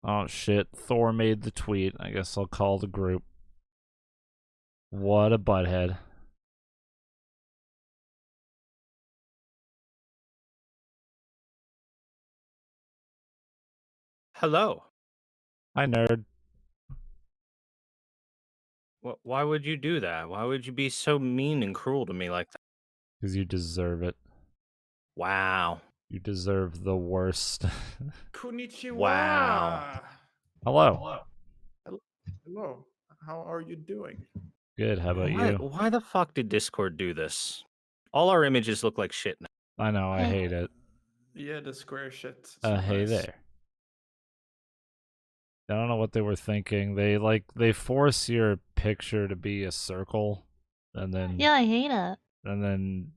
Oh shit, Thor made the tweet. I guess I'll call the group. What a butthead. Hello. Hi, nerd. Why would you do that? Why would you be so mean and cruel to me like that? Because you deserve it. Wow. You deserve the worst. Wow. Konnichiwa. Hello. Hello. How are you doing? Good, how about Why, you? why the fuck did Discord do this? All our images look like shit now. I know, I hate it. Yeah, the square shit. It's not Hey nice. there. I don't know what they were thinking. They force your picture to be a circle, and then Yeah, I hate it. and then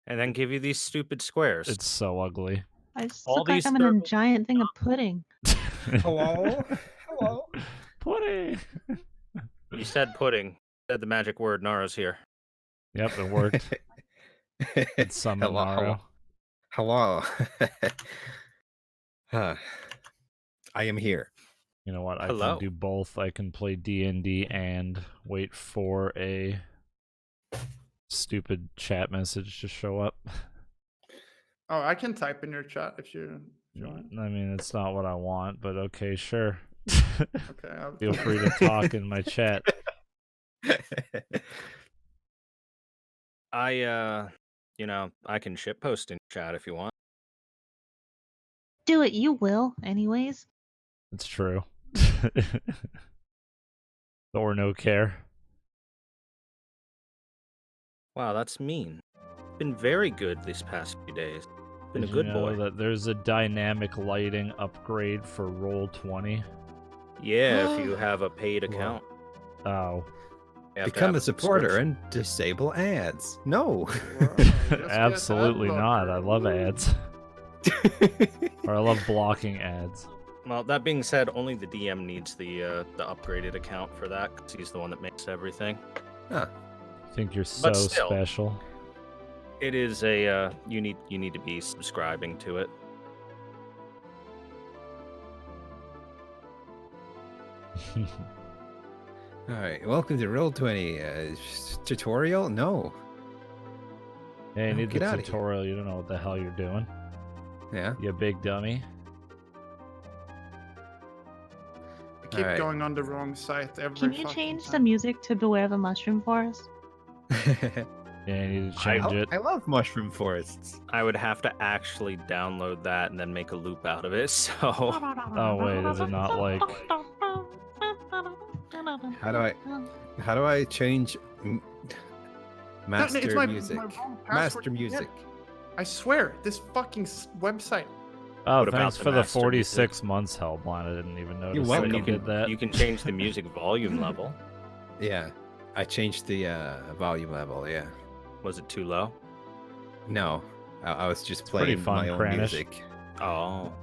And then give you these stupid squares. it's so ugly. I just All look like these I'm in a circles- giant thing of pudding. Hello? Hello? Pudding. You said pudding. Said the magic word. Naro's here. Yep, it worked. It's summon Naro. Hello. Huh. I am here. You know what? I Hello. can do both. I can play DnD and wait for a stupid chat message to show up. Oh, I can type in your chat if you join. I mean, it's not what I want, but okay, sure. Okay. Feel free to talk in my chat. I can shitpost in chat if you want. Do it, you will, anyways. It's true. Or no care. Wow, that's mean. Been very good these past few days. Been Did a good you know boy. that there's a dynamic lighting upgrade for Roll20? Yeah, if you have a paid account. Oh. You have to Become have a supporter subscription. and disable ads. No. Absolutely not. I love ads. Or I love blocking ads. Well, that being said, only the DM needs the upgraded account for that, because he's the one that makes everything. Huh. I think you're so still. special. It is a you need to be subscribing to it. All right. Welcome to Roll20 tutorial. No. Hey, you No, need get the outta here. tutorial. You don't know what the hell you're doing. Yeah. You big dummy. I keep Alright. going on the wrong site every Can you fucking change the time. music to Beware the Mushroom Forest? Yeah, you need to change it. I love mushroom forests. I would have to actually download that and then make a loop out of it. So Oh wait, is it not like... How do I change master it's my music? wrong password Master again. music. I swear, this fucking website. Oh, What about thanks the for the master 46 months, Helblinde. I didn't even notice that welcome. you did that. you can change the music volume level. Yeah. I changed the volume level. Yeah. Was it too low? No. I was just pretty playing fun, my own Cranish. music. Oh,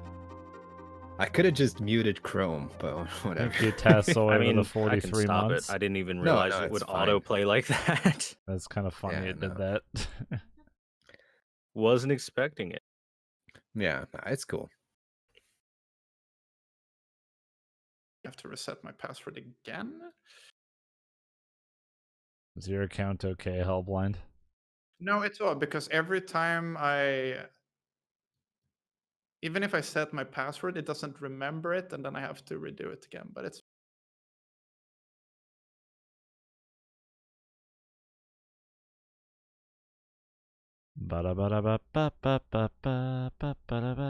I could have just muted Chrome, but whatever. If you tassel I over mean, the I can 43 stop months, it. I didn't even No, realize no, it would it's fine. autoplay like that. that's kind of funny Yeah, it did no. that. Wasn't expecting it. Yeah, it's cool. I have to reset my password again. Is your account okay, Helblinde? No, it's odd because every time even if I set my password, it doesn't remember it, and then I have to redo it again. But it's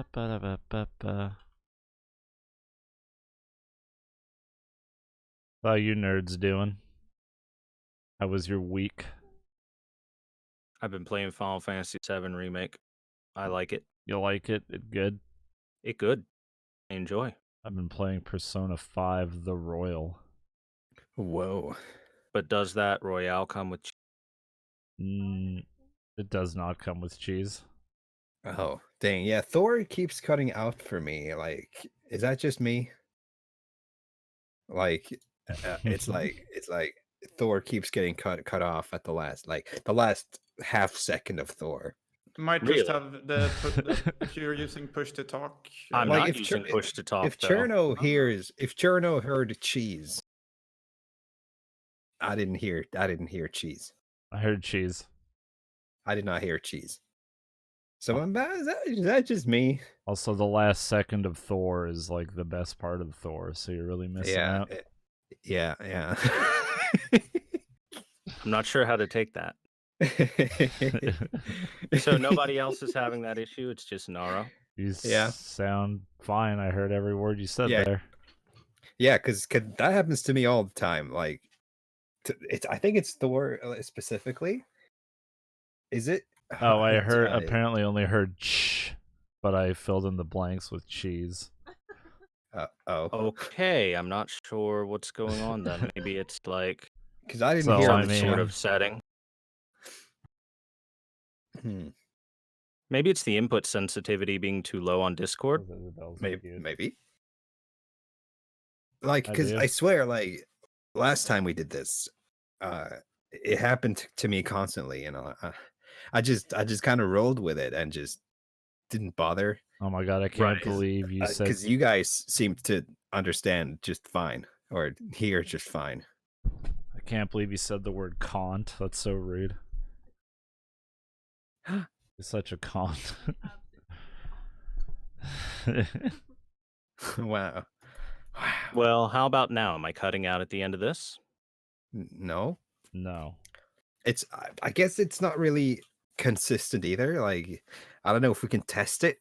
Ba-da-ba-da-ba-ba-ba-ba-ba-ba-ba-ba-ba. How you nerds doing? How was your week? I've been playing Final Fantasy VII Remake. I like it. You like it? It good? It good. I enjoy. I've been playing Persona 5 The Royal. Whoa. But does that Royale come with It does not come with cheese. Oh, dang. Yeah, Thor keeps cutting out for me. Like, is that just me? Like, it's like Thor keeps getting cut off at the last half second of Thor. Might just Really? have if you're using push to talk. I'm Like, not if using Chur- push to talk, If though. Cherno heard cheese, I didn't hear cheese. I heard cheese. I did not hear cheese. So is that just me? Also, the last second of Thor is like the best part of Thor, so you're really missing out. Yeah. I'm not sure how to take that. So nobody else is having that issue. It's just Naro. You Yeah. sound fine. I heard every word you said Yeah. there. Yeah, because that happens to me all the time. Like, I think it's Thor specifically. Is it? Oh, I That's heard. right. Apparently, only heard ch, but I filled in the blanks with cheese. Oh, Okay, I'm not sure what's going on then. Maybe it's like because I didn't So, hear I some the sort mean- of setting. Hmm, Maybe it's the input sensitivity being too low on Discord. maybe. Like, I because do. I swear, like last time we did this, it happened to me constantly. You know, I just kind of rolled with it and just didn't bother. Oh my god, I can't Right. believe you said. Because you guys seem to understand just fine, or hear just fine. I can't believe you said the word "cont." That's so rude. You're such a cont. Wow. Well, how about now? Am I cutting out at the end of this? No, No. it's. I guess it's not really consistent either. Like, I don't know if we can test it.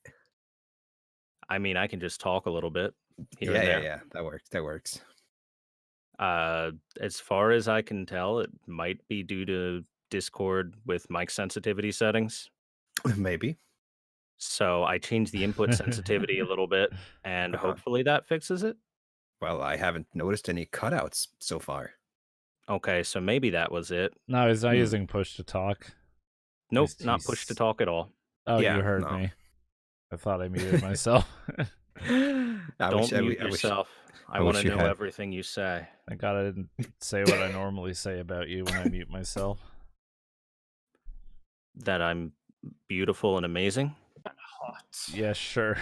I mean, I can just talk a little bit here Yeah, and there. yeah. That works. As far as I can tell, it might be due to Discord with mic sensitivity settings. Maybe. So I changed the input sensitivity a little bit, and Uh-huh. hopefully that fixes it. Well, I haven't noticed any cutouts so far. Okay, so maybe that was it. No, he's not Hmm. using push to talk. Nope, He's- not push to he's- talk at all. Oh, Yeah, you heard no. me. I thought I muted myself. Don't mute yourself. I want wish to you know had. everything you say. Thank God I didn't say what I normally say about you when I mute myself. That I'm beautiful and amazing. Hot. Yeah, sure.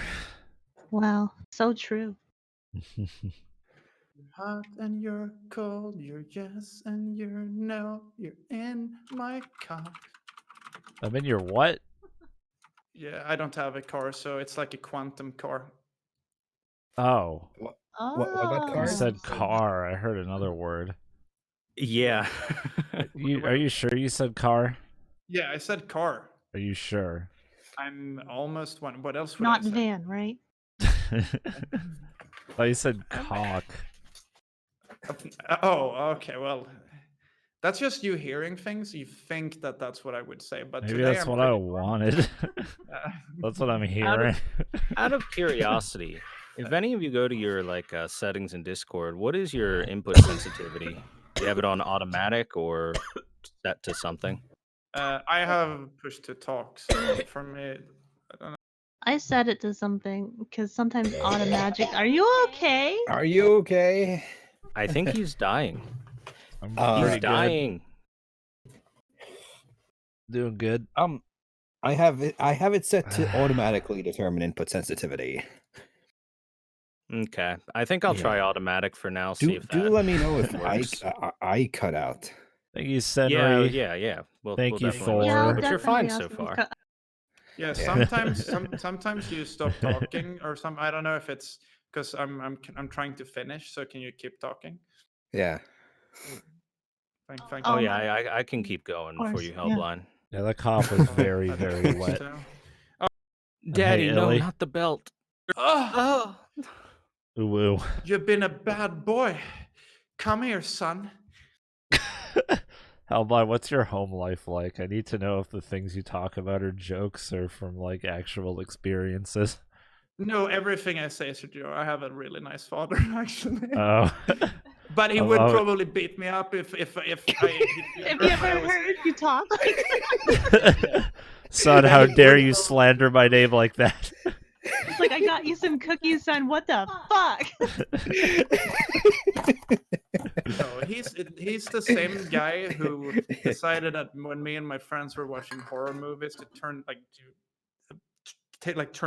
Wow, so true. You're hot and you're cold. You're yes and you're no. You're in my car. I'm in your what? Yeah, I don't have a car, so it's like a quantum car. Oh, Oh. What about you cars? said car. I heard another word. Yeah. Are you sure you said car? Yeah, I said car. Are you sure? I'm almost one. What else would Not I say? van, right? Oh, you said cock. Oh, okay. Well, that's just you hearing things. You think that that's what I would say, but Maybe today that's I'm what I pretty- wanted. That's what I'm hearing. Out of curiosity, if any of you go to your settings in Discord, what is your input sensitivity? Do you have it on automatic or set to something? I have push to talk, so for me, I don't know. I set it to something because sometimes automagic. Are you okay? Are you okay? I think he's dying. I'm He's pretty good. dying. Doing good. I have it set to automatically determine input sensitivity. Okay, I think I'll Yeah. try automatic for now. See if that let me know if works. I cut out. Thank you, Senri. Yeah. Thank you, definitely Thor. let Yeah, know, but you're fine so definitely far. ask me Yeah, Yeah. sometimes you stop talking, or some. I don't know if it's because I'm trying to finish. So can you keep talking? Yeah. Thank Oh you. yeah, I can keep going for course, you, yeah. Hellblind. Yeah, that cough was very, I very think wet. so. Daddy, no, Illy. not the belt. Oh, Ooh, ooh. you've been a bad boy. Come here, son. Hellblind, what's your home life like? I need to know if the things you talk about are jokes or from like actual experiences. No, everything I say is a joke. I have a really nice father, actually. Oh. But he I would love it. probably beat me up if I. If you ever heard you talk like Son, how dare you slander my name like that? it's like I got you some cookies, son. What the fuck? No, he's the same guy who decided that when me and my friends were watching horror movies to turn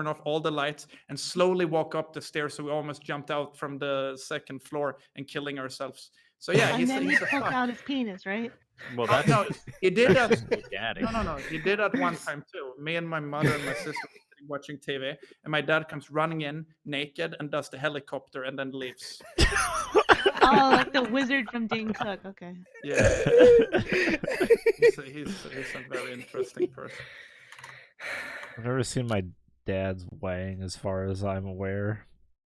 off all the lights and slowly walk up the stairs, so we almost jumped out from the second floor and killing ourselves. So yeah, And he's then he a took fuck. out his penis, right? Well, that's No, just he did that. daddy. No. He did that one time too. Me and my mother and my sister were sitting watching TV, and my dad comes running in naked and does the helicopter and then leaves. Oh, like the wizard from Dane Cook. Okay. Yeah, he's a very interesting person. I've never seen my dad's wang as far as I'm aware,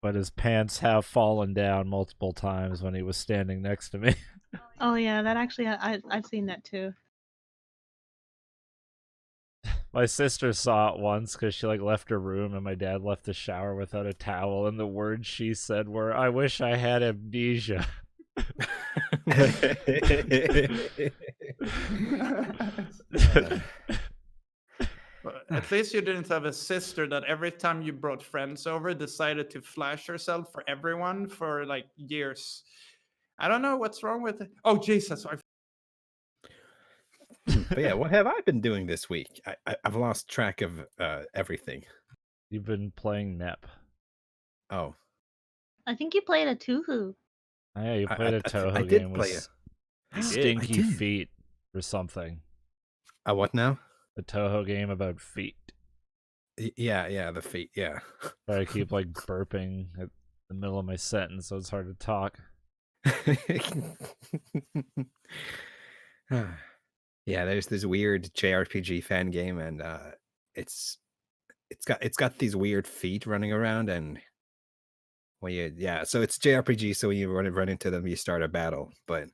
but his pants have fallen down multiple times when he was standing next to me. Oh yeah, that actually I've seen that too. My sister saw it once because she like left her room and my dad left the shower without a towel, and the words she said were, "I wish I had amnesia." At least you didn't have a sister that every time you brought friends over decided to flash herself for everyone for like years. I don't know what's wrong with it. Oh Jesus! But yeah, what have I been doing this week? I've lost track of everything. You've been playing NEP. Oh, I think you played a Tuhu. Oh, yeah, you played a Toho I did game play with it. stinky I did. feet or something. What now? A Toho game about feet. Yeah, the feet. Yeah. But I keep like burping at the middle of my sentence, so it's hard to talk. Yeah, there's this weird JRPG fan game, and it's got these weird feet running around, and so it's JRPG. So when you run into them, you start a battle, but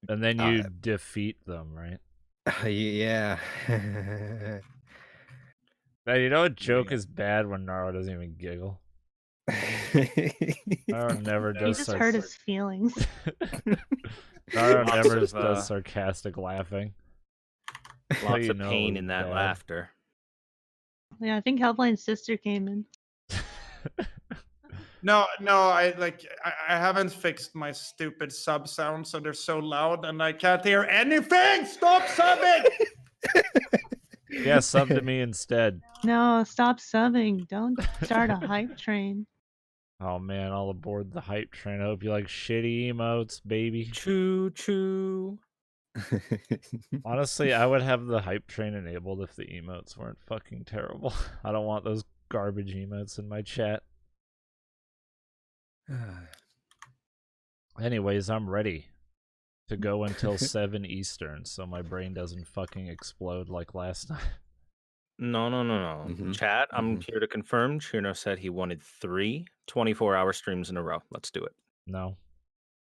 And then you defeat them, right? yeah. Now, you know what joke is bad when Naro doesn't even giggle? Naro never He does. just hurt his feelings. Naro Lots never of, does sarcastic laughing. Lots you of know pain it in was that bad. laughter. Yeah, I think Helblinde's sister came in. No, I haven't fixed my stupid sub sound, so they're so loud and I can't hear anything. Stop subbing! Yeah, sub to me instead. No, stop subbing. Don't start a hype train. Oh man, all aboard the hype train. I hope you like shitty emotes, baby. Choo choo. Honestly, I would have the hype train enabled if the emotes weren't fucking terrible. I don't want those garbage emotes in my chat. Anyways, I'm ready to go until 7 Eastern, so my brain doesn't fucking explode like last time. No. Mhm. Chat, I'm here to confirm. Cirno said he wanted 3 24-hour streams in a row. Let's do it. No,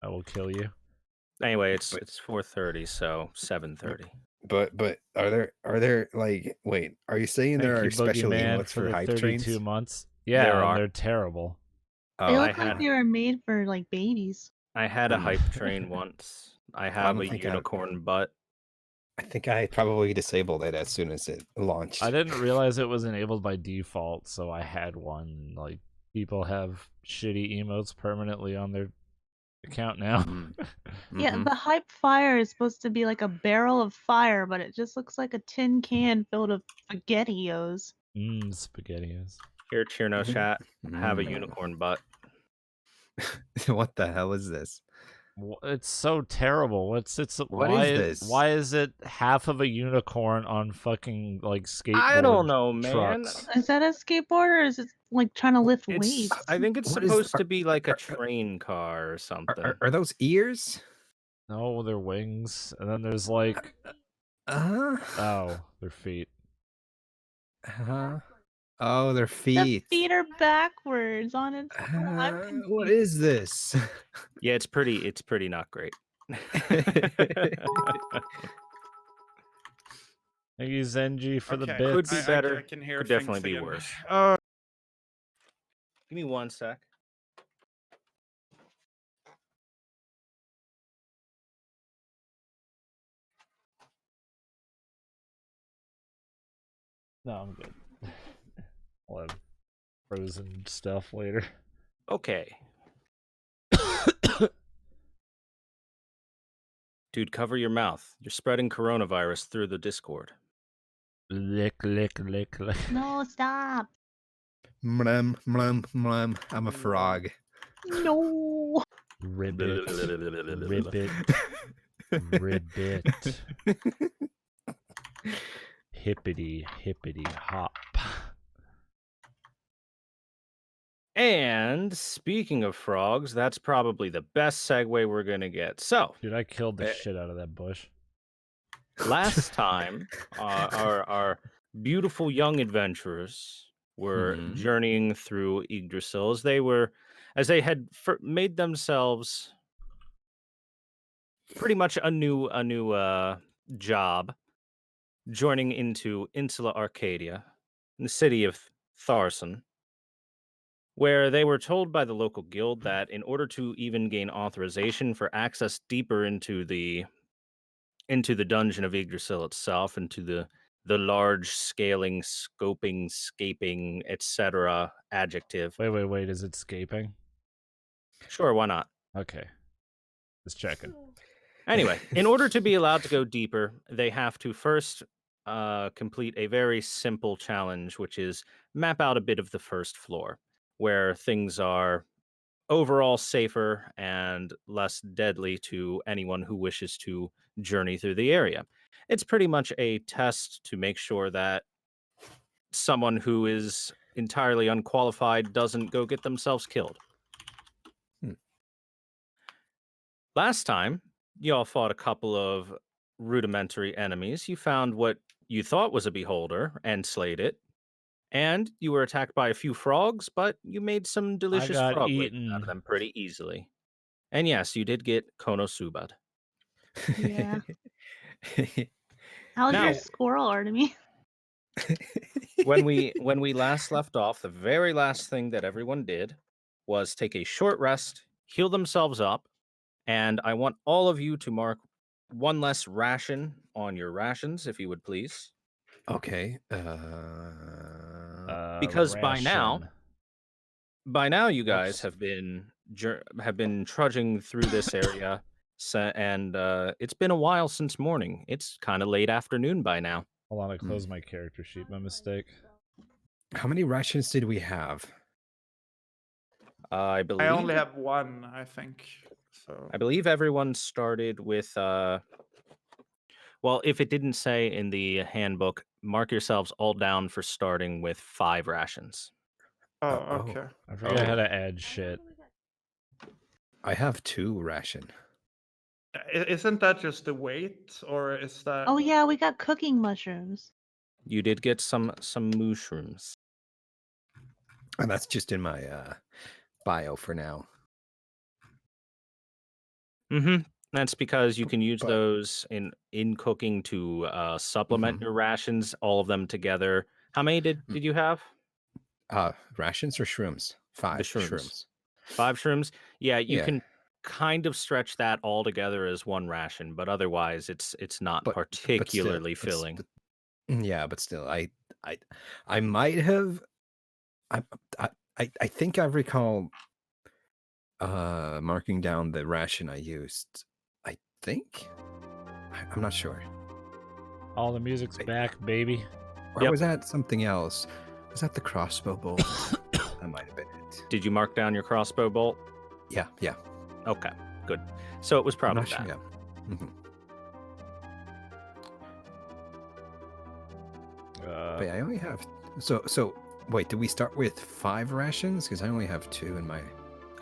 I will kill you. Anyway, it's 4:30, so 7:30. But are there like, wait, are you saying there Thank are you, special Boogeyman, emotes for for the hype 32 trains? months. Yeah, There and are. they're terrible. They Oh, look I like had- they were made for like babies. I had a hype train once. I have don't a think I- unicorn butt. I think I probably disabled it as soon as it launched. I didn't realize it was enabled by default, so I had one. Like, people have shitty emotes permanently on their account now. Yeah, the hype fire is supposed to be like a barrel of fire, but it just looks like a tin can filled of spaghettios. Spaghettios. Here, Cirno chat. Have a Mm. unicorn butt. What the hell is this? It's so terrible. What why is this? Why is it half of a unicorn on fucking like skateboard? I don't know, man. trucks? Is that a skateboard or is it like trying to lift It's. weights? I think it's What is- supposed are- to be like a are- train car or something. Are those ears? No, they're wings, and then there's like oh, their feet. Oh, their The feet. feet are backwards on its. What is this? Yeah, it's pretty not great. Thank you, Zenji, for the Okay, bits. Could be better. I can hear Could things definitely be again. worse. Oh, Give me 1 sec. No, I'm good. I'll have frozen stuff later. Okay. Dude, cover your mouth. You're spreading coronavirus through the Discord. Lick, lick, lick, lick. No, stop. Mlem, mlem, mlem. I'm a frog. No. Ribbit. Ribbit. Ribbit. Hippity, hippity, hop. And speaking of frogs, that's probably the best segue we're going to get. So, Dude, I killed the shit out of that bush. last time, our beautiful young adventurers were journeying through Yggdrasil as they had made themselves pretty much a new job, joining into Insula Arcadia, in the city of Tharson, where they were told by the local guild that in order to even gain authorization for access deeper into the dungeon of Yggdrasil itself, into the large scaling, scoping, scaping, etc. adjective. Wait, is it scaping? Sure, why not? Okay. Just checking. Anyway, in order to be allowed to go deeper, they have to first complete a very simple challenge, which is map out a bit of the first floor, where things are overall safer and less deadly to anyone who wishes to journey through the area. It's pretty much a test to make sure that someone who is entirely unqualified doesn't go get themselves killed. Last time, y'all fought a couple of rudimentary enemies. You found what you thought was a beholder and slayed it. And you were attacked by a few frogs, but you made some delicious got frog legs eaten. out of them pretty easily. And yes, you did get Konosubad. Yeah. How's Now- your squirrel, Artemy? When we last left off, the very last thing that everyone did was take a short rest, heal themselves up, and I want all of you to mark one less ration on your rations, if you would please. Okay. Because by now- Ration. By now, you guys Whoops. have been trudging through this area, and it's been a while since morning. It's kind of late afternoon by now. Hold on, I closed my character sheet. My mistake. How many rations did we have? I believe I only have one, I think. So I believe everyone started with. Well, if it didn't say in the handbook, mark yourselves all down for starting with 5 rations. oh, Oh. okay. I forget how to add shit. I have 2 ration. Isn't that just the weight, or is that? Oh yeah, we got cooking mushrooms. You did get some mushrooms. And that's just in my bio for now. Mm-hmm. That's because you can use But- those in cooking to supplement your rations, all of them together. How many did you have? Rations or shrooms? 5 shrooms. shrooms. 5 shrooms? Yeah, you Yeah. can kind of stretch that all together as one ration, but otherwise it's not But still- particularly but filling. Yeah, but still, I might have. I think I recall marking down the ration I used. I think. I'm not sure. All the music's back, baby. Or Yep. was that something else? Was that the crossbow bolt? That might have been it. Did you mark down your crossbow bolt? Yeah. Okay, good. So it was I'm probably not sure. that. Yeah. Mhm. But I only have. So wait. Did we start with 5 rations? Because I only have 2 in my.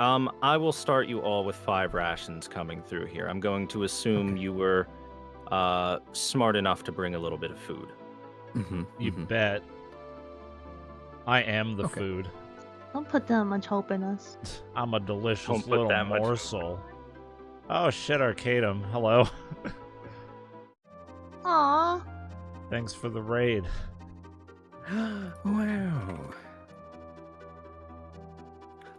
I will start you all with 5 rations coming through here. I'm going to assume you were smart enough to bring a little bit of food. You bet. I am the Okay. food. Don't put that much hope in us. I'm a delicious Don't put little that much- morsel. Oh shit, Arcadum. Hello. Aw. Thanks for the raid. Wow.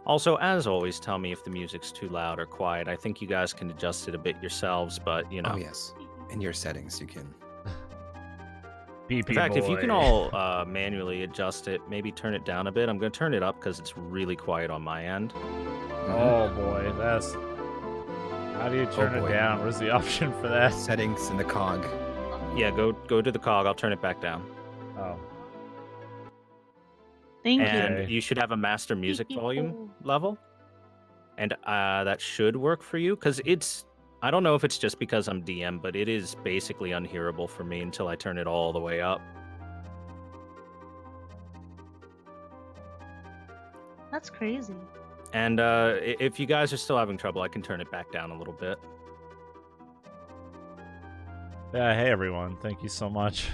Also, as always, tell me if the music's too loud or quiet. I think you guys can adjust it a bit yourselves, but you know. Oh yes. In your settings, you can. PP In fact, if you can boy. all manually adjust it, maybe turn it down a bit. I'm going to turn it up because it's really quiet on my end. Oh boy, that's How do you turn it boy. down? Where's the option for that? Settings in the cog. Yeah, go to the cog. I'll turn it back down. Oh. Thank you. And Okay. you should have a master music volume level. And that should work for you, because I don't know if it's just because I'm DM, but it is basically unhearable for me until I turn it all the way up. That's crazy. And if you guys are still having trouble, I can turn it back down a little bit. Yeah, hey everyone. Thank you so much.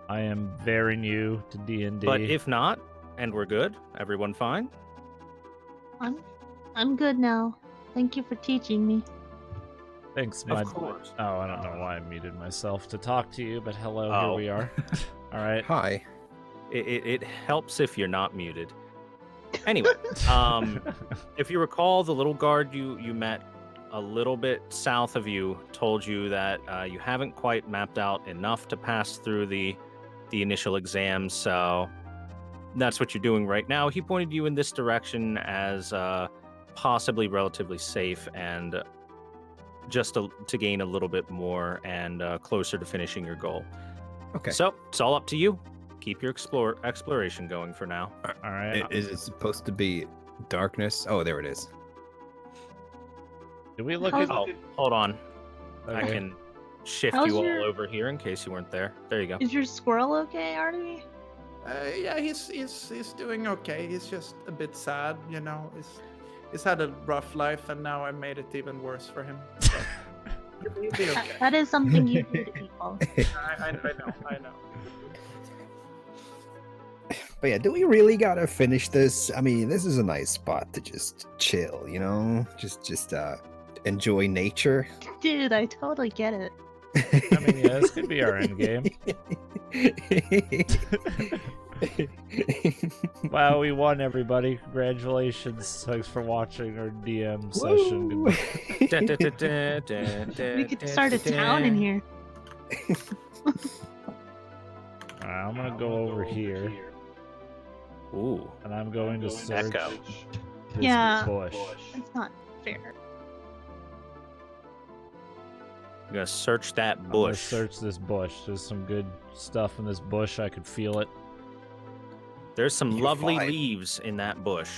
I am very new to D&D. But if not, and we're good, everyone fine? I'm good now. Thank you for teaching me. Thanks, Of Mud. course. Oh, I don't know why I muted myself to talk to you, but hello, here Oh. we are. All right. Hi. It helps if you're not muted. Anyway, if you recall, the little guard you met a little bit south of you told you that you haven't quite mapped out enough to pass through the initial exam, so that's what you're doing right now. He pointed you in this direction as possibly relatively safe and just to gain a little bit more and closer to finishing your goal. Okay. So it's all up to you. Keep your exploration going for now. All right. Is it supposed to be darkness? Oh, there it is. Did we look How's- at? Oh, hold on. I Okay. can shift How's you all your- over here in case you weren't there. There you go. Is your squirrel okay, Artemy? Yeah, he's doing okay. He's just a bit sad, you know. He's had a rough life, and now I made it even worse for him. So, he'll be okay. That is something you do to people. I know. But yeah, do we really gotta finish this? I mean, this is a nice spot to just chill, you know? Just enjoy nature. Dude, I totally get it. I mean, yeah, this could be our end game. Wow, we won, everybody! Congratulations! Thanks for watching our DM session. Woo! Goodbye. We could start a town in here. Alright, I'm gonna go over here, Ooh. and I'm going to search Echo. this Yeah. bush. It's not fair. I'm gonna search that I'm gonna bush. search this bush. There's some good stuff in this bush. I could feel it. There's some You're lovely fine. leaves in that bush.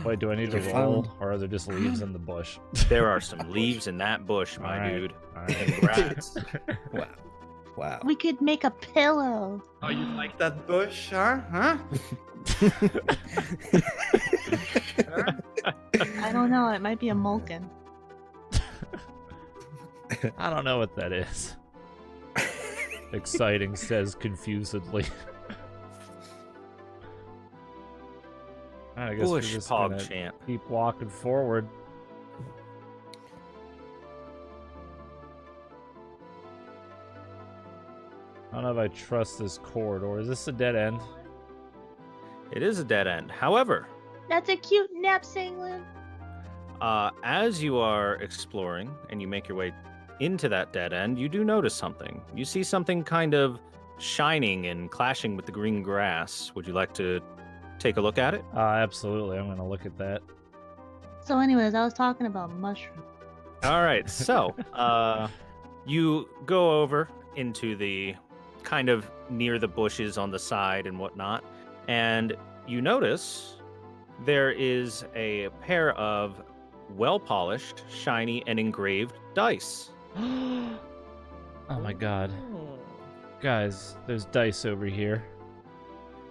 Wait, do I need to You roll, found- or are there just leaves in the bush? There are some leaves in that bush, my Alright. dude. Alright. Congrats. Wow. Wow. We could make a pillow. Oh, you like that bush, huh? Huh? I don't know. It might be a mulkin. I don't know what that is. Exciting, says confusedly. I guess we're Bush just pog gonna champ. keep walking forward. I don't know if I trust this corridor. Is this a dead end? It is a dead end. However, That's a cute nap singlet. as you are exploring and you make your way into that dead end, you do notice something. You see something kind of shining and clashing with the green grass. Would you like to take a look at it? Absolutely. I'm gonna look at that. So, anyways, I was talking about mushrooms. All right, so you go over into the kind of near the bushes on the side and whatnot, and you notice there is a pair of well-polished, shiny, and engraved dice. Oh my god. Guys, there's dice over here.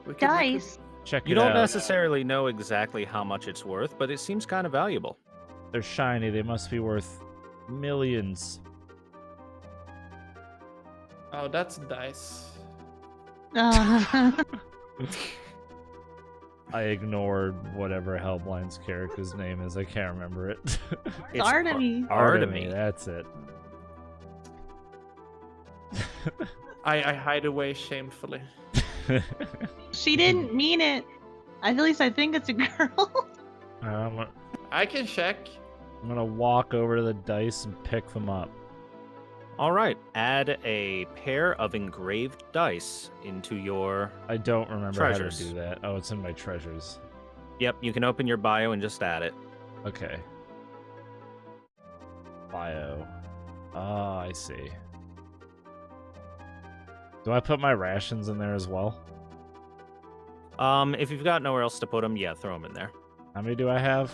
We could make a- Dice. Check You it don't out. necessarily know exactly how much it's worth, but it seems kind of valuable. They're shiny. They must be worth millions. Oh, that's dice. Uh, I ignored whatever Helblinde's character's name is. I can't remember it. It's Artemy. Artemy. That's it. I hide away shamefully. she didn't mean it. At least I think it's a girl. I'm I can check. gonna walk over to the dice and pick them up. All right, add a pair of engraved dice into your... I don't remember Treasures. how to do that. Oh, it's in my treasures. Yep, you can open your bio and just add it. Okay. Bio. Oh, I see. Do I put my rations in there as well? If you've got nowhere else to put them, yeah, throw them in there. How many do I have?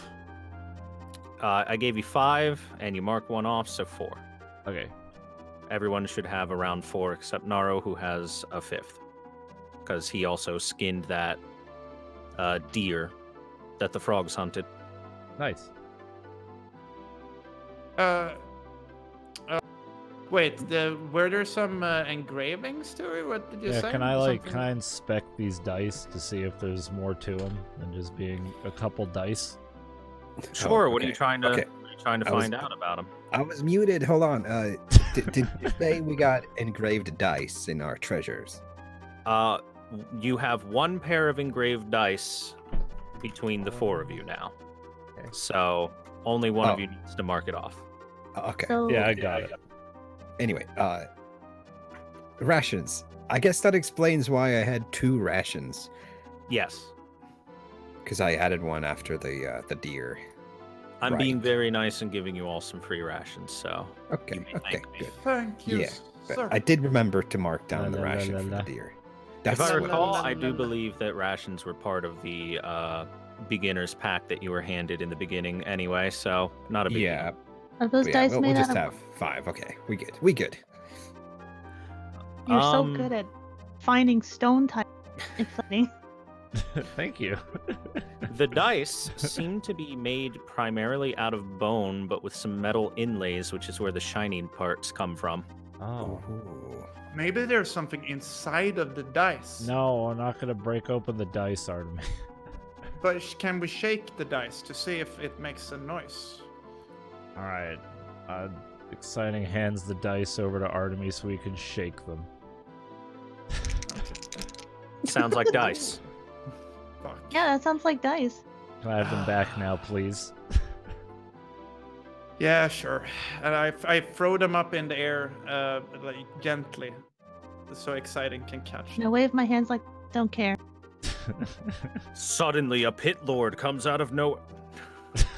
I gave you 5, and you mark 1 off, so 4. Okay. Everyone should have around 4, except Naro, who has a 5th, because he also skinned that deer that the frogs hunted. Nice. Wait, were there some engravings to it? What did you Yeah, say? can I Something- inspect these dice to see if there's more to them than just being a couple dice? Sure. Oh, What are you okay. trying to Okay. what are you trying to I was- find out about him? I was muted. Hold on. Did you say we got engraved dice in our treasures? You have 1 pair of engraved dice between the 4 of you now. Okay. So only one of Oh. you needs to mark it off. Okay. So Yeah, I got it. Anyway, rations. I guess that explains why I had 2 rations, Yes. because I added one after the deer. I'm being Right. very nice and giving you all some free rations, so Okay. you may Okay. thank me. Good. Thank you, Yeah, But sir. I did remember to mark down the La, la, la, ration la, for la. the deer. If That's I la, what- recall, la, I la, do la. believe that rations were part of the beginner's pack that you were handed in the beginning anyway, so not a big yeah. deal. are those Yeah, dice we'll made just out of? have 5. Okay, we good. We good. You're so Um, good at finding stone type. Exciting. Thank you. The dice seem to be made primarily out of bone, but with some metal inlays, which is where the shining parts come from. Oh. Ooh. Maybe there's something inside of the dice. No, I'm not gonna break open the dice, Artemis. But can we shake the dice to see if it makes a noise? Alright. Exciting hands the dice over to Artemis so we can shake them. Sounds like dice. Fuck. Yeah, that sounds like dice. Can I have them back now, please? Yeah, sure. And I throw them up in the air, like gently, so exciting can catch And I them. wave my hands like don't care. Suddenly, a pit lord comes out of nowhere.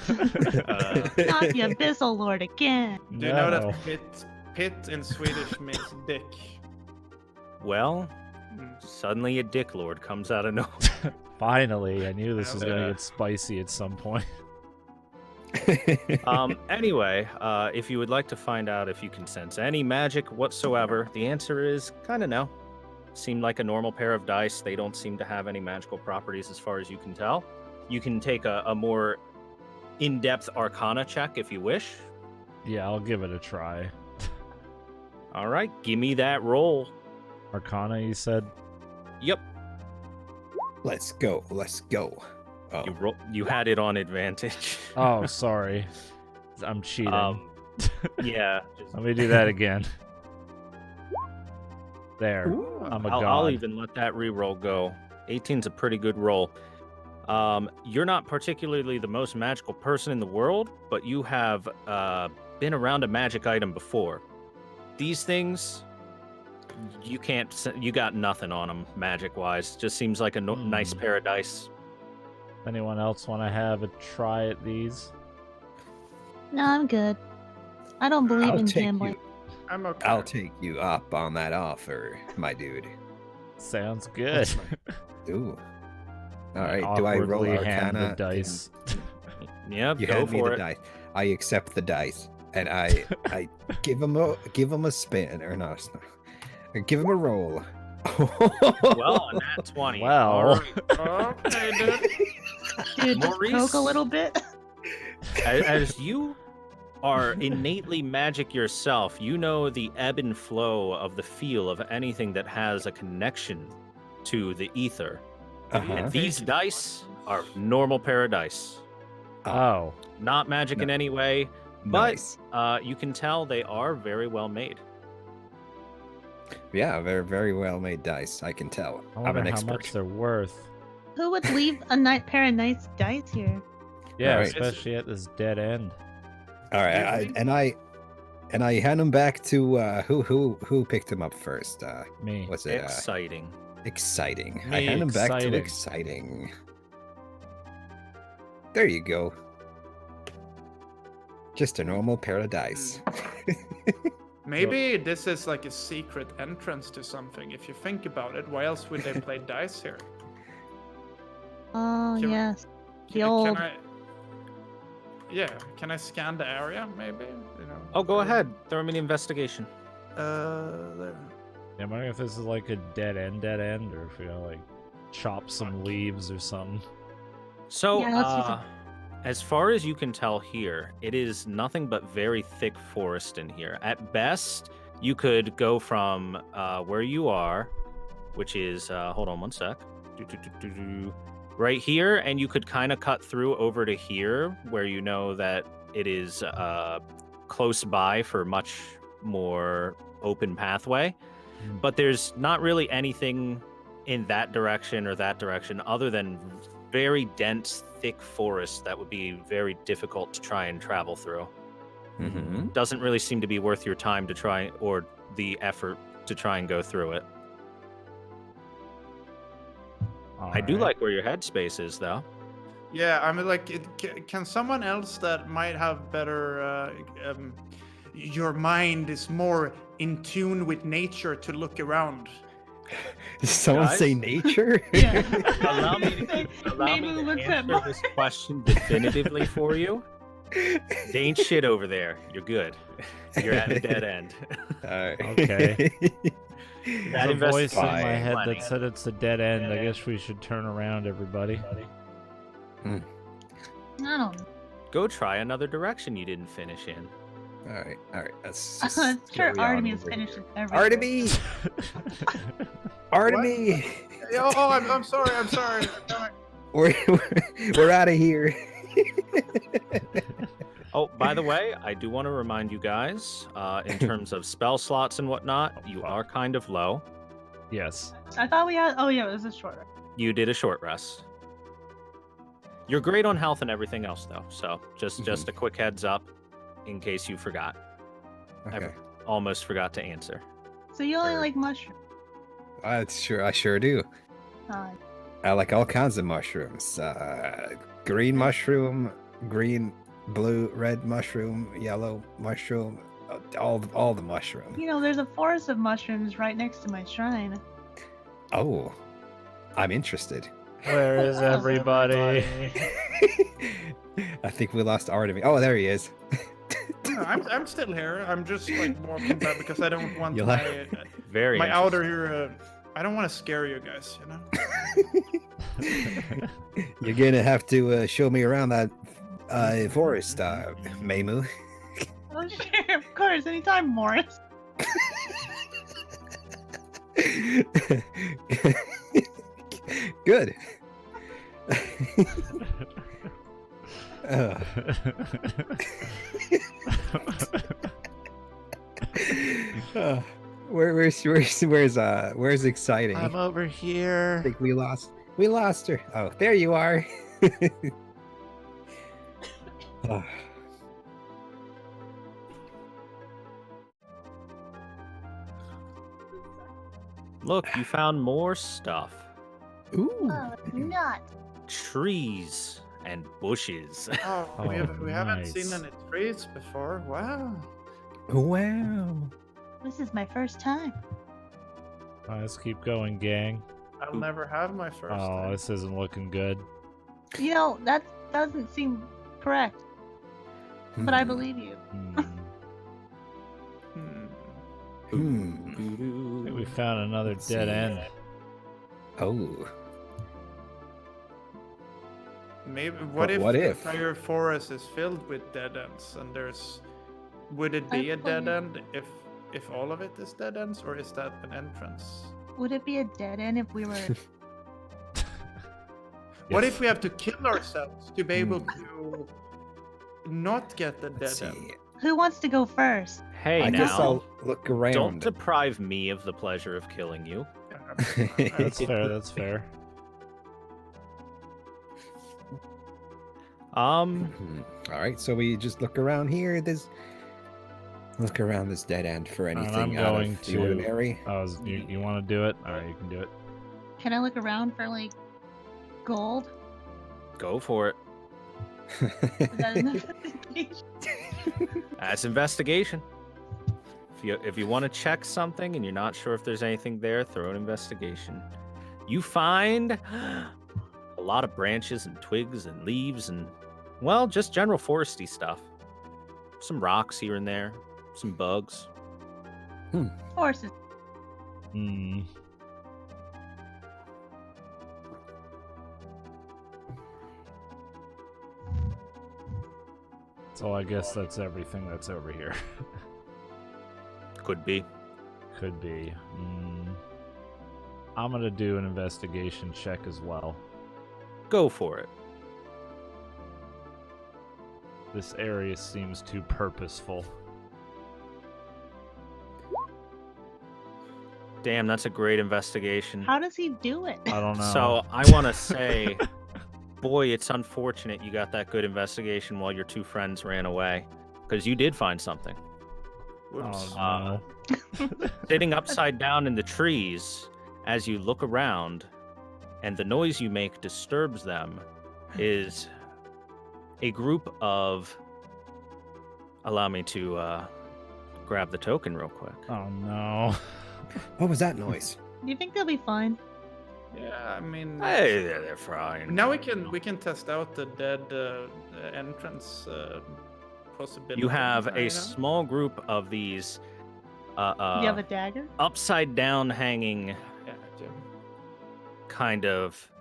Not the abyssal lord again. Do you know No. that pit in Swedish means dick? Well, Mm. suddenly a dick lord comes out of nowhere. Finally, I knew this was gonna Yeah. get spicy at some point. Anyway, if you would like to find out if you can sense any magic whatsoever, the answer is kind of no. Seem like a normal pair of dice. They don't seem to have any magical properties as far as you can tell. You can take a more in-depth arcana check if you wish. Yeah, I'll give it a try. All right, give me that roll. Arcana, you said? Yep, Let's go. Let's go. Oh, you had it on advantage. Oh, sorry. I'm cheating. Yeah. just- Let me do that again. There. Ooh. I'm a I'll god. even let that reroll go. 18's a pretty good roll. You're not particularly the most magical person in the world, but you have been around a magic item before. These things, you got nothing on them magic-wise. Just seems like a nice pair of dice. Anyone else want to have a try at these? No, I'm good. I don't believe I'll in take gambling. you. I'm okay. I'll take you up on that offer, my dude. Sounds good. Ooh. All right. Do I roll Awkwardly hand Arcana? the dice. Yeah, You go hand me for the it. dice. I accept the dice, and I give him a spin or not. I give him a roll. Well, a nat 20. Wow. All right. Okay, dude. Dude, just Maurice? poke a little bit. As you are innately magic yourself, you know the ebb and flow of the feel of anything that has a connection to the ether. Uh-huh. And these dice are normal pair of dice. Oh. Not magic No. in any way, but Nice. you can tell they are very well made. Yeah, they're very well made dice. I can tell. I I'm wonder an how expert. much they're worth. Who would leave a pair of nice dice here? Yeah, Alright. especially at this dead end. All right, and I hand them back to who picked them up first. Me. Was it Exciting. exciting? I Me, hand them back to exciting. exciting. There you go. Just a normal pair of dice. Maybe this is like a secret entrance to something. If you think about it, why else would they play dice here? Oh, Can- yes. The Can old. can I scan the area? Maybe. You know. Oh, go ahead. Throw me an investigation. There. Yeah, I'm wondering if this is like a dead end, or if we gotta like chop some leaves or something. So, Yeah, let's use as far as you can tell here, it is nothing but very thick forest in here. At best, you could go from where you are, which is, hold on one sec, right here, and you could kind of cut through over to here, where you know that it is close by for much more open pathway. But there's not really anything in that direction or that direction other than very dense, thick forest that would be very difficult to try and travel through. Mm-hmm. Doesn't really seem to be worth your time to try, or the effort to try and go through it. I do like where your headspace is, though. Yeah, I mean, like, can someone else that might have better, your mind is more in tune with nature to look around? Did someone Guys? say nature? Yeah. Allow me Maybe to looks at answer this question definitively for you. There ain't shit over there. You're good. You're at a dead end. Alright. Okay. That There's a voice in my investigation head planning. that said it's a dead end. I guess we should turn around, everybody. I don't. Go try another direction you didn't finish in. Alright. Let's I'm just sure carry on Artemis over finishes here. everything. Artemis! Artemis! Oh, I'm sorry. I'm sorry. We're out of here. Oh, by the way, I do want to remind you guys, in terms of spell slots and whatnot, you are kind of low. Yes. I thought we had. Oh, yeah, it was a short. You did a short rest. You're great on health and everything else, though. So just a quick heads up, in case you forgot. Okay. Almost forgot to answer. So you only Sure. like mushrooms? I sure do. Uh, I like all kinds of mushrooms. Green mushroom, green, blue, red mushroom, yellow mushroom, all the mushroom. you know, there's a forest of mushrooms right next to my shrine. Oh, I'm interested. Where is everybody? I think we lost Artemis. Oh, there he is. No, I'm still here. I'm just like walking back because I don't want You my Very my interesting. outer here. I don't want to scare you guys. You know. You're gonna have to show me around that forest, Meimu. Oh, sure, of course. Anytime, Morris. Good. Where's exciting? I'm over I here. think we lost her. Oh, there you are. Oh. Look, you found more stuff. Ooh. Oh, not. Trees and bushes. Oh, we haven't seen nice. any trees before. Wow. Wow. This is my first time. Let's keep going, gang. I'll never have my first. Oh, time. this isn't looking good. You know, that doesn't seem correct, but I believe you. Hmm. I think we found another Let's dead see. end. Oh. Maybe. But What if what the if? entire forest is filled with dead ends and there's? Would it be I a dead play- end if all of it is dead ends, or is that an entrance? Would it be a dead end if we were? What Yes. if we have to kill ourselves to be able to not get the Let's dead see. end? Who wants to go first? Hey, I guess now, I'll look don't around. deprive me of the pleasure of killing you. That's fair. That's fair. All right, so we just look around here. Look around this dead end for And anything I'm out going of the to. ordinary. You want to do it? All right, you can do it. Can I look around for like gold? Go for it. Is that enough? That's investigation. If you want to check something and you're not sure if there's anything there, throw an investigation. You find a lot of branches and twigs and leaves and, well, just general foresty stuff. Some rocks here and there, some bugs. Horses. Hmm. So I guess that's everything that's over here. Could be. Could be. I'm gonna do an investigation check as well. Go for it. This area seems too purposeful. Damn, that's a great investigation. How does he do it? I don't know. So I want to say, boy, it's unfortunate you got that good investigation while your two friends ran away, because you did find something. Whoops. Oh, no. Sitting upside down in the trees, as you look around, and the noise you make disturbs them, is a group of. Allow me to grab the token real quick. Oh no. What was that noise? Do you think they'll be fine? Yeah, I mean, Hey, they're fine. now we can test out the dead entrance possibility. You have a right now. small group of these Do you have a dagger? upside down hanging Yeah, I do. kind of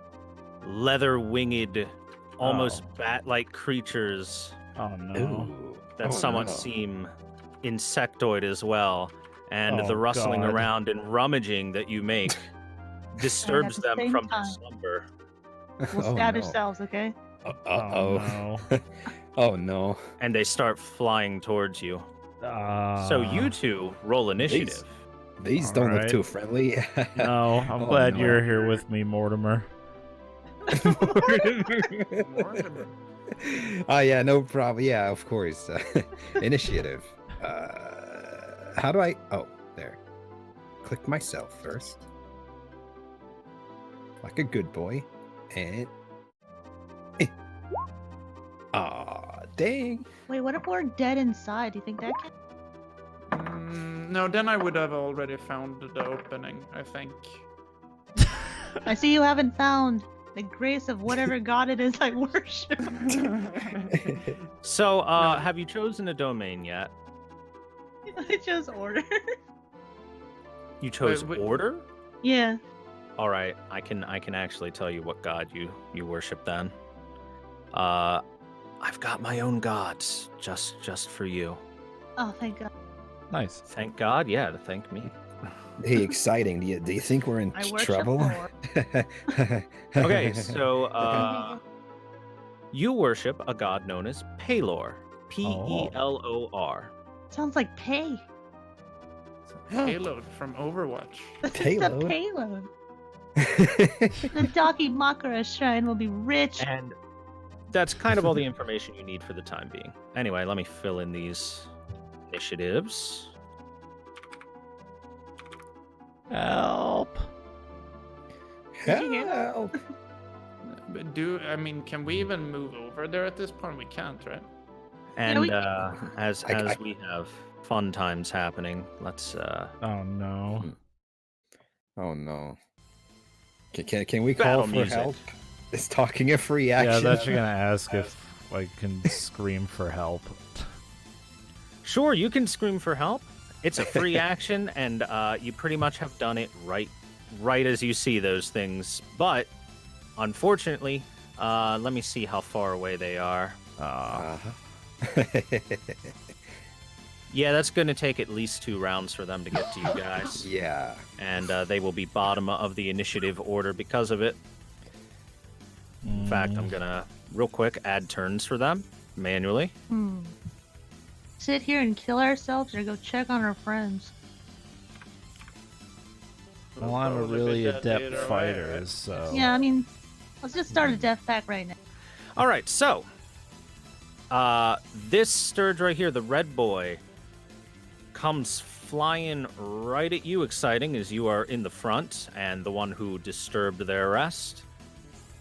leather winged, almost Oh. bat-like creatures Oh no. Ooh. that Oh, somewhat no. seem insectoid as well. And Oh, the rustling God. around and rummaging that you make disturbs the them same from their time. slumber. We'll Oh, stab no. ourselves, okay? Uh-oh. no. Oh no. And they start flying towards you. So Ah. you two roll initiative. These don't look Alright. too friendly. No, I'm Oh, glad no. you're here with me, Mortimer. Mortimer. Oh yeah, no problem. Yeah, of course. Initiative. How do I? Oh, there. Click myself first, like a good boy, and. Aw, dang. Wait, what if we're dead inside? Do you think that can? No, then I would have already found the opening, I think. I see you haven't found the grace of whatever god it is I worship. So, No. have you chosen a domain yet? I chose order. You chose wait. order? Yeah. All right, I can actually tell you what god you worship then. I've got my own gods just for you. Oh, thank God. Nice. Thank God, yeah, to thank me. Hey, exciting. Do you think we're in I worship trouble? Thor. Okay, so you worship a god known as Pelor. Pelor. Sounds like pay. Payload from Overwatch. It's Payload? a payload. The Daki Makara shrine will be rich. And that's kind of all the information you need for the time being. Anyway, let me fill in these initiatives. Help. Help. But can we even move over there at this point? We can't, right? And we- as I- we have fun times happening, let's Oh no. Oh no. Can we Battle call for music. help? Is talking a free action? Yeah, I thought you're gonna ask if I can scream for help. Sure, you can scream for help. It's a free action, and you pretty much have done it right as you see those things. But unfortunately, let me see how far away they are. Uh-huh. Yeah, that's going to take at least 2 rounds for them to get to you guys, Yeah. and they will be bottom of the initiative order because of it. In fact, I'm gonna real quick add turns for them manually. Sit here and kill ourselves or go check on our friends. Well, I'm a Probably really dead adept either way, fighter, right? so. Yeah, I mean, let's just start a death pack right now. All right, so this Sturge right here, the red boy, comes flying right at you, exciting as you are in the front and the one who disturbed their rest.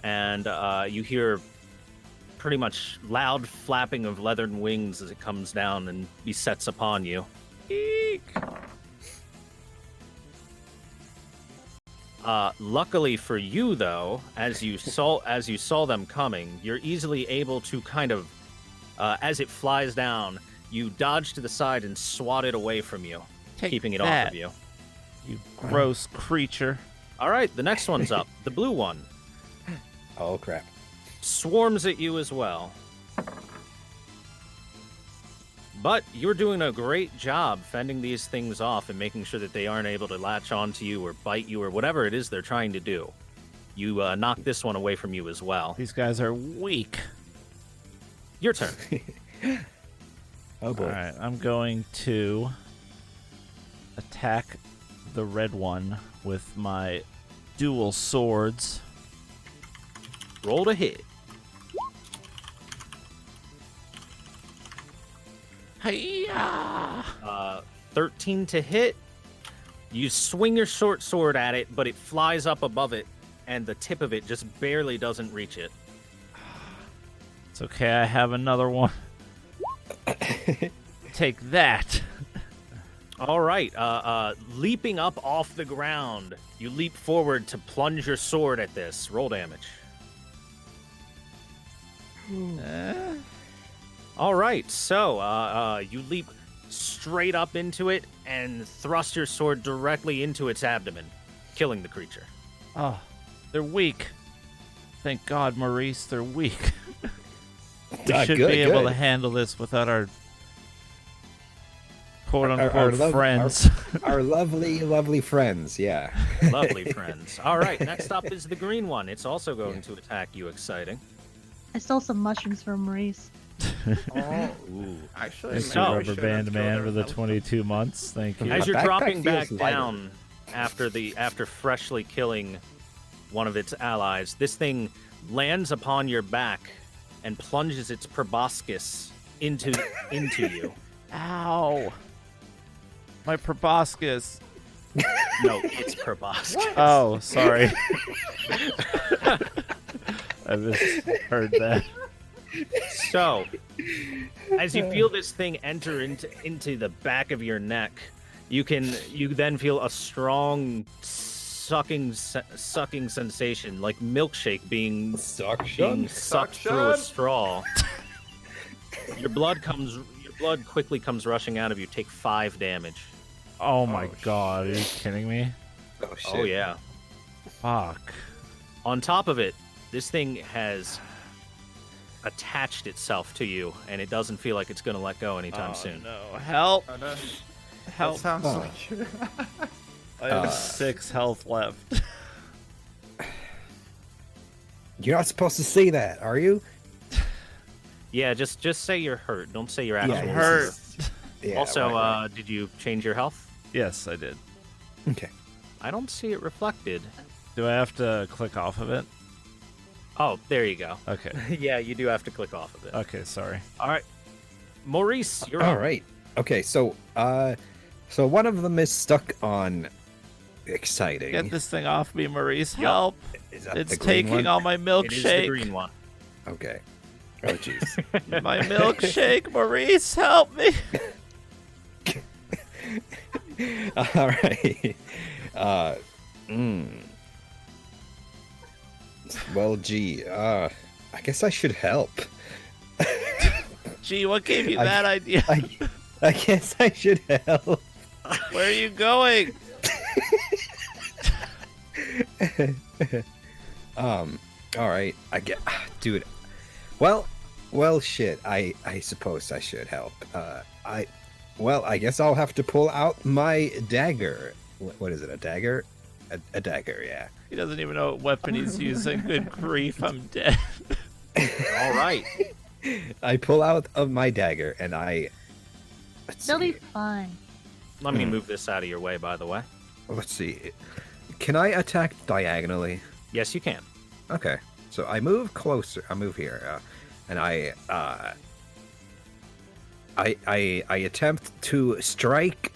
And you hear pretty much loud flapping of leathern wings as it comes down and besets upon you. Eek. Luckily for you, though, as you saw them coming, you're easily able to kind of, as it flies down, you dodge to the side and swat it away from you, keeping it off of you. You gross creature. All right, the next one's up. The blue one Oh crap! swarms at you as well. But you're doing a great job fending these things off and making sure that they aren't able to latch onto you or bite you or whatever it is they're trying to do. You knock this one away from you as well. These guys are weak. Your turn. Oh boy! All right, I'm going to attack the red one with my dual swords. Roll to hit. Hiya! 13 to hit. You swing your short sword at it, but it flies up above it, and the tip of it just barely doesn't reach it. It's okay, I have another one. Take that. All right. Leaping up off the ground, you leap forward to plunge your sword at this. Roll damage. All right. So you leap straight up into it and thrust your sword directly into its abdomen, killing the creature. Oh, they're weak. Thank God, Maurice, they're weak. We should good, be able good. to handle this with our quote-unquote our friends. Our lovely, lovely friends. Yeah. Lovely friends. All right. Next up is the green one. It's also going to attack you. Exciting. I stole some mushrooms from Maurice. Oh, Ooh. actually, Thank you, maybe we Rubber shouldn't Band go Man, there for the without- 22 months. Thank you. As My you're backpack dropping back feels lighter. down after freshly killing one of its allies, this thing lands upon your back and plunges its proboscis into you. Ow. My proboscis. No, it's proboscis. Oh, sorry. I misheard that. So, as you feel this thing enter into the back of your neck, you then feel a strong sucking sensation, like milkshake being sucked through a straw. Your blood quickly comes rushing out of you. Take 5 damage. Oh my God, are you kidding me? Oh shit! Oh yeah. Fuck. On top of it, this thing has attached itself to you, and it doesn't feel like it's going to let go anytime soon. No, help! Oh, that Help! sounds Oh. like I have 6 health left. You're not supposed to say that, are you? Yeah, just say you're hurt. Don't say you're actually Yeah, hurt. Yeah, Also, right. did you change your health? Yes, I did. Okay. I don't see it reflected. Do I have to click off of it? Oh, there you go. Okay. Yeah, you do have to click off of it. Okay, sorry. All right, Maurice, you're All up. right. Okay. So one of them is stuck on exciting. Get this thing off me, Maurice. Help! Is that It's the green taking one? all my It is the milkshake. green one. Okay. Oh jeez. My milkshake, Maurice, help me! All right. Well, gee. I guess I should help. Gee, what gave you I- that idea? I guess I should help. Where are you going? All right. I get, dude. Well, shit. I suppose I should help. I guess I'll have to pull out my dagger. What is it? A dagger? A dagger. Yeah. He doesn't even know what weapon he's using. Good grief, I'm dead. All right. I pull out of my dagger and let's They'll be see. fine. Let me move this out of your way, by the way. Let's see. Can I attack diagonally? Yes, you can. Okay. So I move closer. I move here, and I attempt to strike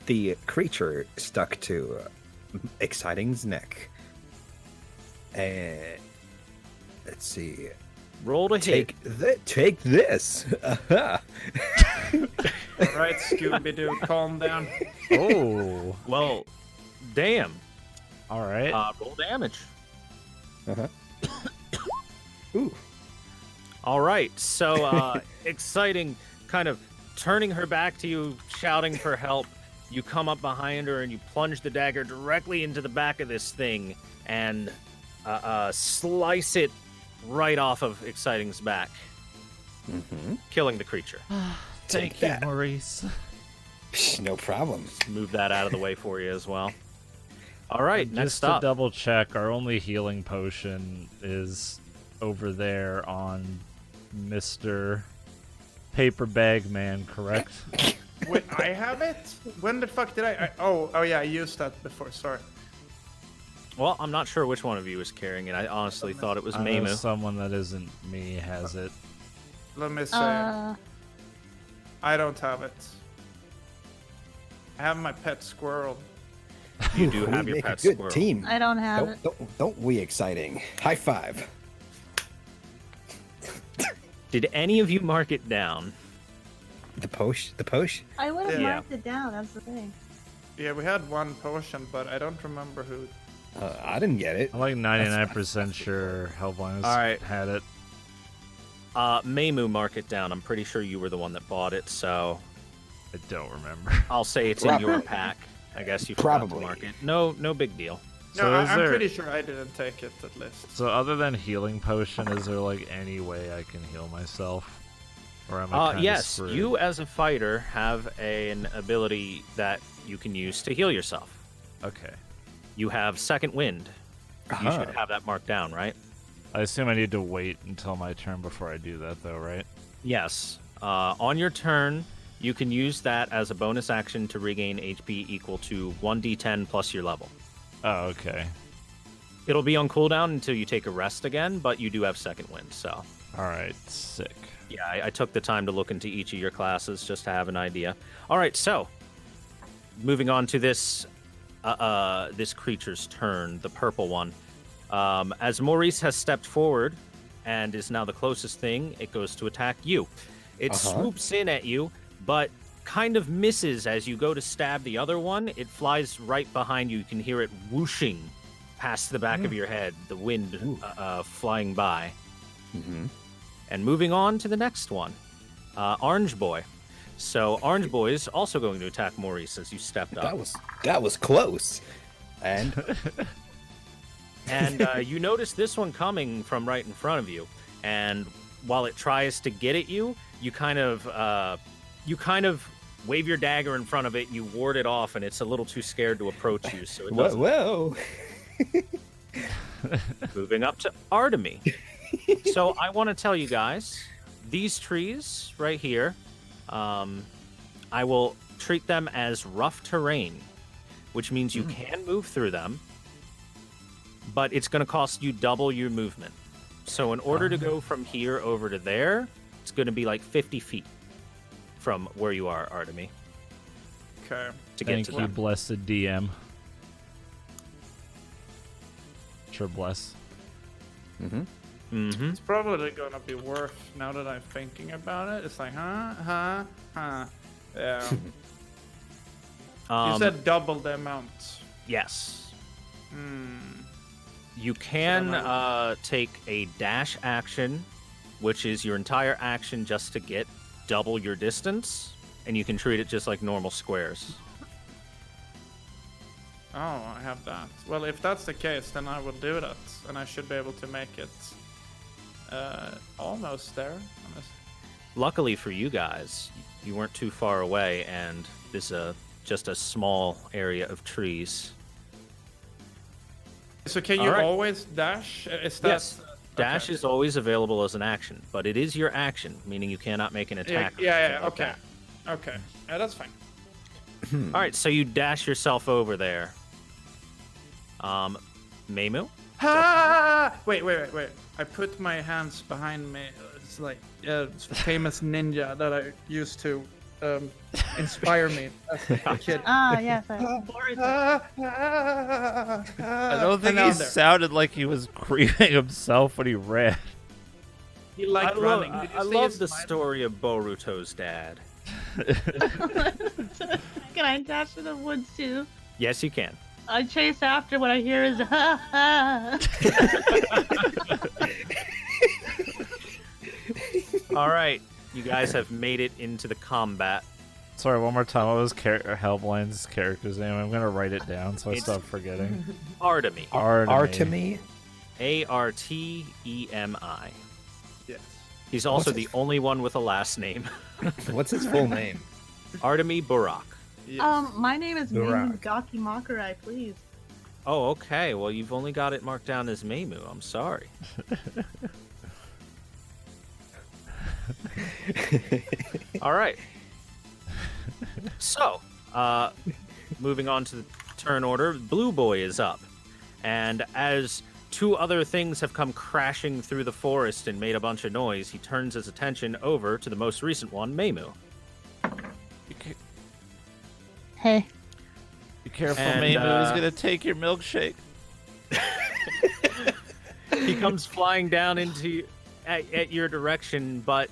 the creature stuck to Exciting's neck. And let's see. Roll to hit. Take this. All right, Scooby-Doo, calm down. Oh, Well, damn. all right. Roll damage. Ooh. All right, so exciting, kind of turning her back to you, shouting for help. You come up behind her and you plunge the dagger directly into the back of this thing and slice it right off of Exciting's back, killing the creature. Thank that. you, Maurice. No problem. Move that out of the way for you as well. All right, Just next to up. double check, our only healing potion is over there on Mr. Paper Bag Man, correct? Wait, I have it? When the fuck did I oh yeah, I used that before, sorry. Well, I'm not sure which one of you is carrying it. I honestly thought it was I know Maimu. someone that isn't me has it. Let me say, Uh, I don't have it. I have my pet squirrel. You do We have your make pet a good squirrel. team. I don't have it. Don't we exciting? High five. Did any of you mark it down? The posh. I would have Yeah. marked it down. That's the thing. Yeah, we had one potion, but I don't remember who. I didn't get it. I'm like 99% sure Helblinde All right. had it. Maimu, mark it down. I'm pretty sure you were the one that bought it, so I don't remember. I'll say it's in your pack. I guess you forgot to Probably. mark it. No big deal. No, So is I'm there- pretty sure I didn't take it at least. So other than healing potion, is there like any way I can heal myself? Or am I kinda Yes, screwed? you as a fighter have an ability that you can use to heal yourself. Okay. You have Second Wind. You should have that marked down, right? I assume I need to wait until my turn before I do that, though, right? Yes. On your turn, you can use that as a bonus action to regain HP equal to 1d10 plus your level. Oh, okay. It'll be on cooldown until you take a rest again, but you do have Second Wind, so... All right, sick. Yeah, I took the time to look into each of your classes just to have an idea. All right, so moving on to this this creature's turn, the purple one. As Maurice has stepped forward and is now the closest thing, it goes to attack you. It swoops in at you, but kind of misses as you go to stab the other one. It flies right behind you. You can hear it whooshing past the back of your head, the wind flying by. And moving on to the next one, Orange Boy. So Orange Boy is also going to attack Maurice as you stepped up. That was close. And And you notice this one coming from right in front of you. And while it tries to get at you, you kind of wave your dagger in front of it. You ward it off, and it's a little too scared to approach you. So it doesn't. whoa. Moving up to Artemy. So I want to tell you guys, these trees right here, I will treat them as rough terrain, which means you can move through them, but it's going to cost you double your movement. So in order to go from here over to there, it's going to be like 50 feet from where you are, Artemy, Okay. to get Thank to you, them. blessed DM. Sure, bless. Mm-hmm. It's probably gonna be worth now that I'm thinking about it. It's like, huh. Yeah. You said double the amount. Yes. Hmm. You can take a dash action, which is your entire action just to get double your distance, and you can treat it just like normal squares. Oh, I have that. Well, if that's the case, then I will do that, and I should be able to make it almost there. Luckily for you guys, you weren't too far away, and this is just a small area of trees. So can you All right. always dash? Is that? Yes, dash okay. is always available as an action, but it is your action, meaning you cannot make an Yeah, attack. or yeah, anything like okay. that. Okay. Yeah, that's fine. All right, so you dash yourself over there. Maimu? Ah! Wait. I put my hands behind me. It's like famous ninja that I used to inspire me as a kid. Yes. I I don't think he sounded like he was grieving himself when he ran. He liked running. Did you I see love his the smile? story of Boruto's dad. Can I attach to the woods too? Yes, you can. I chase after what I hear is ha ha. All right, you guys have made it into the combat. Sorry, one more time. What was Helblinde's character's name? I'm gonna write it down so I It's- stop forgetting. Artemy. Artemy? Artemi. Yes. He's also What's the his- only one with a last name. What's his full name? Artemy Barak. Yes. My name is Burak. Meimu Gaki Makurai, please. Oh, okay. Well, you've only got it marked down as Meimu. I'm sorry. All right. So, moving on to the turn order, Blue Boy is up. And as two other things have come crashing through the forest and made a bunch of noise, he turns his attention over to the most recent one, Meimu. Hey. Be careful, And, Meimu. He's gonna take your milkshake. He comes flying down into at your direction, but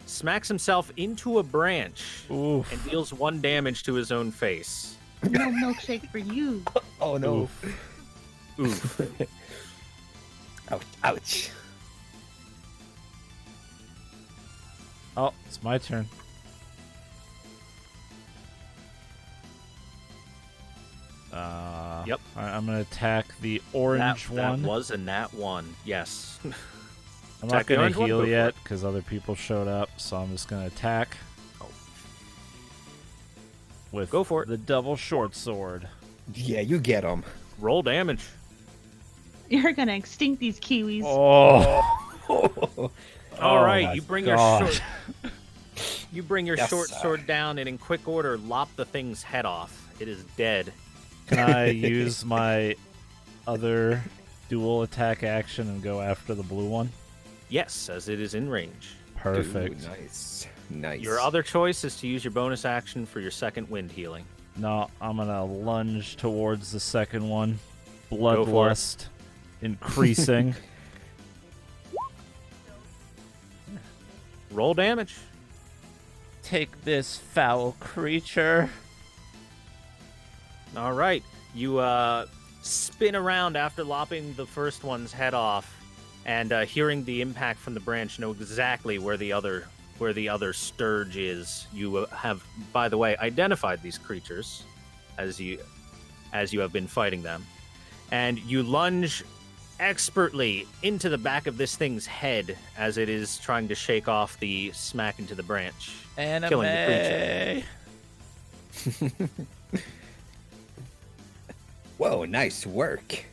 smacks himself into a branch Oof. and deals 1 damage to his own face. No milkshake for you. Oh no. Oof. Ouch. Ouch. Oh, it's my turn. Yep. All right, I'm gonna attack the orange one. That was a nat 1. Yes. I'm attack not the gonna orange one, heal go for yet it. because other people showed up, so I'm just gonna attack. Oh. With Go for it. the double short sword. Yeah, you get him. Roll damage. You're gonna extinct these kiwis. Oh, All right, my you bring God. your short. You bring your Yes, short sir. sword down and in quick order lop the thing's head off. It is dead. Can I use my other dual attack action and go after the blue one? Yes, as it is in range. Perfect. Ooh, nice. Nice. Your other choice is to use your bonus action for your second wind healing. No, I'm gonna lunge towards the second one. for it. Bloodlust increasing. Roll damage. Take this, foul creature. All right. You spin around after lopping the first one's head off, and hearing the impact from the branch, know exactly where the other sturge is. You have, by the way, identified these creatures as you have been fighting them, and you lunge expertly into the back of this thing's head as it is trying to shake off the smack into the branch. Anime. Killing the Whoa, nice work.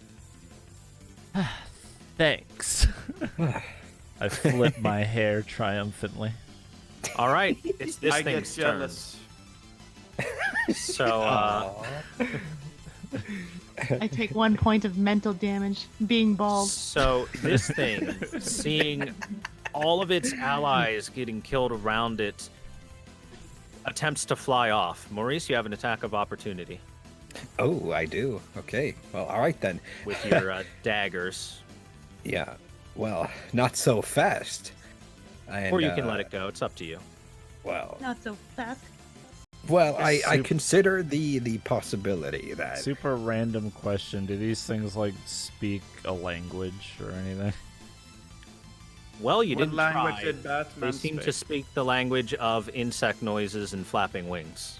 Thanks. I flip my hair triumphantly. All right, it's this I get thing's turn. jealous. So, I take 1 point of mental damage being bald. So this thing, seeing all of its allies getting killed around it, attempts to fly off. Maurice, you have an attack of opportunity Oh, I do. Okay. Well, all right then. with your daggers, Yeah. Well, not so fast. And, or you can let it go. It's up to you. Well, Not so fast. I Soup. consider the possibility that Super random question. Do these things like speak a language or anything? Well, you What didn't language try. did Batman They seem speak? to speak the language of insect noises and flapping wings.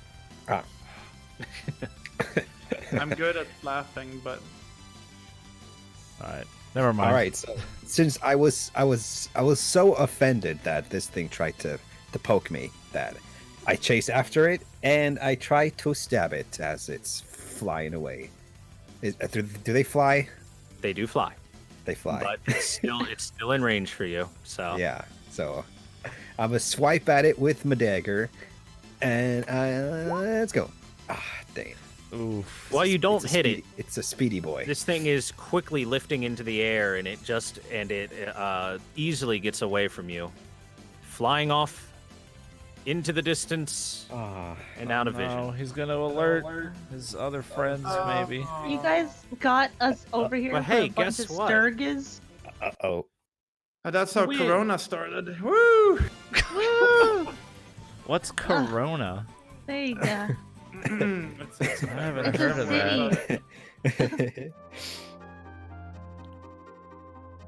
I'm good at laughing, but Alright. Never mind. all right. So since I was so offended that this thing tried to poke me that I chase after it and I try to stab it as it's flying away. Do they fly? They do fly, They fly. but it's still in range for you. So Yeah. So I'm gonna swipe at it with my dagger, and let's go. Ah, dang it. Oof. Well, you don't It's a hit speedy- it. It's a speedy boy. This thing is quickly lifting into the air, and it easily gets away from you, flying off into the distance Ah, and out of No, vision. he's gonna alert his other friends, maybe. You guys got us over here but for hey, a bunch guess of what? sturges. uh-oh. That's how Weird. Corona started. Woo! Woo! What's Corona? There you go. It's I haven't It's a heard of that.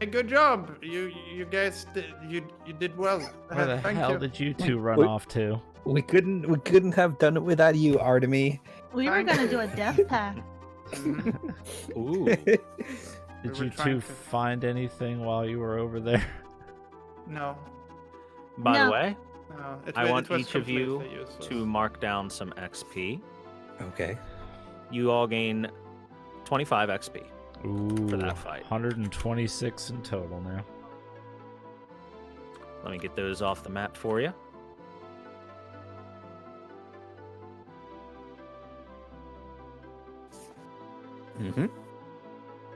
Hey, good job. You guys did you did well. Where the Thank hell you. did you two run Wait. off to? we couldn't have done it without you, Artemy. We were gonna do a death pact. Mhm. Ooh. Did We were you trying two to- find anything while you were over there? No, By the No. way, no. I it want was each of you completely useless. to mark down some XP. Okay. You all gain 25 XP. Ooh, For that fight. 126 in total now. Let me get those off the map for you. Mm-hmm.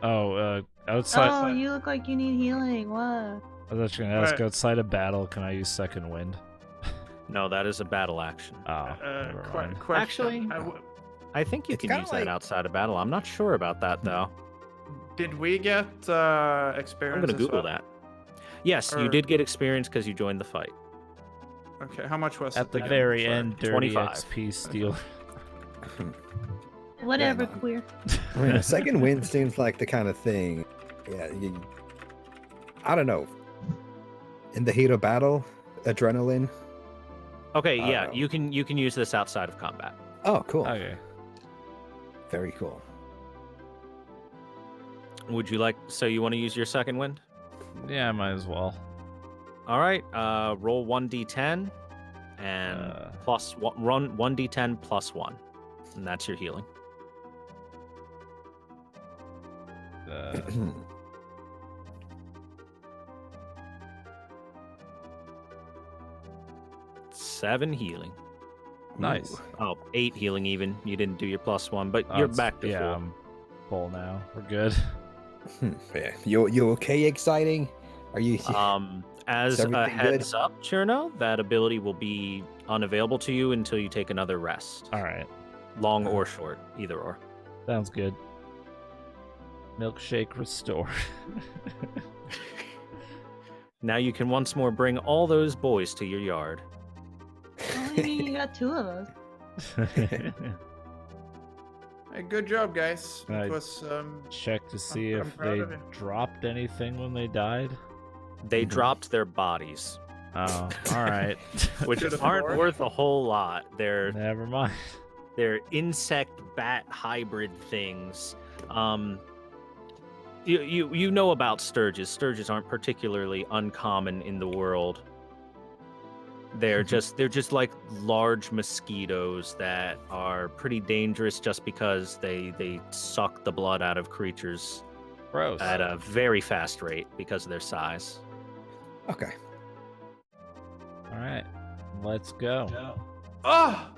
Oh, outside. Oh, you look like you need healing. What? I was actually gonna ask. Right. Outside of battle, can I use second wind? No, that is a battle action. Oh, never mind. Question. Actually- I think you It's can kinda use like- that outside of battle. I'm not sure about that though. did we get I'm experience? gonna as Google well? that. Yes, you Or- did get experience because you joined the fight. Okay, how much was At it the again? very Sorry. end, dirty 25. XP steal. Whatever, no. queer. I mean, a second wind seems like the kind of thing. Yeah, I don't know. In the heat of battle, adrenaline. Okay, yeah, Oh. you can use this outside of combat. Oh, cool. Okay. Very cool. Would you like? So you want to use your second wind? Yeah, I might as well. All right. Roll 1d10 and plus one, run 1d10 plus 1, and that's your healing. Uh, 7 healing. nice. Oh, 8 healing even. You didn't do your plus 1, but you're it's- back to yeah, full. I'm full now. We're good. Yeah. You okay? Exciting? Are you? As Is a everything good? heads up, Cirno, that ability will be unavailable to you until you take another rest. All right. Long or short, either or. Sounds good. Milkshake restored. Now you can once more bring all those boys to your yard. Oh, you mean you got 2 of us? Hey, good job, guys. Right. It was Check to see I'm if proud they of you. dropped anything when they died. They Mhm. dropped their bodies, Oh, all right. which To the aren't floor? worth a whole lot. Never mind. They're insect bat hybrid things. You know about sturges. Sturges aren't particularly uncommon in the world. They're just like large mosquitoes that are pretty dangerous just because they suck the blood out of creatures Gross. at a very fast rate because of their size. Okay. All right. Let's go. oh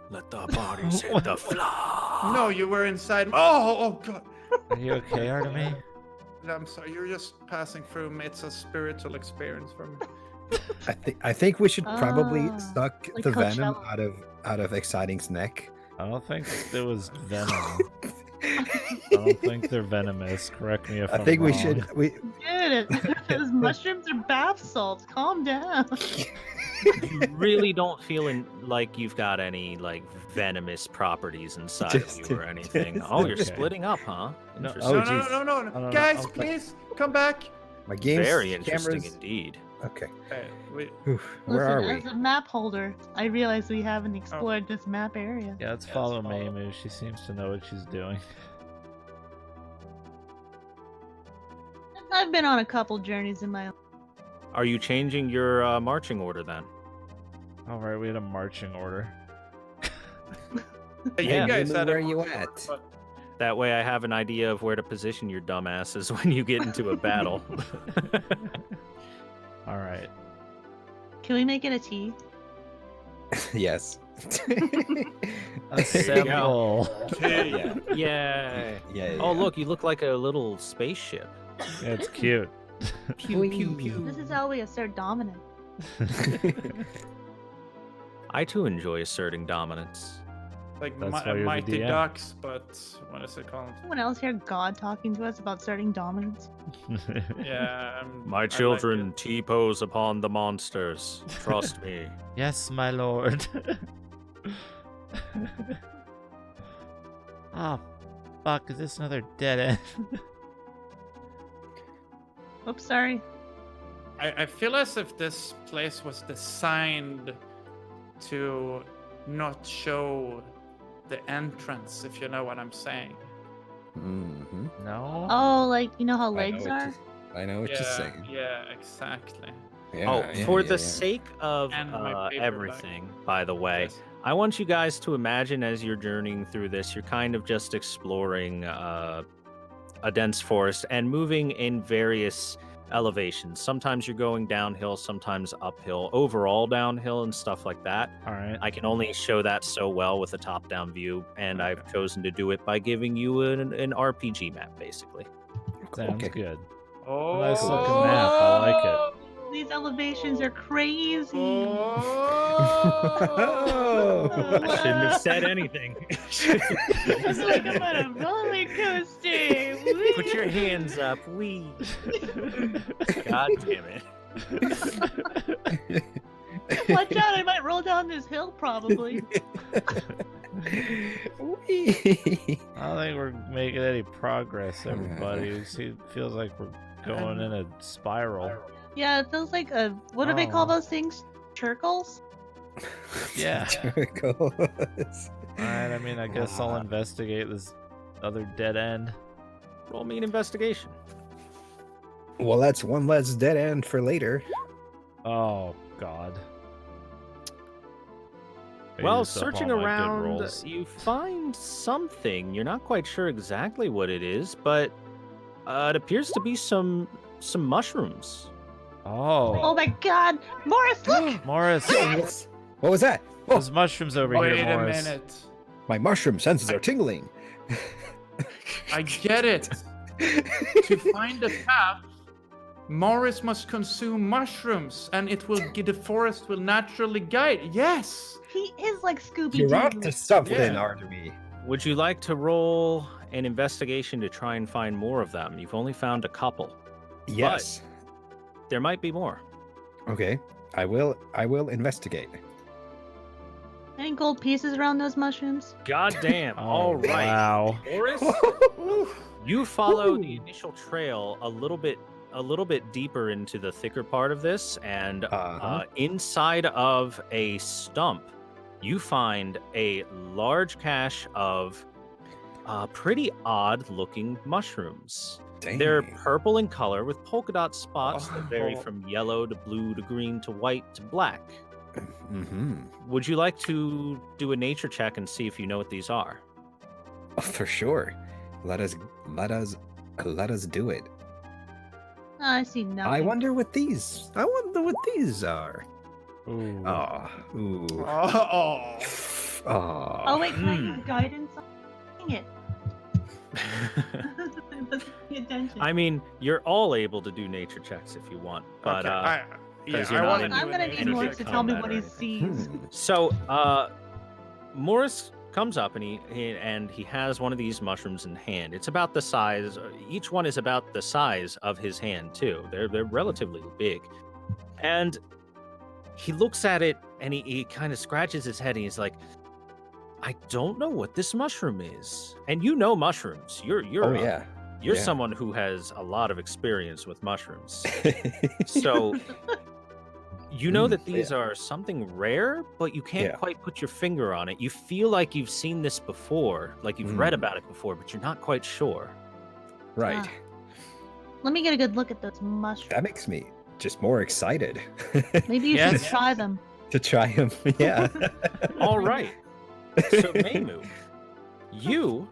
Let the bodies hit the floor. no, you were inside. Oh god. Are you okay, Artemy? I'm sorry. You're just passing through me. It's a spiritual experience for me. I think we should probably Ah, suck like the venom Coachella. out of Exciting's neck. I don't think there was venom. I don't think they're venomous. Correct me if I I'm think we wrong. should. We Dude, those mushrooms are bath salts. Calm down. You really don't feel like you've got any like venomous properties inside Just- of you or anything. just- Oh, you're okay. splitting up, huh? No, Interesting. Oh, no, jeez. no, Guys, okay. please come back. my games. Very interesting cameras. indeed. Okay. Okay, Oof, where Listen, are we? as a map holder, I realize we haven't explored this map area. Yeah, let's follow Mamu. She seems to know what she's doing. I've been on a couple journeys in my. Are you changing your marching order then? All right, we had a marching order. Hey, Yeah. you guys Mamu, had where a are you marching at? order, but- That way I have an idea of where to position your dumbasses when you get into a battle. All right. Can we make it a T? Yes. Assemble. yeah. Yay. Yeah. Oh, look, you look like a little spaceship. Yeah, it's cute. Pew, pew, pew. This is how we assert dominance. I too enjoy asserting dominance. Like That's why you're the Mighty DM. Ducks, but what is it called? Anyone else hear God talking to us about starting dominance? Yeah. My I like children it. T-pose upon the monsters. Trust me. Yes, my lord. Oh, fuck, is this another dead end? Oops, sorry. I feel as if this place was designed to not show the entrance, if you know what I'm saying. Mm-hmm. No? Oh, like, you know how I know legs what are? I know what you're saying. Yeah, exactly. Yeah, yeah, for yeah, the yeah. sake of And my paper bag. everything, by the way, Yes. I want you guys to imagine as you're journeying through this, you're kind of just exploring a dense forest and moving in various elevations. Sometimes you're going downhill, sometimes uphill, overall downhill, and stuff like that. Alright. I can only show that so well with a top-down view, and I've Okay. chosen to do it by giving you an RPG map, basically. Sounds Okay. good. Oh, Nice looking map, I like it. These elevations are crazy. Oh. I shouldn't have said anything. It's like I'm on a roller coaster. Put your hands up, we. God damn it. Watch out, I might roll down this hill probably. Whee! I don't think we're making any progress, everybody. It feels like we're going in a spiral. Yeah, it feels like a, what do they call Oh. those things? Churkles? Yeah. Turtles. Alright, I mean, I guess I'll investigate this other dead end. Roll me an investigation. Well, that's one less dead end for later. Oh, God. I Well, used up searching all my good around, rolls. you find something. You're not quite sure exactly what it is, but it appears to be some mushrooms. Oh, Oh my god! Morris, look! Morris, What was that? Oh, there's mushrooms over Wait here, a Morris. minute. my mushroom senses are tingling. I get it. To find the path, Morris must consume mushrooms, and it will the forest will naturally guide. Yes. He is like Scooby You're Doo. up to something, Yeah. aren't we? Would you like to roll an investigation to try and find more of them? You've only found a couple. Yes. There might be more. Okay. I will investigate. Any gold pieces around those mushrooms? God damn. Oh, All right. Wow. Boris, you follow the initial trail a little bit deeper into the thicker part of this, and inside of a stump, you find a large cache of pretty odd-looking mushrooms. Dang. They're purple in color with polka dot spots that vary Oh. from yellow to blue to green to white to black. Mm-hmm. Would you like to do a nature check and see if you know what these are? Oh, for sure. Let us do it. Oh, I see nothing. I wonder what these are. Ooh. Oh. Ooh. Oh. Oh. Oh wait, can I use guidance? Dang it. Let's pay attention. I mean, you're all able to do nature checks if you want, but Okay, you're I not want in- I'm gonna Energy need Morris to tell me what he combat, sees. so Morris comes up and he has one of these mushrooms in hand. It's about the size. Each one is about the size of his hand too. They're relatively big, and he looks at it and he kind of scratches his head and he's like, I don't know what this mushroom is. And you know mushrooms. You're Oh yeah. you're yeah. someone who has a lot of experience with mushrooms. So you know that these are something rare, but you can't Yeah. quite put your finger on it. You feel like you've seen this before, like you've read about it before, but you're not quite sure. Right. Ah. Let me get a good look at those mushrooms. That makes me just more excited Maybe you should Yes. try them. to try them. Yeah. All right. So Meimu, you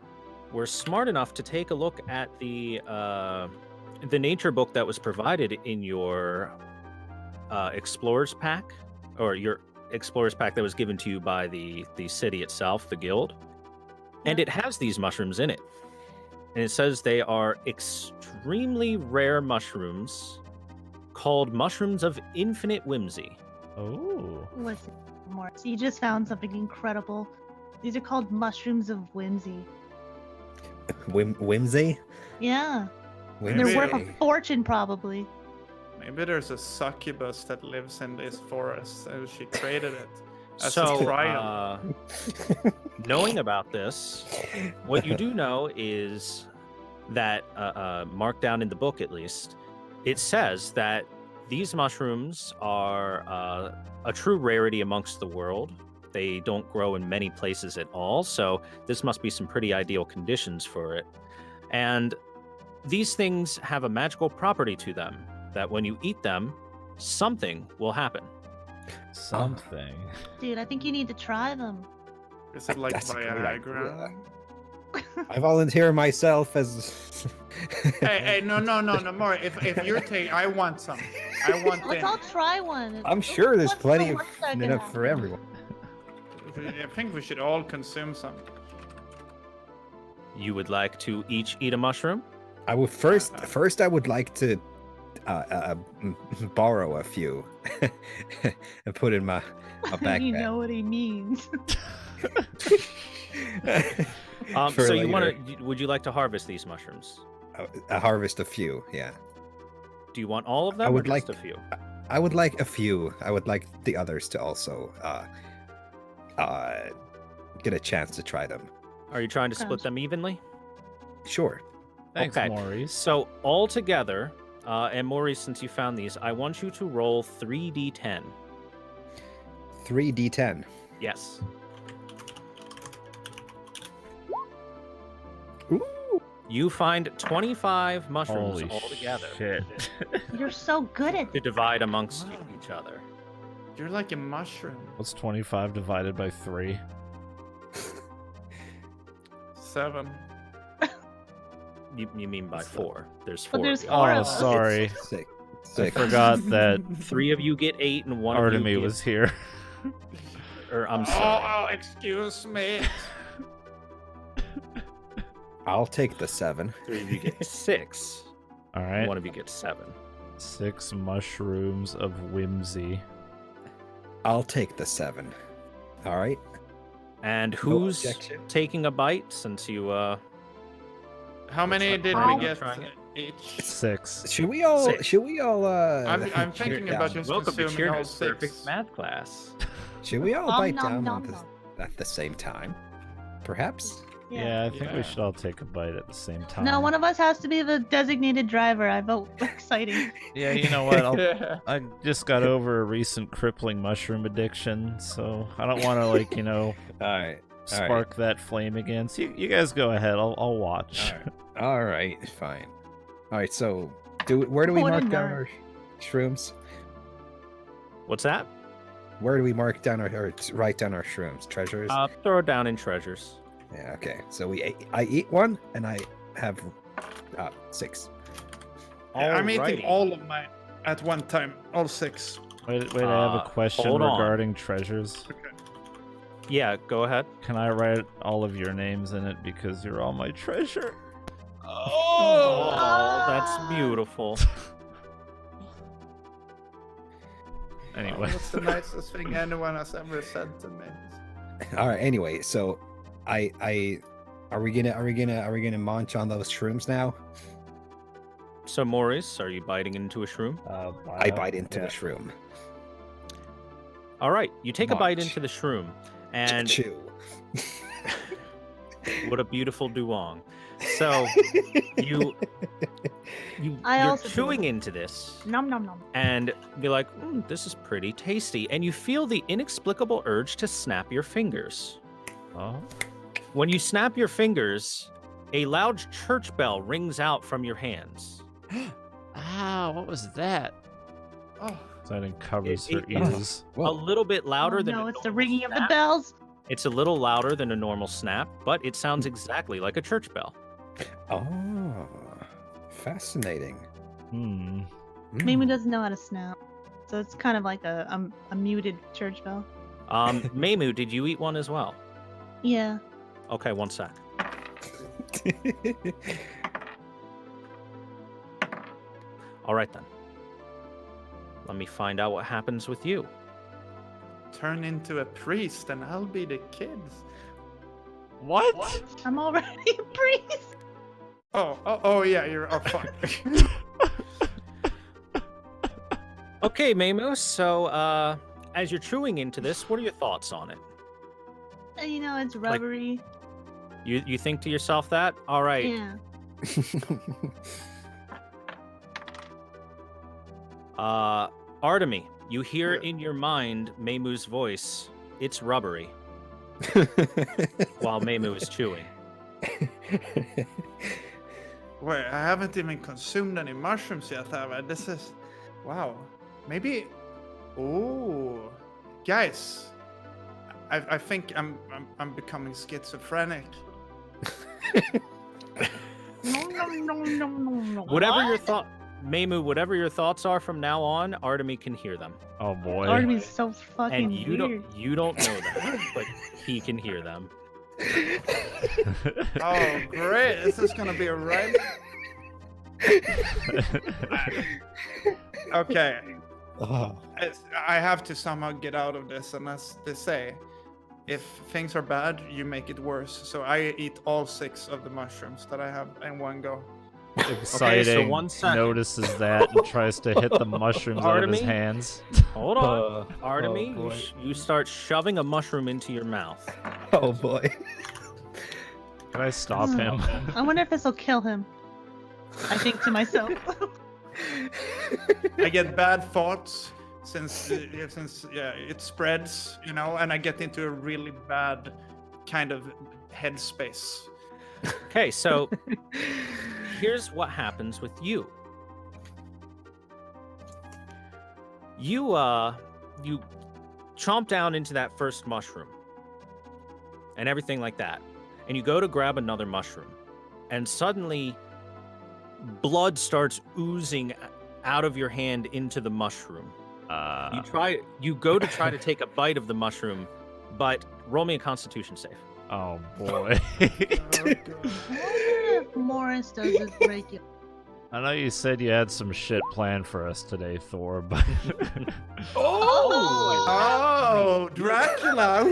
were smart enough to take a look at the nature book that was provided in your explorer's pack, or your explorer's pack that was given to you by the city itself, the guild, and it has these mushrooms in it, and it says they are extremely rare mushrooms called mushrooms of infinite whimsy. Oh. Listen, Morris, you just found something incredible. These are called mushrooms of whimsy. Whimsy? Yeah. Maybe They're worth a Whimsy. fortune, probably. Maybe there's a succubus that lives in this forest, and she created it as So, a trial. knowing about this, what you do know is that, marked down in the book at least, it says that these mushrooms are a true rarity amongst the world. They don't grow in many places at all, so this must be some pretty ideal conditions for it. And these things have a magical property to them that when you eat them, something will happen. Something. Dude, I think you need to try them. Is it like That's a great Viagra? idea. I volunteer myself as. Hey, no, more. If you're taking, I want some. I want Let's them. all try one. I'm sure there's What's the plenty of worst that can enough for happen? everyone. I think we should all consume some. You would like to each eat a mushroom? I would first I would like to borrow a few and put in my backpack. You know what he means. For So you want later. to? Would you like to harvest these mushrooms? I harvest a few, yeah. Do you want all of them? I would or just like- a few. I would like a few. I would like the others to also get a chance to try them. Are you trying to split Sounds- them evenly? Sure. Thanks, Okay. Maurice. So all together, and Maurice, since you found these, I want you to roll 3d10. 3d10. Yes. Ooh. You find 25 mushrooms Holy altogether shit. You're so good at to divide amongst Wow. each other. You're like a mushroom. What's 25 divided by 3? 7. You mean by What's that? 4? There's But 4. there's of you. four Oh, of us. sorry. Six. I Six. forgot that 3 of you get 8 and 1 of Artemy you was here. Or I'm sorry. Oh, excuse me. I'll take the 7. 3 of you get 6. All right. 1 of you gets 7. 6 mushrooms of whimsy. I'll take the 7. All right. And No who's objection. taking a bite since you How many not did bad. we get Trying it. each? 6. Should we all? Six. Should we all? I'm thinking bite about down? just welcome to consuming all Cheerno's perfect 6. math class. Should we all Nom, bite nom, down nom, on nom. at the same time? Perhaps. Yeah, I think Yeah. we should all take a bite at the same time. No, one of us has to be the designated driver. I vote exciting. Yeah, you know what? Yeah. I just got over a recent crippling mushroom addiction, so I don't want to, like, All right. spark that flame again. So you guys go ahead. I'll watch. All right. Fine. All right. So, where do we What a mark down nerd. our shrooms? What's that? Where do we mark down or write down our shrooms? Treasures. Throw it down in treasures. Yeah. Okay. So I eat one and I have 6. I'm eating Alrighty. all of mine at one time. All 6. Wait, I have a question hold on. regarding treasures. Yeah, go ahead. Can I write all of your names in it because you're all my treasure? Oh, that's beautiful. Anyway. That's the nicest thing anyone has ever said to me. All right. Anyway, so are we gonna munch on those shrooms now? So, Maurice, are you biting into a shroom? I bite into the shroom. All right, you take a bite Munch. into the shroom, and Chew. what a beautiful duong. So, you're also do chewing it. into this, Nom nom nom. and you're like, this is pretty tasty. And you feel the inexplicable urge to snap your fingers. Oh, When you snap your fingers, a loud church bell rings out from your hands. ah, what was that? Oh, So it covers It- her it- ears. A Whoa. little bit louder Oh, than no, a it's the normal ringing of the snap. bells. It's a little louder than a normal snap, but it sounds exactly like a church bell. Oh, fascinating. Hmm. Mimi doesn't know how to snap, so it's kind of like a muted church bell. Meimu, did you eat one as well? Yeah. Okay, one sec. All right then. Let me find out what happens with you. turn into a priest and I'll be the kids. What? I'm already a priest. Oh, yeah, you're. Oh, fuck. Okay, Maymos. So, as you're chewing into this, what are your thoughts on it? You know, it's rubbery. You think to yourself that? All right. Yeah. Artemy, you hear Yeah. in your mind Maymu's voice. It's rubbery. While Maymu is chewing. Wait, I haven't even consumed any mushrooms yet, have I? This is. Wow. Maybe. Oh. Guys. I think I'm becoming schizophrenic. No. Whatever your thought, Maymu, whatever your thoughts are from now on, Artemy can hear them. Oh boy. Artemy's so fucking And you weird. don't know them, but he can hear them. Oh, great. This is going to be a ride. Okay. Oh. I have to somehow get out of this, and as they say, if things are bad, you make it worse. So I eat all 6 of the mushrooms that I have in one go. Exciting. 1 second. Notices that and tries to hit the mushrooms out of his Artemy? hands. Hold on. Artemy, oh boy. you start shoving a mushroom into your mouth. Oh boy. Can I stop him? I wonder if this will kill him. I think to myself. I get bad thoughts since it spreads, and I get into a really bad kind of headspace. Okay, so here's what happens with you. You chomp down into that first mushroom and everything like that. And you go to grab another mushroom. And suddenly blood starts oozing out of your hand into the mushroom. You go to try to take a bite of the mushroom, but roll me a Constitution save. Oh boy. Oh, God. I wonder if Morris does this regular. I know you said you had some shit planned for us today, Thor, but Oh, Dracula!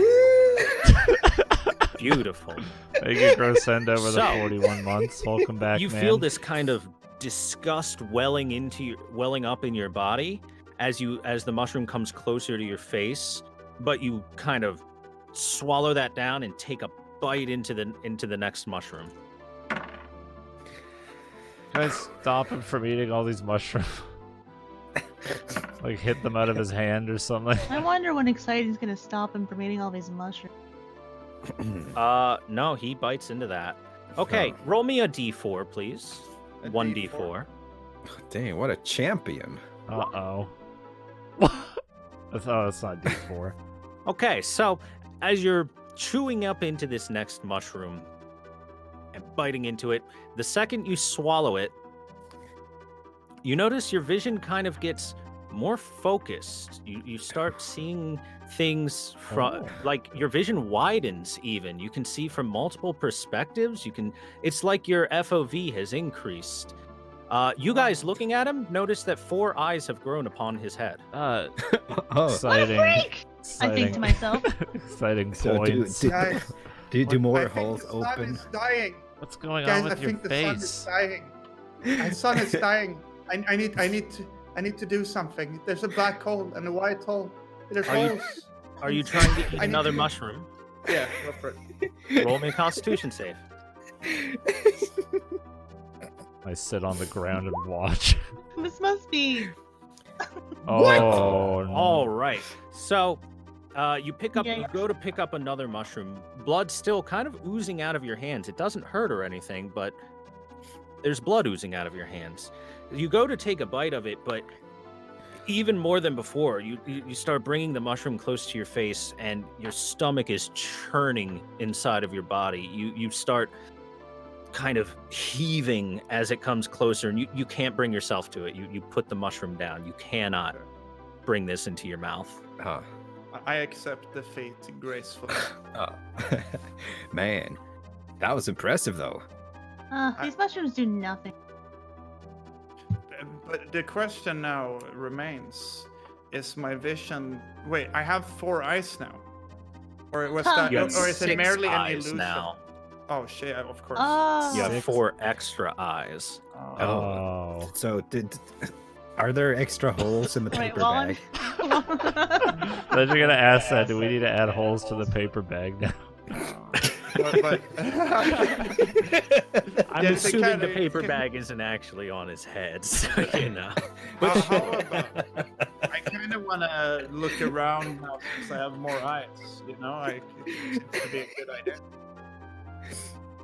Beautiful. thank you, Grossend, over the So, 41 months. Welcome back, You man. feel this kind of disgust welling up in your body as the mushroom comes closer to your face, but you kind of swallow that down and take a bite into the next mushroom. Can I stop him from eating all these mushrooms? Like hit them out of his hand or something? I wonder when Exciting's gonna stop him from eating all these mushrooms. No, he bites into that. Okay, roll me a d4, please. A 1d4. Dang, what a champion. Uh-oh. Oh, it's not D4. Okay, so as you're chewing up into this next mushroom and biting into it, the second you swallow it, you notice your vision kind of gets more focused. You start seeing things from like your vision widens even. You can see from multiple perspectives. It's like your FOV has increased. You guys looking at him notice that 4 eyes have grown upon his head. Oh, Exciting. What a freak! I think to myself. Exciting so points. Guys, do more I think holes the sun open? is dying. What's going Guys, on I with your think the sun is face? dying. My son is dying. I need to do something. There's a black hole and a white hole. There's Are you- holes. Are you trying to eat I need another to- mushroom? Yeah, go for it. Roll me a Constitution save. I sit on the ground and watch. This must be. Oh, no. All right. So, you Yeah. go to pick up another mushroom. Blood still kind of oozing out of your hands. It doesn't hurt or anything, but there's blood oozing out of your hands. You go to take a bite of it, but even more than before, you start bringing the mushroom close to your face, and your stomach is churning inside of your body. You start kind of heaving as it comes closer, and you can't bring yourself to it. You put the mushroom down. You cannot bring this into your mouth. Oh, I accept defeat gracefully. oh. Man, that was impressive though. These mushrooms do nothing. But the question now remains: is my vision? Wait, I have 4 eyes now, or was Huh. that, You have or is it 6 merely an eyes illusion? now. Oh shit! Of course. You have Six. 4 extra eyes. Oh. So are there extra holes in the Wait, paper what? bag? Then you're gonna ask that. Do we need to add holes to the paper bag now? But I'm Yeah, they assuming kinda- the paper bag isn't actually on his head, so you know. how about, I kind of want to look around now since I have more eyes. You know, it seems to be a good idea.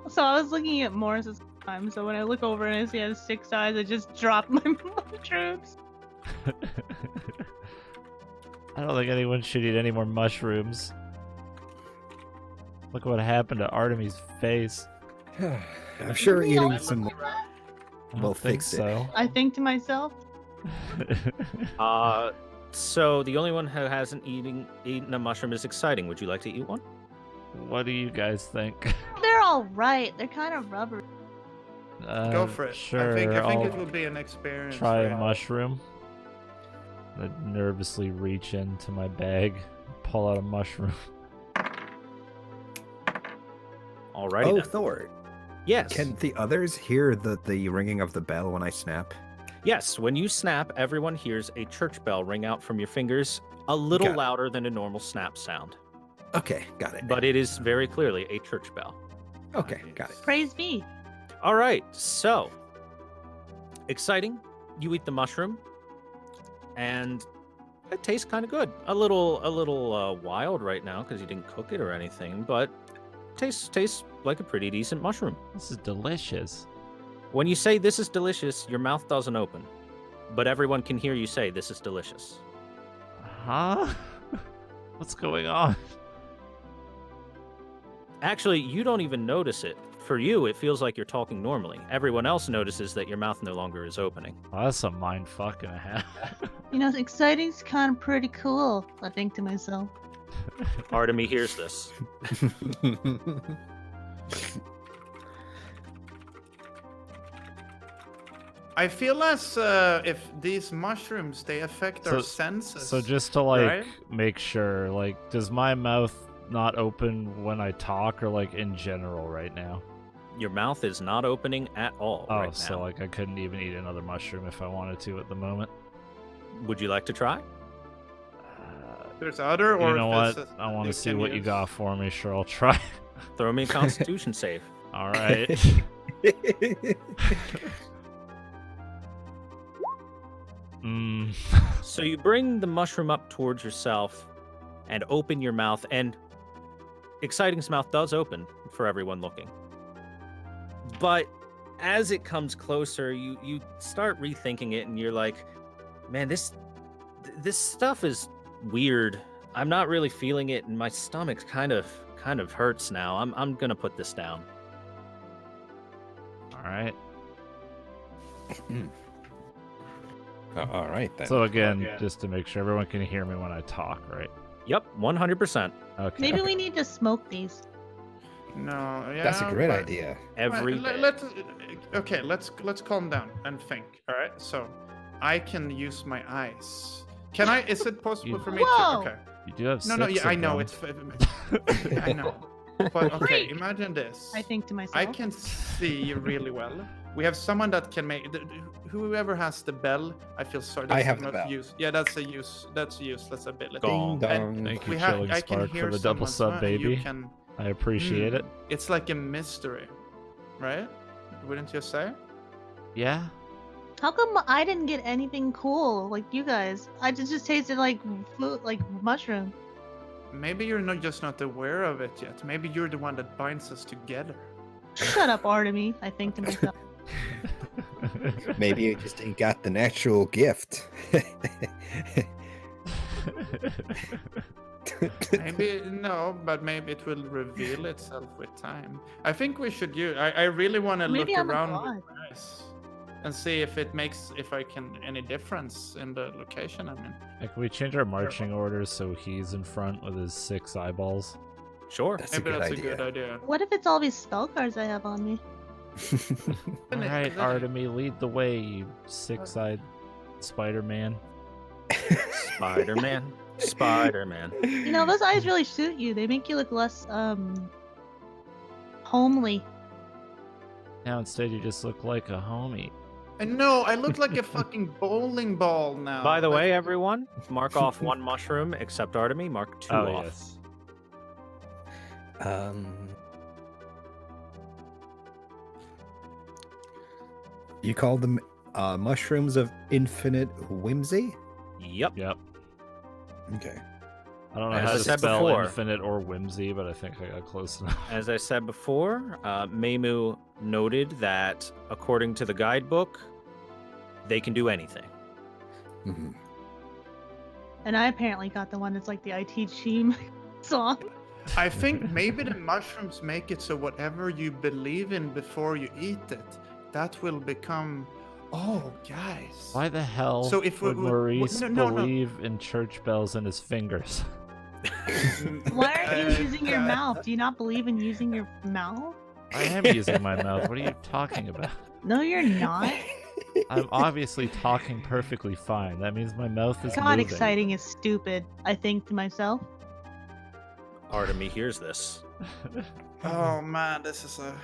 So I was looking at Morris's time. So when I look over and I see he has 6 eyes, I just drop my mushrooms. I don't think anyone should eat any more mushrooms. Look what happened to Artemy's face. I'm sure We eating all some look I don't will think fix it. so. I think to myself, So the only one who hasn't eaten a mushroom is Exciting. Would you like to eat one? What do you guys think? they're all right. They're kind of rubbery. Go for it. Sure, I think I'll it will be an experience. try for a you. mushroom. I nervously reach into my bag, pull out a mushroom. Alrighty Oh, then. Thor, Yes. can the others hear the ringing of the bell when I snap? Yes, when you snap, everyone hears a church bell ring out from your fingers, a little Got it. louder than a normal snap sound. Okay, got it. But it is very clearly a church bell. Okay, got it. Praise be. All right, so Exciting. You eat the mushroom, and it tastes kind of good. A little wild right now because you didn't cook it or anything, but tastes like a pretty decent mushroom. This is delicious. When you say this is delicious, your mouth doesn't open, but everyone can hear you say this is delicious. Huh? What's going on? Actually, you don't even notice it. For you, it feels like you're talking normally. Everyone else notices that your mouth no longer is opening. Well, that's a mind fuck and a half. You know, exciting's kind of pretty cool. I think to myself. Artemy hears this. I feel as if these mushrooms they affect our senses. So just to like right? make sure, like, does my mouth not open when I talk, or like in general right now? Your mouth is not opening at all Oh, right so now. like I couldn't even eat another mushroom if I wanted to at the moment. Would you like to try? There's other, or You know if what? it's I want you to see can what you use- got for me. Sure, I'll try. Throw me a Constitution save. All right. Mm. So you bring the mushroom up towards yourself and open your mouth, and Exciting's mouth does open for everyone looking. But as it comes closer, you start rethinking it, and you're like, man, this stuff is weird. I'm not really feeling it, and my stomach kind of hurts now. I'm gonna put this down. All right. All right then. So again, just to make sure everyone can hear me when I talk, right? Yep, 100%. Okay. Maybe we need to smoke these. No, yeah, That's a great but- idea. Every Right, day. let's calm down and think. All right, so I can use my eyes. Can I? Is it possible You- for me Whoa! to? Okay. You do have No, no, six yeah, I of know them. it's. I know. But okay, Freak. imagine this. I think to myself. I can see really well. We have someone that can make. Whoever has the bell, I feel sorry. I That's have the not bell. use. Yeah, that's a use. That's a useless ability. Gong. Ding And dong. Thank you, we have. Chilling I can Spark, hear for the double someone's sub, mind, and you baby. can- I appreciate it. It's like a mystery, right? Wouldn't you say? Yeah. How come I didn't get anything cool like you guys? I just tasted like food, like mushroom. Maybe you're not aware of it yet. Maybe you're the one that binds us together. Shut up, Artemy. I think to myself. Maybe you just ain't got the natural gift. Maybe no, but maybe it will reveal itself with time. I think we should use. I really want to look Maybe I'm a around god. with my eyes and see if I can any difference in the location I'm in. Like, can we change our marching orders so he's in front with his 6 eyeballs? Sure. That's a Maybe good that's idea. a good idea. What if it's all these spell cards I have on me? All right, Artemy, lead the way, you 6-eyed Spider-Man. Spider-Man. Spider-Man. You know, those eyes really suit you. They make you look less homely. Now instead you just look like a homie. And no, I look like a fucking bowling ball now. By the Like, way, everyone, mark off 1 mushroom, except Artemy, mark 2 Oh off. yes. You call them mushrooms of infinite whimsy? Yep. Yep. Okay. I don't know As how I to said spell before. infinite or whimsy, but I think I got close enough. As I said before, Meimu noted that according to the guidebook, they can do anything. Mhm. And I apparently got the one that's like the IT team song. I think maybe the mushrooms make it so whatever you believe in before you eat it, that will become. Oh, guys. Why the hell So if we would would- Maurice no. believe in church bells in his fingers? Why aren't you using your God. mouth? Do you not believe in using your mouth? I am using my mouth. What are you talking about? No, you're not. I'm obviously talking perfectly fine. That means my mouth is God, moving. exciting is stupid. I think to myself. Artemy hears this. Oh man, this is a.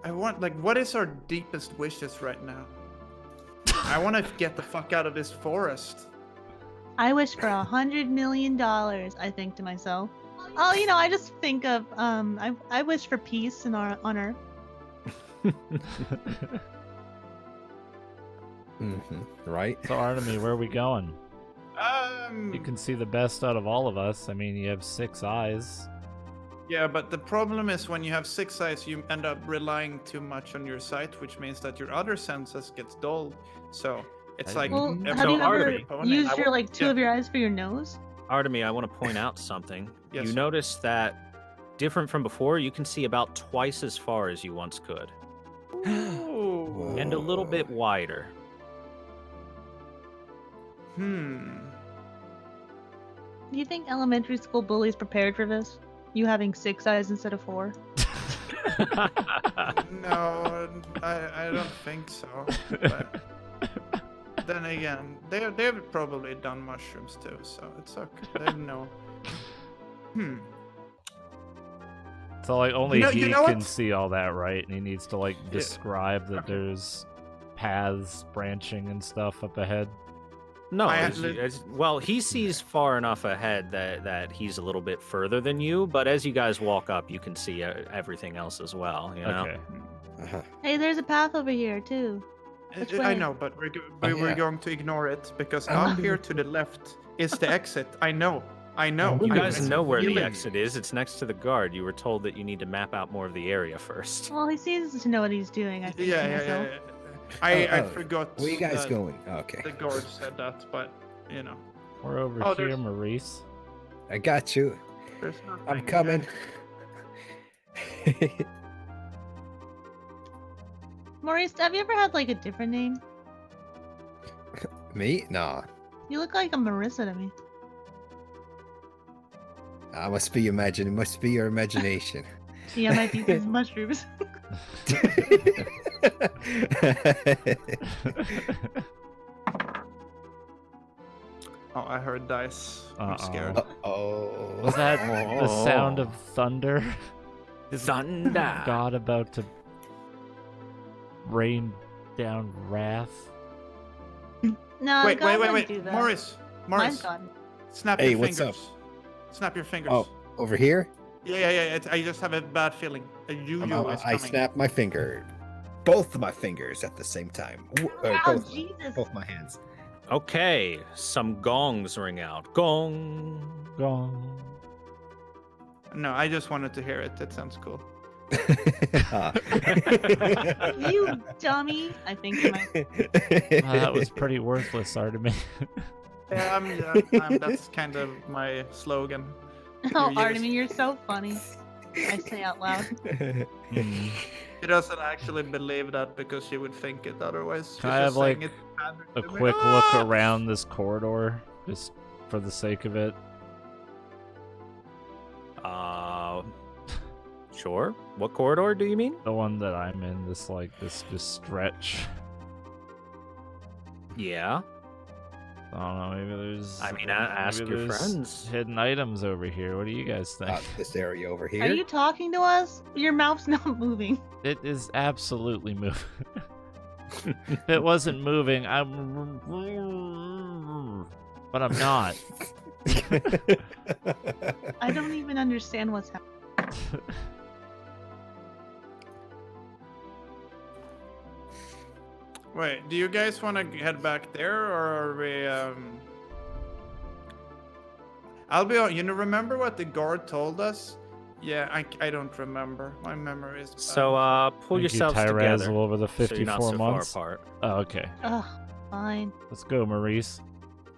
I want what is our deepest wishes right now? I want to get the fuck out of this forest. I wish for $100 million. I think to myself. Oh, I just think of I wish for peace on Earth. Right? So Artemy, where are we going? You Um. can see the best out of all of us. I mean, you have 6 eyes. Yeah, but the problem is when you have 6 eyes, you end up relying too much on your sight, which means that your other senses gets dulled. So it's like Well, every have you ever Artemy, opponent- used your like two yeah. of your eyes for your nose? Artemy, I want to point out something. Yes, You sir. notice that, different from before, you can see about twice as far as you once could. Ooh. And a little bit wider. Hmm. Do you think elementary school bullies prepared for this? You having 6 eyes instead of 4? No, I don't think so. But then again, they've probably done mushrooms too, so it's okay. They know. Hmm. So like only You he know can what? see all that, right? And he needs to like describe that there's paths branching and stuff up ahead. No, I had well, he sees far enough ahead that he's a little bit further than you, but as you guys walk up, you can see everything else as well, you know? Okay. Uh-huh. Hey, there's a path over here too. Which I way? know, but Oh, we're yeah. going to ignore it because Oh. up here to the left is the exit. I know. Oh, You I guys can know where feel the it. exit is. It's next to the guard. You were told that you need to map out more of the area first. Well, he seems to know what he's doing. I think. to myself. Yeah. I Oh, forgot. Where you guys that going? Oh, okay. The guard said that, but you know, We're over Oh, here, there's- Maurice. I got you. there's nothing. I'm coming. Maurice, have you ever had like a different name? Me? Nah. You look like a Marissa to me. I must be imagine. It must be your imagination. Yeah, I might eat these mushrooms. Oh, I heard dice. I'm Uh-oh. scared. Oh. Was that the sound of thunder? Thunder. God about to rain down wrath? No, Wait, God wait, wouldn't do wait, that. Morris, Mine's Morris, gone. snap Hey, your what's fingers. up? Snap your fingers. Oh, over here? Yeah. I just have a bad feeling. A yo-yo is I coming. snap my finger. Both of my fingers at the same time. Oh, Both Jesus. my hands. Okay, some gongs ring out. Gong. Gong. No, I just wanted to hear it. That sounds cool. Ah. You dummy. I think to myself. Wow, that was pretty worthless, Artemy. Yeah, that's kind of my slogan. Oh, You're Artemy, you're so funny. I say out loud. Hmm. She doesn't actually believe that because she would think it otherwise. She's Can I have, just saying like, it to pander A to me. quick look Ah! around this corridor, just for the sake of it. Sure. What corridor do you mean? The one that I'm in, this stretch. Yeah. I don't know. Maybe there's. I mean, ask maybe your there's friends. hidden items over here. What do you guys think? This area over here. Are you talking to us? Your mouth's not moving. It is absolutely moving. If it wasn't moving, I'm. But I'm not. I don't even understand what's happening. Wait, do you guys want to head back there, or are we? I'll be on. Remember what the guard told us? Yeah, I don't remember. My memory is bad. So pull Thank you, yourselves Tyrez, together. over the so you're not 54 so months. far apart. Oh, okay. Ugh, fine. Let's go, Maurice.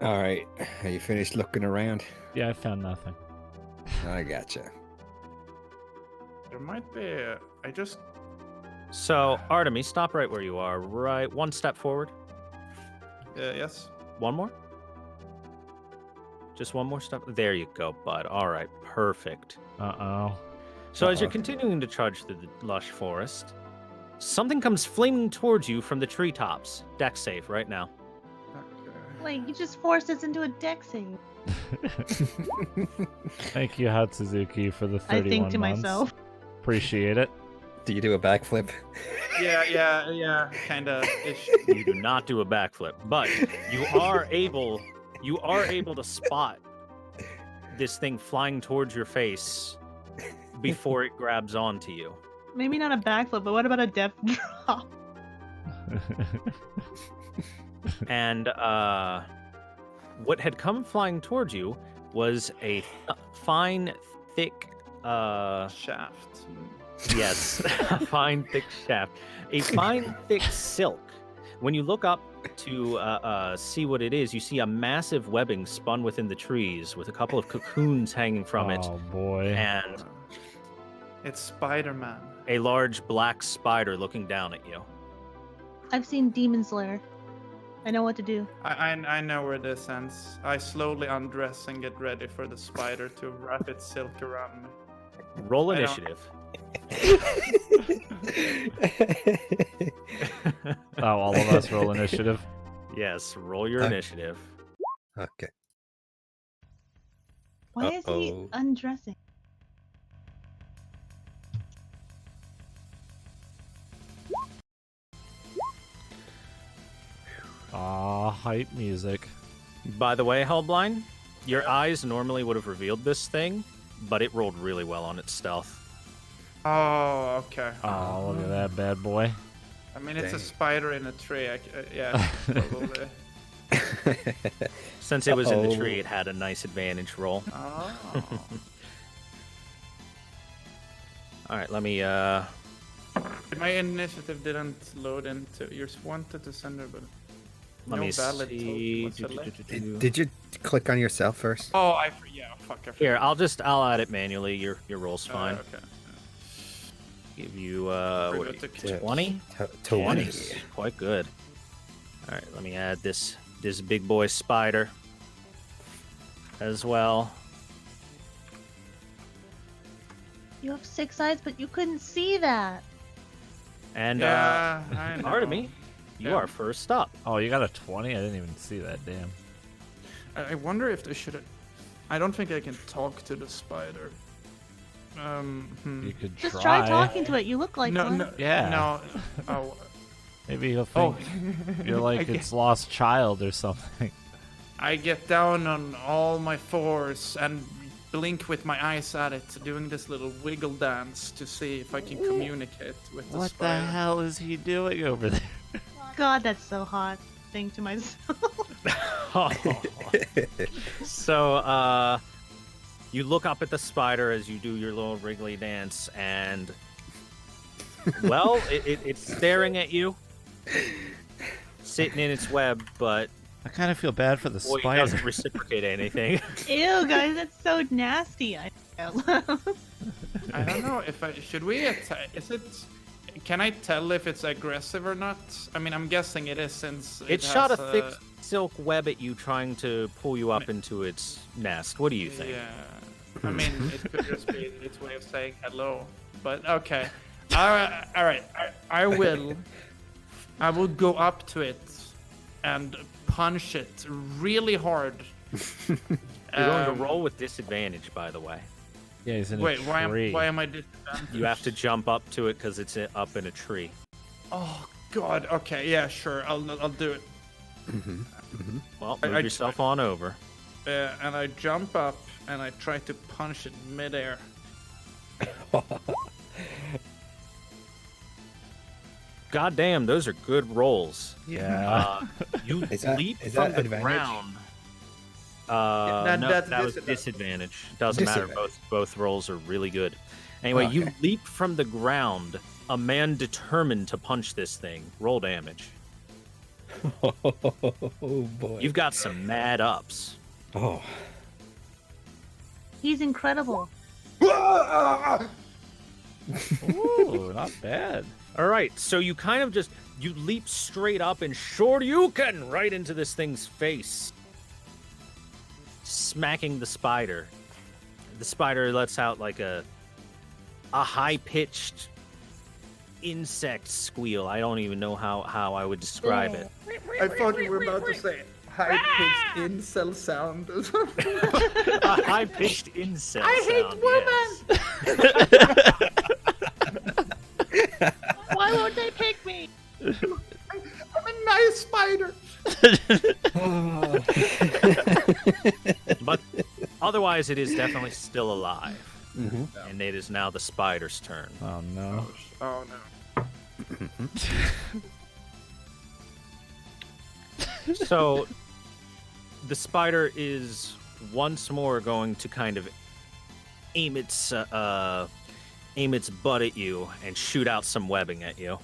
All right. Are you finished looking around? Yeah, I found nothing. I gotcha. There might be. I just. So Artemis, stop right where you are. Right, one step forward. Yes. One more. Just one more step. There you go, bud. All right, perfect. Uh-oh. So as you're Uh-oh. continuing to trudge through the lush forest, something comes flaming towards you from the treetops. Deck save right now. Okay. Wait, you just forced us into a deck save. Thank you, Hatsuzuki, for the 31 I think to months. myself. Appreciate it. Do you do a backflip? Yeah, kind of ish. You do not do a backflip, but you are able to spot this thing flying towards your face before it grabs onto you. Maybe not a backflip, but what about a death drop? And what had come flying towards you was a fine, thick, Shaft. yes, a fine, thick shaft. A fine, thick silk. When you look up to see what it is, you see a massive webbing spun within the trees with a couple of cocoons hanging from it, Oh, boy. and It's Spider-Man. a large black spider looking down at you. I've seen Demon Slayer. I know what to do. I know where this ends. I slowly undress and get ready for the spider to wrap its silk around me. Roll I don't- initiative. Oh, all of us roll initiative. Yes, roll your initiative. Okay. Why is he Uh-oh. undressing? Ah, hype music. By the way, Helblinde, your eyes normally would have revealed this thing, but it rolled really well on its stealth. Oh, okay. Oh, look at that bad boy. I mean, it's a Dang. spider in a tree. Yeah, probably. Since it was in the Uh-oh. tree, it had a nice advantage roll. Oh. All right, let me. My initiative didn't load into. You wanted to send her, but Let no me valid see. token was selected. Did you click on yourself first? Oh, fuck. I Here, forgot. I'll add it manually. Your roll's fine. Okay. Give you Forgot what, to- 20? 20. Yes, quite good. All right, let me add this big boy spider as well. You have 6 eyes, but you couldn't see that. And Yeah, I know. Artemis, you Yeah. are first up. Oh, you got a 20? I didn't even see that, damn. I wonder if they should. I don't think I can talk to the spider. You could Just try. try talking to it. You look like no, one. no, Yeah. no. Oh, Maybe he'll oh. think you're like I its lost child or something. I get down on all my fours and blink with my eyes at it, doing this little wiggle dance to see if I can communicate with the What the spider. hell is he doing over there? God, that's so hot. Think to myself. So, you look up at the spider as you do your little wriggly dance, and well, it's staring at you, sitting in its web, but I kind of feel bad for the boy, it spider. doesn't reciprocate anything. Ew, guys, that's so nasty. I don't know if I should we attack. Is it? Can I tell if it's aggressive or not? I mean, I'm guessing it is since It shot a has thick silk web at you, trying to pull you up into its nest. What do you think? Yeah. I mean, it could just be its way of saying hello. But okay. All right. I will go up to it and punch it really hard. You're going to Um, roll with disadvantage, by the way. Yeah, he's in Wait, a tree. why am I disadvantaged? You have to jump up to it because it's up in a tree. Oh God. Okay. Yeah. Sure. I'll do it. Well, I move yourself on over. And I jump up and I try to punch it midair. God damn, those are good rolls. Yeah. You Is that- leap is from that the advantage? ground. that- No, that's that was disadvantage. disadvantage. Doesn't matter. Disadvantage. Both rolls are really good. Anyway, you Okay. leap from the ground. A man determined to punch this thing. Roll damage. Oh boy. You've got some mad ups. Oh. He's incredible. Ooh, not bad. All right, so you kind of just you leap straight up and shoryuken right into this thing's face, smacking the spider. The spider lets out like a high-pitched insect squeal. I don't even know how I would describe it. I thought you were about to say high-pitched incel sound. A high-pitched incel I hate sound, yes. Why won't they pick me? I'm a nice spider. But otherwise, it is definitely still alive, Mhm. and it is now the spider's turn. Oh no. Oh no. So the spider is once more going to kind of aim its butt at you and shoot out some webbing at you.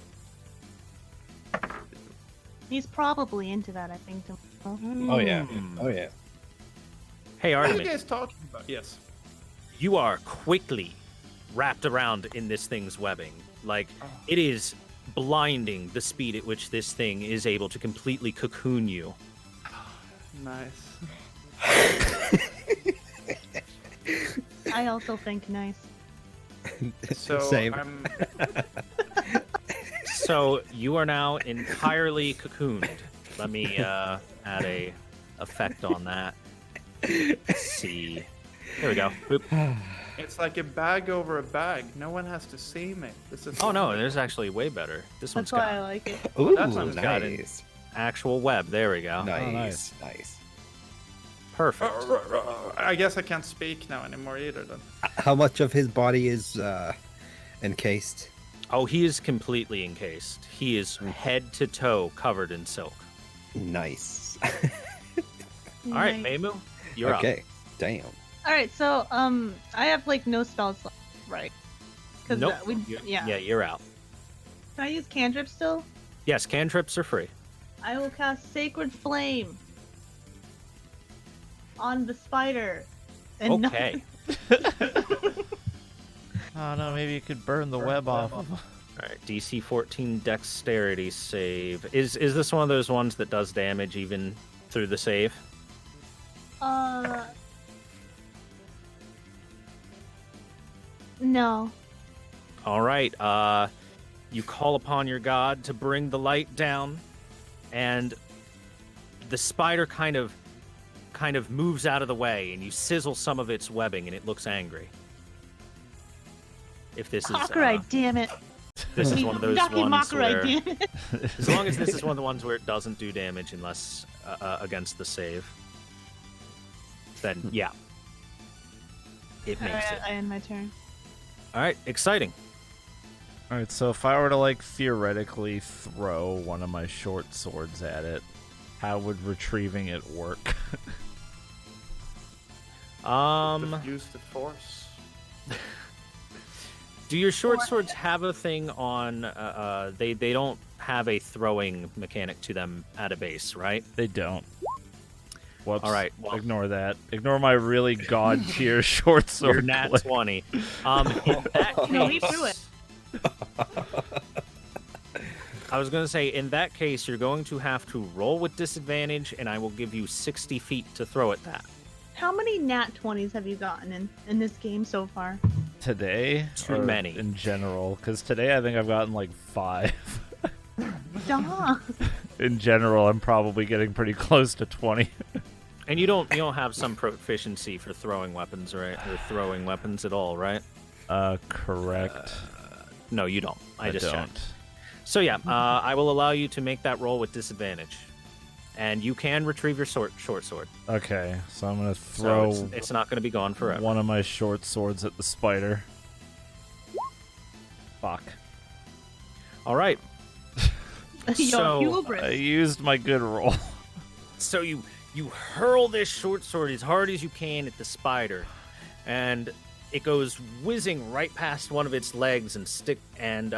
He's probably into that, I think. Oh yeah. Oh yeah. Hey What are you Artemis, guys talking about? Yes. you are quickly wrapped around in this thing's webbing. Like it is blinding the speed at which this thing is able to completely cocoon you. Nice. I also think nice. So Same. I'm. So you are now entirely cocooned. Let me add a effect on that. Let's see. Here we go. Boop. It's like a bag over a bag. No one has to see me. This is. Oh no, there's actually way better. This one's That's why I got like it. Ooh, That sounds got it. nice. actual web. There we go. Nice. nice. Nice. Perfect. I guess I can't speak now anymore either. Then. How much of his body is encased? Oh, he is completely encased. He is head to toe covered in silk. Nice. All right, Nice. Meimu, you're up. Okay. Damn. All right, so I have like no spells left, right? Because Nope. yeah. Yeah, you're out. Can I use cantrip still? Yes, cantrips are free. I will cast Sacred Flame on the spider. And Okay. Oh no, maybe you could burn the web off. All right, DC 14 Dexterity save. Is this one of those ones that does damage even through the save? No. All right. You call upon your god to bring the light down, and the spider kind of moves out of the way, and you sizzle some of its webbing, and it looks angry. If this is Makurai, damn it. this is one of those Ducky ones Makurai, where, damn it. as long as this is one of the ones where it doesn't do damage unless against the save, then yeah, it All makes right, it. I end my turn. All right, exciting. All right, so if I were to like theoretically throw one of my short swords at it, how would retrieving it work? Just use the force. Do your short swords have a thing on? They don't have a throwing mechanic to them at a base, right? They don't. Whoops. All right, well- Ignore that. Ignore my really god tier short sword. Your nat play. 20. In that case, No, he threw it. I was going to say, in that case, you're going to have to roll with disadvantage, and I will give you 60 feet to throw at that. How many nat 20s have you gotten in this game so far? Today? Too or many. in general, because today I think I've gotten like 5. Stop. in general, I'm probably getting pretty close to 20. And you don't have some proficiency for throwing weapons, right? Or throwing weapons at all, right? Correct. No, you don't. I just don't. checked. So yeah, I will allow you to make that roll with disadvantage, and you can retrieve your short sword. Okay, so I'm gonna throw. So it's not going to be gone forever. One of my short swords at the spider. Fuck. All right. So, Your hubris. I used my good roll. So you hurl this short sword as hard as you can at the spider, and it goes whizzing right past one of its legs and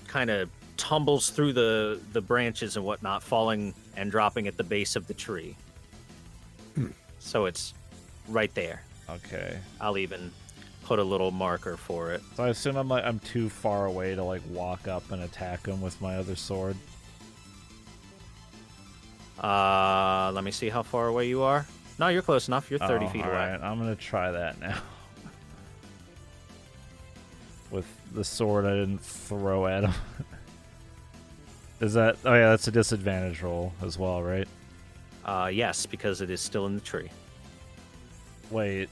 kind of tumbles through the branches and whatnot, falling and dropping at the base of the tree. So it's right there. Okay. I'll even put a little marker for it. So I assume I'm too far away to like walk up and attack him with my other sword. Let me see how far away you are. No, you're close enough. You're 30 feet away. Alright, I'm gonna try that now. With the sword I didn't throw at him. Is that... Oh yeah, that's a disadvantage roll as well, right? Yes, because it is still in the tree. Wait,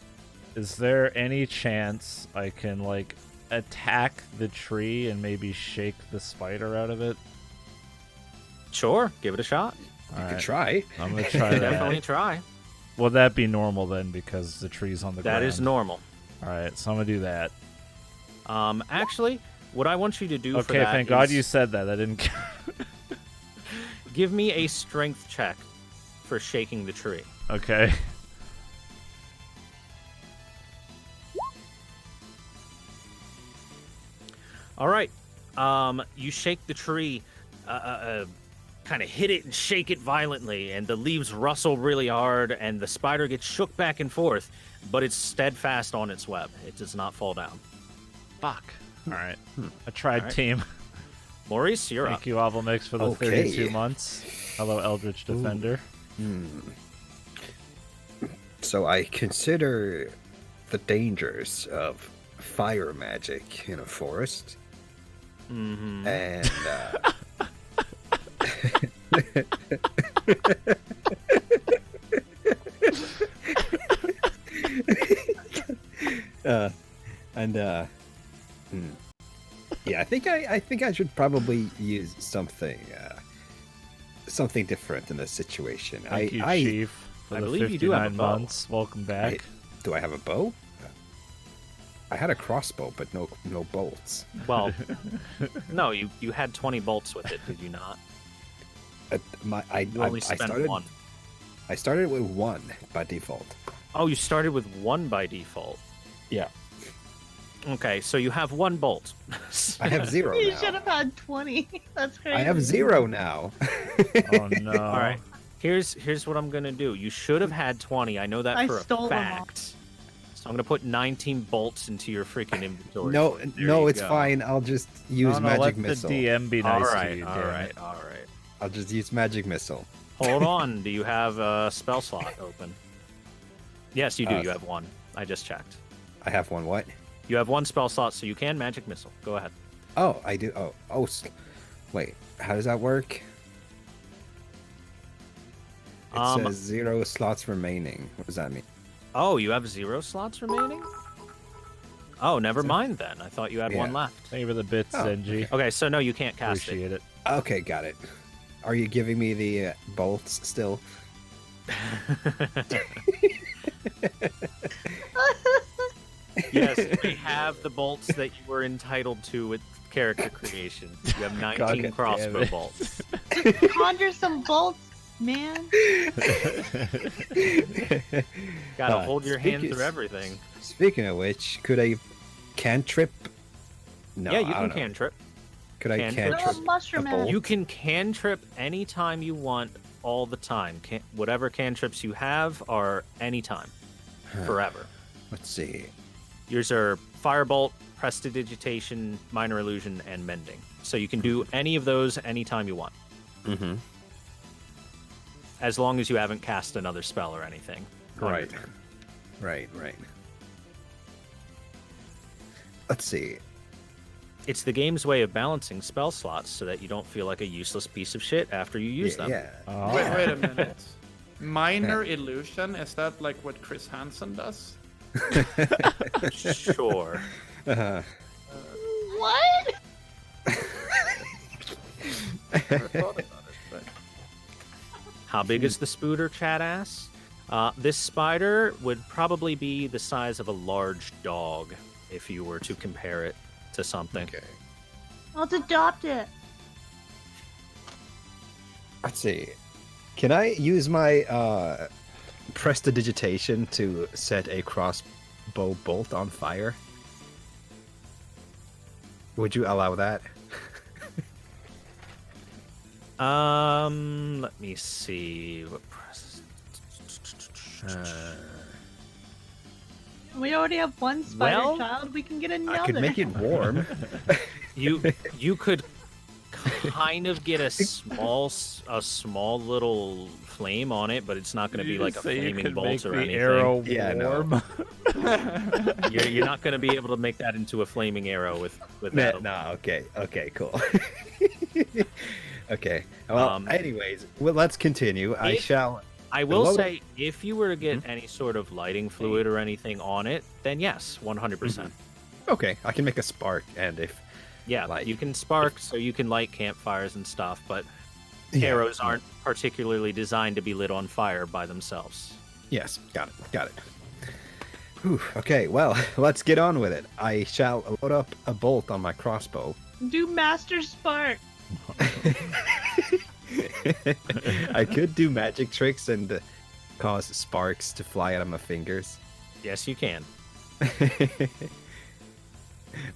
is there any chance I can, like, attack the tree and maybe shake the spider out of it? Sure, give it a shot. You Alright, could try. I'm gonna try Definitely that. try. Will that be normal then, because the tree's on the ground? That is normal. Alright, so I'm gonna do that. Actually, what I want you to do for Okay, that thank God is you said that. I didn't... give me a strength check for shaking the tree. Okay. All right. You shake the tree, kind of hit it and shake it violently, and the leaves rustle really hard, and the spider gets shook back and forth, but it's steadfast on its web. It does not fall down. Fuck. Alright. I tried, Alright. team. Maurice, you're Thank up. you, Avomix, for the Okay. 32 months. Hello, Eldritch Defender. So I consider the dangers of fire magic in a forest. Mm-hmm. And yeah, I think I should probably use something different in this situation. Thank you, I Chief, for I the believe 59 you do have a bow. months. Welcome back. do I have a bow? I had a crossbow, but no bolts. Well, no, you had 20 bolts with it, did you not? You only spent one. I started with one by default. Oh, you started with one by default. Yeah. Okay, so you have one bolt. I have zero You now. should have had 20. That's crazy. I have zero now. Oh, no. All right. Here's what I'm gonna do. You should have had 20. I know that I for stole a them all. fact. So I'm gonna put 19 bolts into your freaking inventory. No, There no, you it's go. fine. I'll just use No, magic let missile. the DM be All nice right, to you, all damn right, it. all right. I'll just use magic missile. Hold on. Do you have a spell slot open? Yes, you do. You have one. I just checked. I have one. What? You have one spell slot, so you can magic missile. Go ahead. Oh, I do. Wait. How does that work? It says 0 slots remaining. What does that mean? Oh, you have 0 slots remaining? Oh, never mind then. I thought you had one Yeah. left. Thank you for the bits, Oh, Zenji. Okay, so no, you can't cast Appreciate it. Okay, got it. Are you giving me the bolts still? Yes, we have the bolts that you were entitled to with character creation. You have 19 God damn crossbow it. bolts. Conjure some bolts, man. Gotta hold your hand speaking- through everything. Speaking of which, could I cantrip? No, Yeah, you I can don't know. cantrip. Could I Cantrip. Throw a cantrip? mushroom a at bolt? it. You can cantrip anytime you want, all the time. Whatever cantrips you have are anytime, forever. Let's see. Yours are Firebolt, Prestidigitation, Minor Illusion, and Mending. So you can do any of those anytime you want, Mm-hmm. as long as you haven't cast another spell or anything. on your Right. turn. Right. Let's see. It's the game's way of balancing spell slots so that you don't feel like a useless piece of shit after you use them. Yeah. Oh. Wait a minute. Minor illusion, is that like what Chris Hansen does? Sure. What? Never thought about it, but... How big is the spooter, Chad asks? This spider would probably be the size of a large dog if you were to compare it to something. Okay. Let's adopt it. Let's see. Can I use my prestidigitation to set a crossbow bolt on fire? Would you allow that? Let me see. We already have one spider Well, child. We can get another. I could make it warm. You could kind of get a small little flame on it, but it's not going to be like a flaming bolt or anything. Arrow Yeah, I know. warm. You're not going to be able to make that into a flaming arrow with that. No, okay, cool. Okay. Well, anyways, well, let's continue. I will will load- say, if you were to get any sort of lighting fluid or anything on it, then yes, 100%. Okay, I can make a spark, and if Yeah, Like, you can spark, so you can light campfires and stuff, but Yeah. arrows aren't particularly designed to be lit on fire by themselves. Yes, got it. Whew, okay, well, let's get on with it. I shall load up a bolt on my crossbow. Do Master Spark. I could do magic tricks and cause sparks to fly out of my fingers. Yes, you can.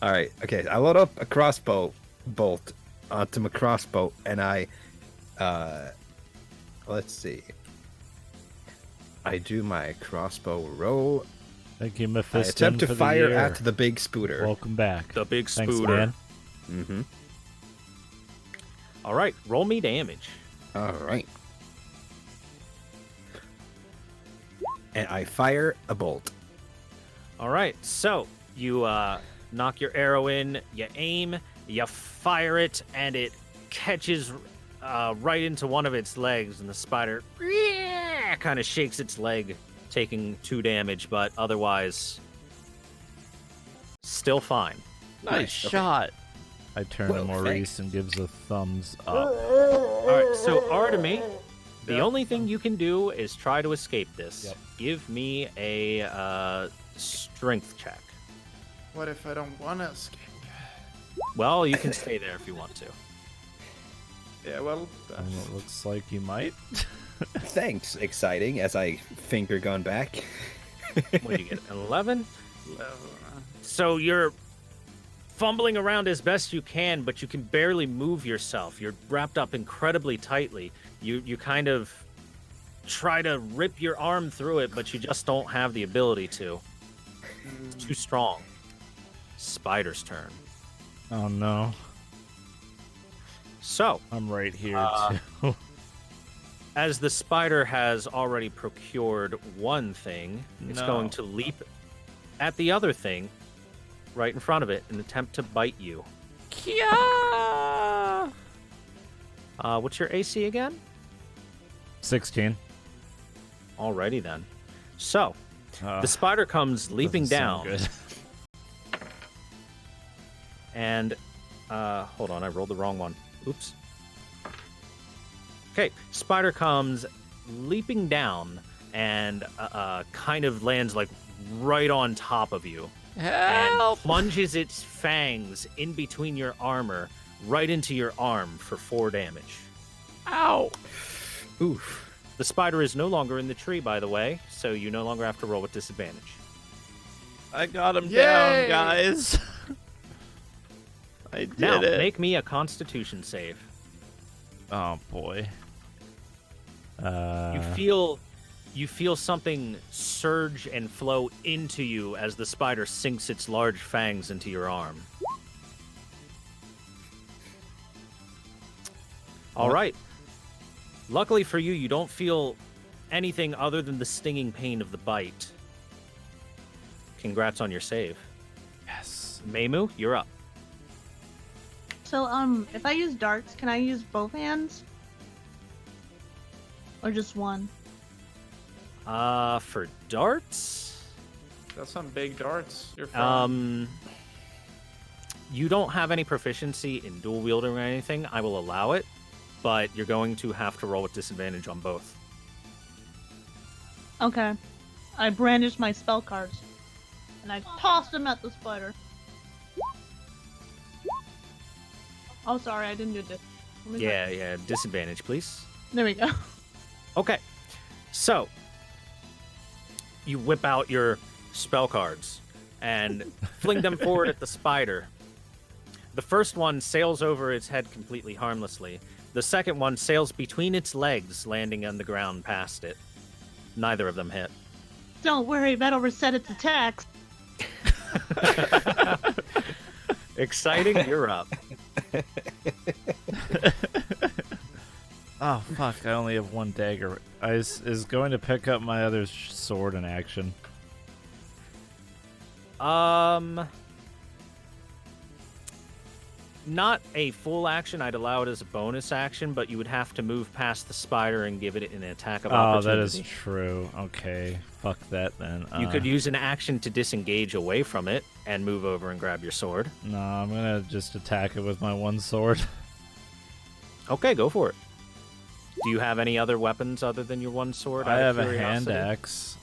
All right, okay. I load up a crossbow bolt onto my crossbow, and I, let's see. I do my crossbow roll. Thank you, I Mephisto. attempt to fire at the big spooter. Welcome back. The big Thanks, spooter. man. Mm-hmm. All right, roll me damage. All right. And I fire a bolt. All right, so you knock your arrow in, you aim, you fire it, and it catches right into one of its legs, and the spider kind of shakes its leg, taking 2 damage, but otherwise still fine. Nice shot. I turn Well, to Maurice thanks. and gives a thumbs up. All right, so Artemy, the only thing you can do is try to escape this. Yep. Give me a strength check. What if I don't want to escape? Well, you can stay there if you want to. Yeah, well, And it looks like you might. Thanks, exciting, as I finger gun back. What do you get? 11? uh, So you're fumbling around as best you can, but you can barely move yourself. You're wrapped up incredibly tightly. You kind of try to rip your arm through it, but you just don't have the ability to. It's too strong. Spider's turn. Oh no, So, I'm right here too. as the spider has already procured one thing, it's No. going to leap at the other thing right in front of it and attempt to bite you. Kia! What's your AC again? 16. Alrighty then. So, the spider comes leaping Doesn't sound down, good. and hold on, I rolled the wrong one. Oops. Okay, spider comes leaping down and kind of lands like right on top of you, and plunges its fangs in between your armor, right into your arm for 4 damage. Ow! Oof. The spider is no longer in the tree, by the way, so you no longer have to roll with disadvantage. I got him Yay! down, guys. I did Now, it. make me a Constitution save. Oh boy. You feel something surge and flow into you as the spider sinks its large fangs into your arm. All right. Luckily for you, you don't feel anything other than the stinging pain of the bite. Congrats on your save. Yes. Meimu, you're up. So, if I use darts, can I use both hands? Or just one? For darts, That's some big darts. You're fine. you don't have any proficiency in dual wielding or anything. I will allow it, but you're going to have to roll with disadvantage on both. Okay. I brandish my spell cards. And I toss them at the spider. Oh, sorry, I didn't do this. Let me try. Yeah, disadvantage, please. There we go. Okay, so you whip out your spell cards and fling them forward at the spider. The first one sails over its head completely harmlessly. The second one sails between its legs, landing on the ground past it. Neither of them hit. Don't worry, that'll reset its attacks. Exciting, you're up. Oh fuck! I only have one dagger. I is going to pick up my other sword in action. Not a full action. I'd allow it as a bonus action, but you would have to move past the spider and give it an attack of Oh, opportunity. that is true. Okay, fuck that then. You could use an action to disengage away from it and move over and grab your sword. No, I'm gonna just attack it with my one sword. Okay, go for it. Do you have any other weapons other than your one sword? I out of have a hand curiosity? axe.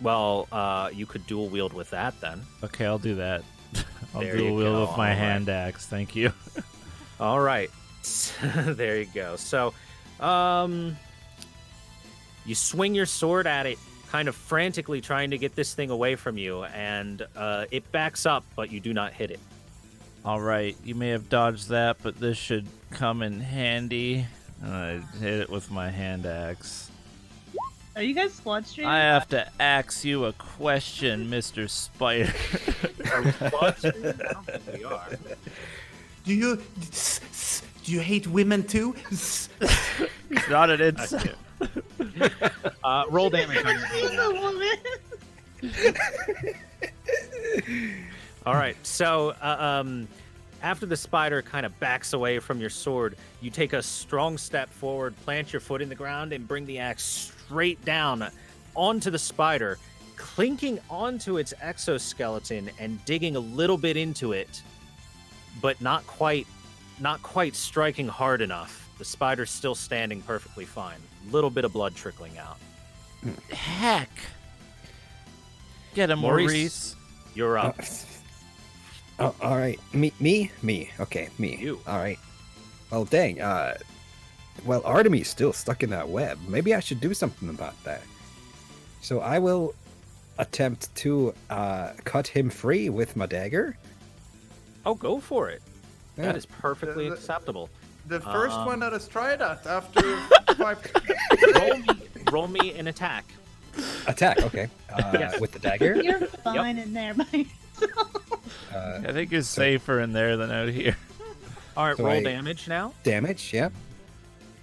Well, you could dual wield with that then. Okay, I'll do that. I'll There dual you wield go, with my alright. hand axe. Thank you. All right. There you go. So, you swing your sword at it, kind of frantically trying to get this thing away from you, and it backs up, but you do not hit it. All right, you may have dodged that, but this should come in handy. I hit it with my hand axe. Are you guys squad streaming? I have to ask you a question, Mr. Spider. Are we squad streaming? I don't think we are. Do you hate women too? It's not an insult. Roll damage on your She's hand. a woman. All right, so after the spider kind of backs away from your sword, you take a strong step forward, plant your foot in the ground, and bring the axe straight down onto the spider, clinking onto its exoskeleton and digging a little bit into it, but not quite striking hard enough. The spider's still standing perfectly fine. Little bit of blood trickling out. Heck. Get him, Maurice. You're up. Oh, all right. Me. Okay, me. You. All right. Well, dang. Well, Artemis still stuck in that web. Maybe I should do something about that. So I will attempt to cut him free with my dagger. Oh, go for it. Yeah. That is perfectly The- acceptable. The first one that has tried that after 5. Roll me an attack. Attack. Okay. Yes. With the dagger. You're fine in there by yourself. I think you're safer in there than out here. All right, So roll I- damage now. Damage. Yeah.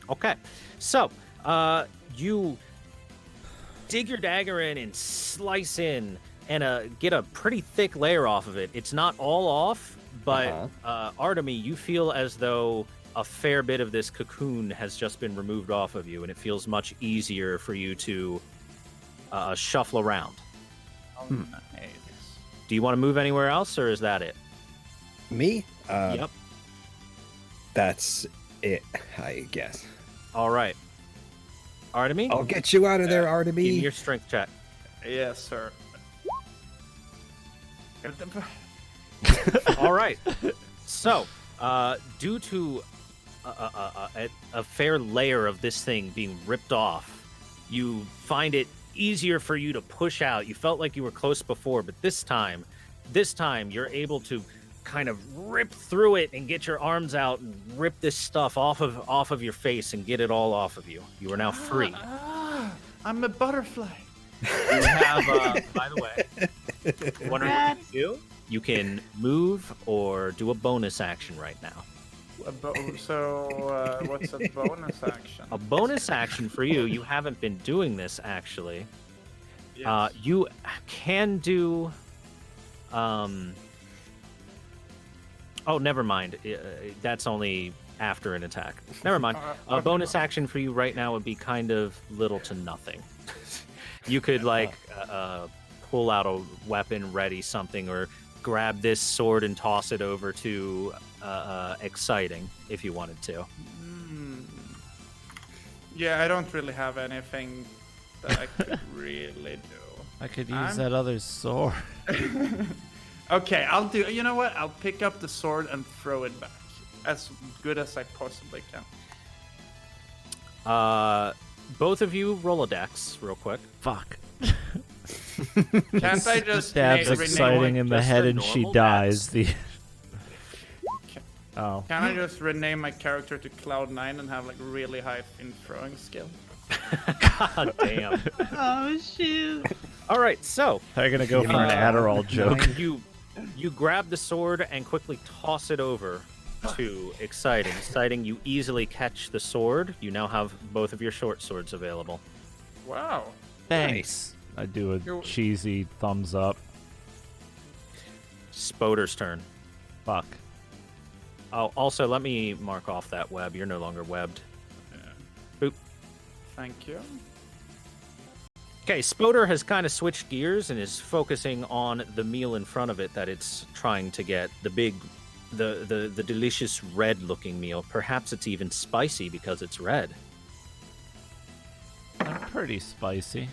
Okay. So, you dig your dagger in and slice in and get a pretty thick layer off of it. It's not all off, but Artemis, you feel as though a fair bit of this cocoon has just been removed off of you, and it feels much easier for you to shuffle around. Nice. Do you want to move anywhere else, or is that it? Me. Yep. That's it. I guess. All right. Artemis, I'll get you out of there, give me Artemis. your strength check. Yes, sir. All right. So, due to a fair layer of this thing being ripped off, you find it easier for you to push out. You felt like you were close before, but this time you're able to kind of rip through it and get your arms out and rip this stuff off of your face and get it all off of you. You are now free. I'm a butterfly. You have, by the way, what are you do? You can move or do a bonus action right now. So, what's a bonus action? A bonus action for you. You haven't been doing this actually. Yes. You can do. Oh, never mind. That's only after an attack. Never mind. A bonus action for you right now would be kind of little to nothing. You could pull out a weapon, ready something, or grab this sword and toss it over to exciting if you wanted to. Yeah, I don't really have anything that I could really do. I could use that other sword. Okay, I'll do. You know what? I'll pick up the sword and throw it back as good as I possibly can. Both of you roll a dex real quick. Fuck. Can't I just Stabs rename exciting in the just head a and she normal dies. dex? Oh. Can I just rename my character to Cloud9 and have like really high in throwing skill? God damn. Oh shoot. All right, so They're gonna go for an Adderall joke. you grab the sword and quickly toss it over to exciting. Exciting, you easily catch the sword. You now have both of your short swords available. Wow. Thanks. I do a cheesy thumbs up. Spoder's turn. Fuck. Oh, also, let me mark off that web. You're no longer webbed. Boop. Thank you. Okay, Spoder has kind of switched gears and is focusing on the meal in front of it that it's trying to get. The delicious red-looking meal. Perhaps it's even spicy because it's red. I'm pretty spicy.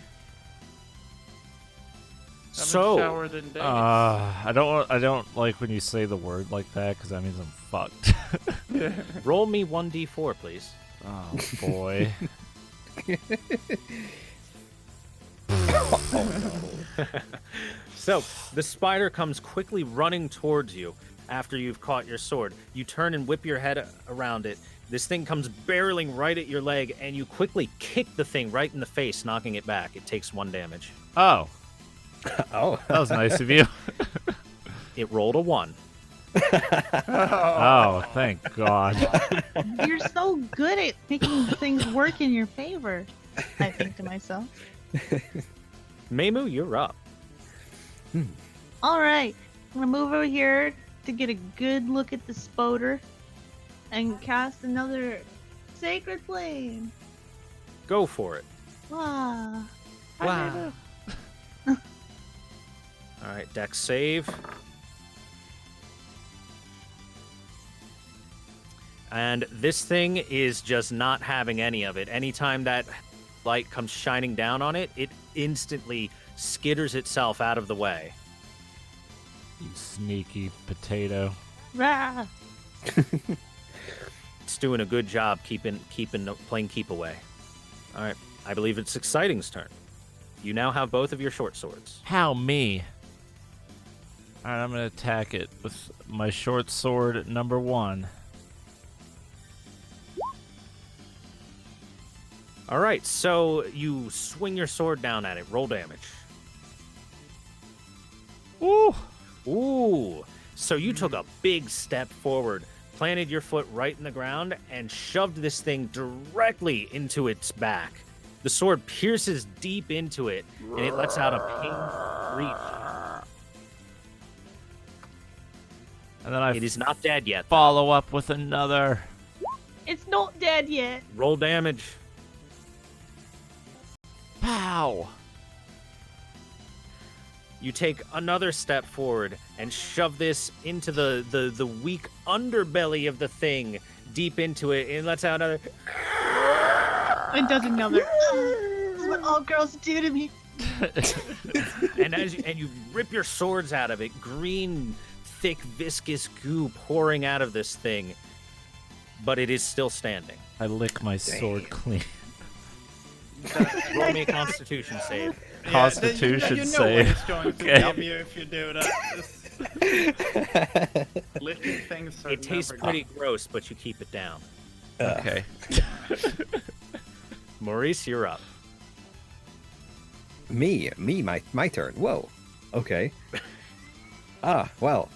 So, Showered in days. I don't like when you say the word like that because that means I'm fucked. roll me 1d4, please. Oh boy. So, the spider comes quickly running towards you after you've caught your sword. You turn and whip your head around it. This thing comes barreling right at your leg, and you quickly kick the thing right in the face, knocking it back. It takes 1 damage. Oh. Oh, That was nice of you. It rolled a 1. Oh, thank God. You're so good at making things work in your favor, I think to myself. Meimu, you're up. All right, I'm gonna move over here to get a good look at the Spoder and cast another Sacred Flame. Go for it. Wow. Wow. All right, dex save. And this thing is just not having any of it. Anytime that light comes shining down on it, it instantly skitters itself out of the way. You sneaky potato. Rah. It's doing a good job playing keep away. All right, I believe it's Exciting's turn. You now have both of your short swords. How me? Alright, I'm gonna attack it with my short sword number 1. All right, so you swing your sword down at it. Roll damage. Ooh! Ooh. So you took a big step forward, planted your foot right in the ground, and shoved this thing directly into its back. The sword pierces deep into it, and it lets out a painful screech. And then I It is not dead yet. follow up with another. It's not dead yet. Roll damage. Pow! You take another step forward and shove this into the weak underbelly of the thing, deep into it, and lets out another. It does another. This is what all girls do to me. And you rip your swords out of it, green, thick, viscous goo pouring out of this thing, but it is still standing. I lick my sword clean. Roll me a Constitution save. Constitution you know save. what it's going to Okay. give you if you do that. Licking things are It tastes never pretty gross, but you keep it down. Okay. Maurice, you're up. me, my turn. Whoa. Okay. Well.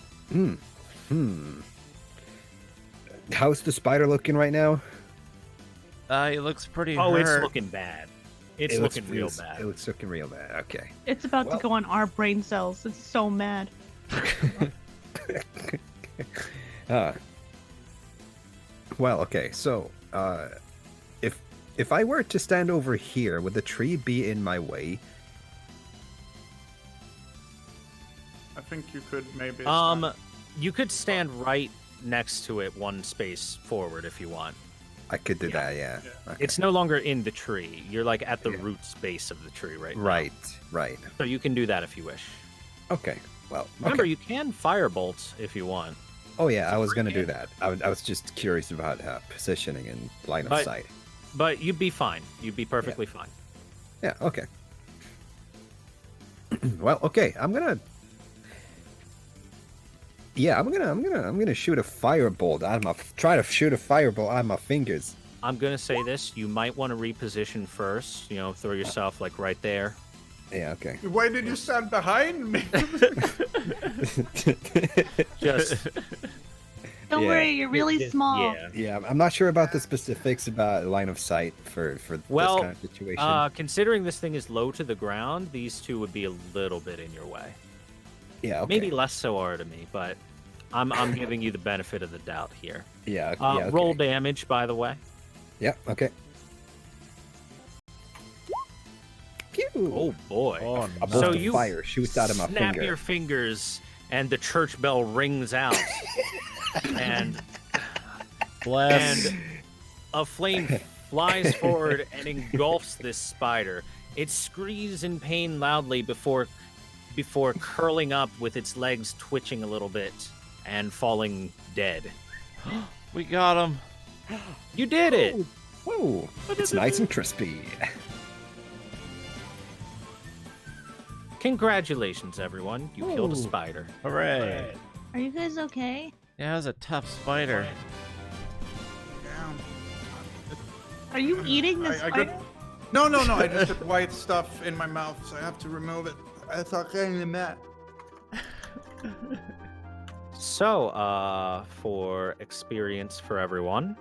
How's the spider looking right now? It looks pretty Oh, hurt. it's looking bad. It's looking real bad. It looks looking real bad. Okay. It's about Well- to go on our brain cells. It's so mad. Well, okay. So, if I were to stand over here, would the tree be in my way? I think you could maybe. You could stand right next to it, one space forward, if you want. I could do that. Yeah. Yeah. Okay. It's no longer in the tree. You're like at the roots base of the tree right now. Right. So you can do that if you wish. Okay. Well, Remember, okay. you can firebolt if you want. Oh yeah, I was gonna do that. I was just curious about positioning and line of sight. But you'd be fine. You'd be perfectly fine. Yeah. Okay. Well, okay. I'm gonna shoot a firebolt out of my. Try to shoot a firebolt out of my fingers. I'm gonna say this. You might want to reposition first. Throw yourself like right there. Yeah. Okay. Why did you stand behind me? Just Don't Yeah. worry, you're really small. Yeah. Yeah. I'm not sure about the specifics about line of sight for Well, this kind of situation. Considering this thing is low to the ground, these two would be a little bit in your way. Yeah. Okay. Maybe less so are to me, but I'm giving you the benefit of the doubt here. Yeah. Okay. Roll damage, by the way. Yeah. Okay. Pew! Oh boy! Oh, A no. bolt So of you fire shoots out of my Snap finger. your fingers, and the church bell rings out, and Bless. a flame flies forward and engulfs this spider. It screams in pain loudly before curling up with its legs twitching a little bit and falling dead. We got him. You did it! Whoa! It's nice and crispy. Congratulations, everyone. You killed a Ooh. spider. Hooray. Are you guys okay? Yeah, it was a tough spider. Are you eating the I spider? got... No. I just got white stuff in my mouth, so I have to remove it. I thought in that. So, for experience for everyone,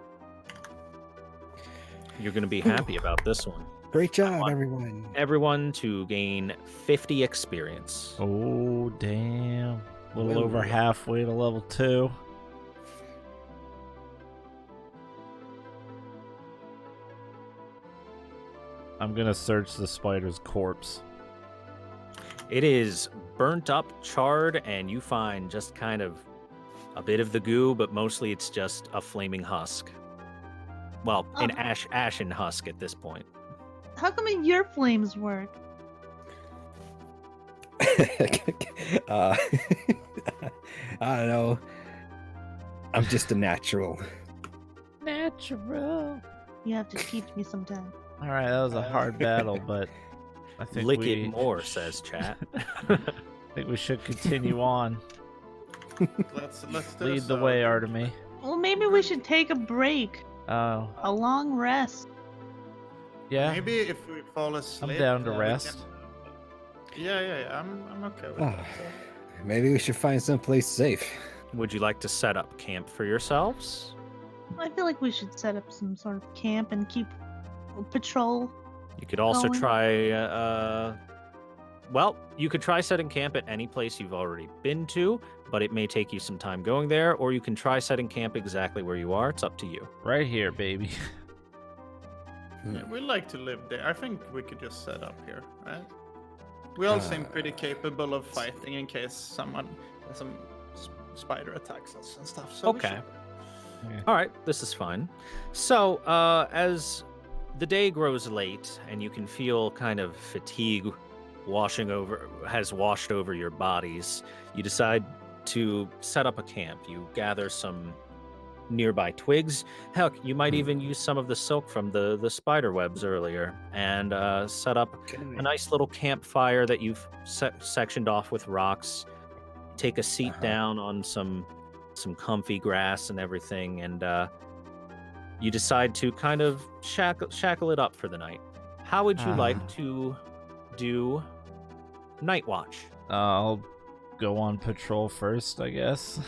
you're going to be happy about this one. Great job, everyone. Everyone to gain 50 experience. Oh, damn. A little Whoa. over halfway to level 2. I'm gonna search the spider's corpse. It is burnt up, charred, and you find just kind of a bit of the goo, but mostly it's just a flaming husk. Well, an ashen husk at this point. How come your flames work? I don't know. I'm just a natural. Natural. You have to teach me sometime. All right, that was a hard battle, but I think Lick we it more, says chat. I think we should continue on. Let's do Lead the so. way, Artemy. Well, maybe we should take a break. Oh, A long rest. yeah. Maybe if we fall asleep. I'm down to we rest. can- Yeah. I'm okay with Oh, that. maybe we should find someplace safe. Would you like to set up camp for yourselves? I feel like we should set up some sort of camp and keep patrol. You could also Going. try, well, you could try setting camp at any place you've already been to, but it may take you some time going there, or you can try setting camp exactly where you are. It's up to you. Right here, baby. Yeah, we like to live there. I think we could just set up here, right? We all seem pretty capable of fighting in case some spider attacks us and stuff. So we Okay. should- All right, this is fine. So, as the day grows late and you can feel kind of fatigue has washed over your bodies, you decide to set up a camp. You gather some nearby twigs. Heck, you might even use some of the silk from the spider webs earlier and set up a nice little campfire that you've sectioned off with rocks. Take a seat down on some comfy grass and everything, and you decide to kind of shackle it up for the night. How would you like to do night watch? I'll go on patrol first, I guess.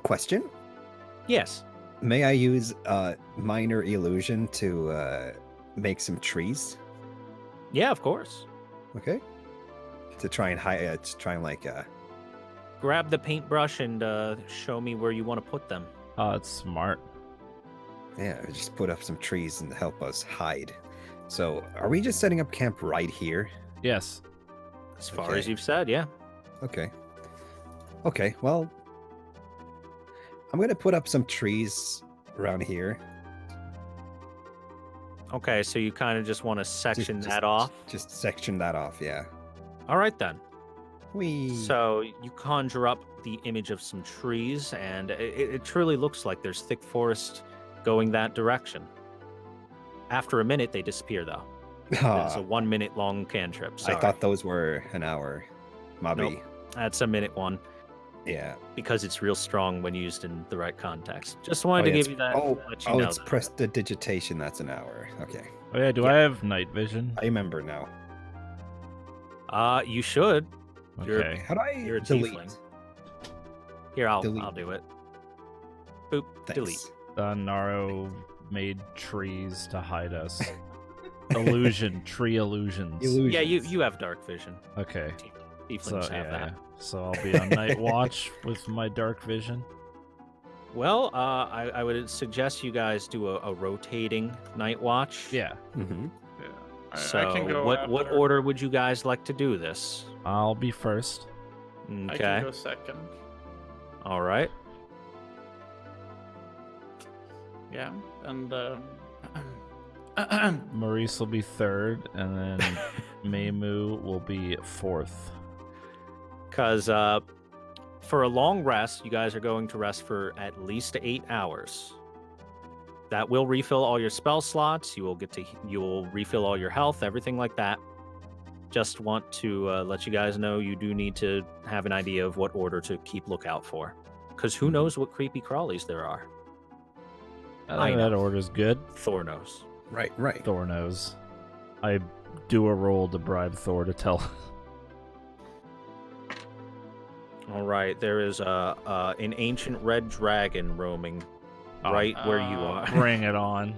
Question? Yes. May I use minor illusion to make some trees? Yeah, of course. Okay. To try and hide, grab the paintbrush and show me where you want to put them. Oh, it's smart. Yeah, just put up some trees and help us hide. So, are we just setting up camp right here? Yes. As far Okay. as you've said, yeah. Okay. Okay, well, I'm gonna put up some trees around here. Okay, so you kind of just want to section that off. Just section that off, yeah. All right then. We. So you conjure up the image of some trees, and it truly looks like there's thick forest going that direction. After a minute, they disappear, though. It's a 1 minute long cantrip. I Sorry. thought those were an hour. Mobby. Nope. That's a minute one Yeah. because it's real strong when used in the right context. Just wanted to yeah, give you that. let you oh, know it's that. prestidigitation. That's an hour. Okay. Oh yeah, do Yeah. I have night vision? I remember now. You should. You're- Okay. How do I You're a delete? tiefling. Here, I'll Delete. do it. Boop. Thanks. Delete. Naro made trees to hide us. Illusion, tree illusions. Yeah, Illusions. you have dark vision. Okay. Tieflings So have yeah, that. so I'll be on night watch with my dark vision. Well, I would suggest you guys do a rotating night watch. Yeah, Mhm. Yeah. So I can go what after. order would you guys like to do this? I'll be first. I Okay. can go second. All right. Yeah, and Maurice will be third, and then Maymu will be fourth. Because for a long rest, you guys are going to rest for at least 8 hours. That will refill all your spell slots. You will refill all your health, everything like that. Just want to let you guys know you do need to have an idea of what order to keep lookout for. Because who knows what creepy crawlies there are? I think that order's good. Thor knows. Right. Right. Thor knows. I do a roll to bribe Thor to tell. All right, there is an ancient red dragon roaming right where you are. Bring it on.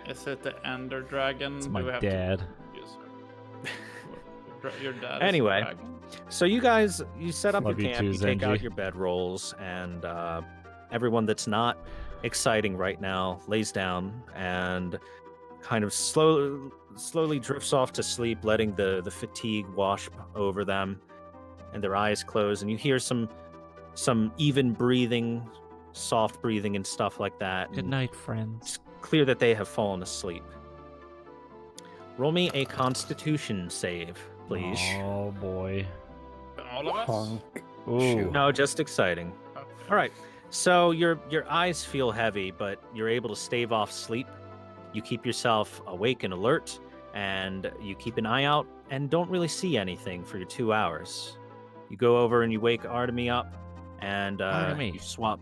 is it the Ender Dragon? It's Do my we have dad. To use your dad. Anyway. Is a dragon? So you guys, you set up Love your you camp, too, you take out Zenji. your bedrolls, and everyone that's not exciting right now lays down and kind of slowly drifts off to sleep, letting the fatigue wash over them, and their eyes close, and you hear some even breathing, soft breathing, and stuff like that. Good and night, friends. It's clear that they have fallen asleep. Roll me a Constitution save, please. Oh boy. All of us? Honk. Ooh. Shoot. No, just exciting. Okay. All right. So your eyes feel heavy, but you're able to stave off sleep. You keep yourself awake and alert, and you keep an eye out and don't really see anything for your 2 hours. You go over and you wake Artemy up, and Artemy. you swap.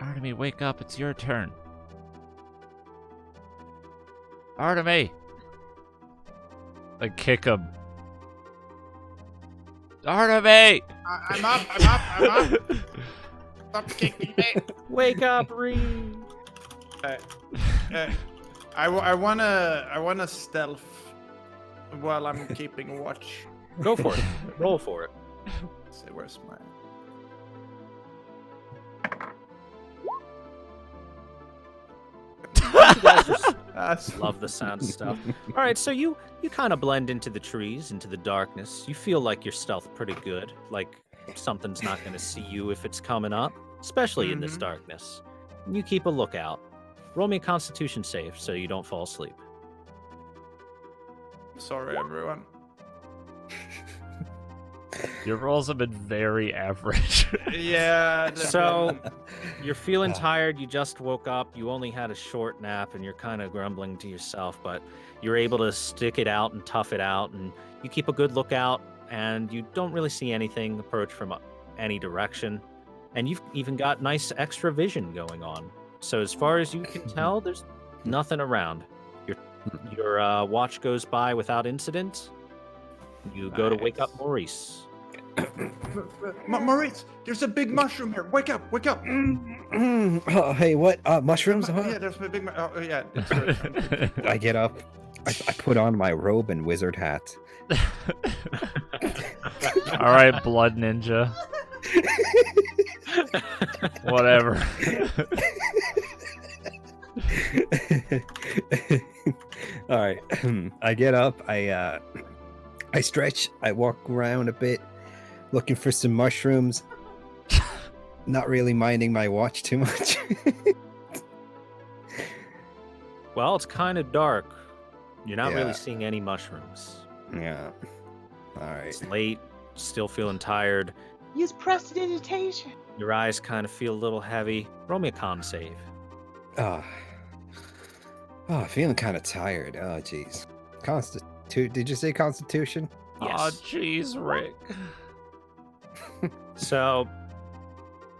Artemy, wake up. It's your turn. Artemy! I kick him. Artemy! I'm up. Stop kicking me. Wake up, Reed! I wanna stealth while I'm keeping watch. Go for it. Roll for it. Let's see, where's my? You guys just That's love the sound stuff. All right, so you kind of blend into the trees, into the darkness. You feel like your stealth pretty good, like something's not going to see you if it's coming up, especially in this Mhm. darkness. And you keep a lookout. Roll me a Constitution save so you don't fall asleep. Sorry, everyone. Your rolls have been very average. Yeah. So you're feeling tired. You just woke up. You only had a short nap, and you're kind of grumbling to yourself, but you're able to stick it out and tough it out, and you keep a good lookout, and you don't really see anything approach from any direction, and you've even got nice extra vision going on. So as far as you can tell, there's nothing around. Your watch goes by without incident. You go to wake up Nice. Maurice. Maurice, there's a big mushroom here. Wake up! Wake up! Oh, hey, what? Mushrooms? Huh? Yeah, there's a big. Oh, yeah. It's your turn. I get up. I put on my robe and wizard hat. All right, blood ninja. Whatever. All right. I get up. I stretch. I walk around a bit, looking for some mushrooms. Not really minding my watch too much. Well, it's kind of dark. You're not Yeah. really seeing any mushrooms. Yeah. All right. It's late, still feeling tired. Use prestidigitation. Your eyes kind of feel a little heavy. Roll me a con save. Oh, feeling kind of tired. Oh, jeez. Did you say Constitution? Oh, Yes. jeez, Rick. So,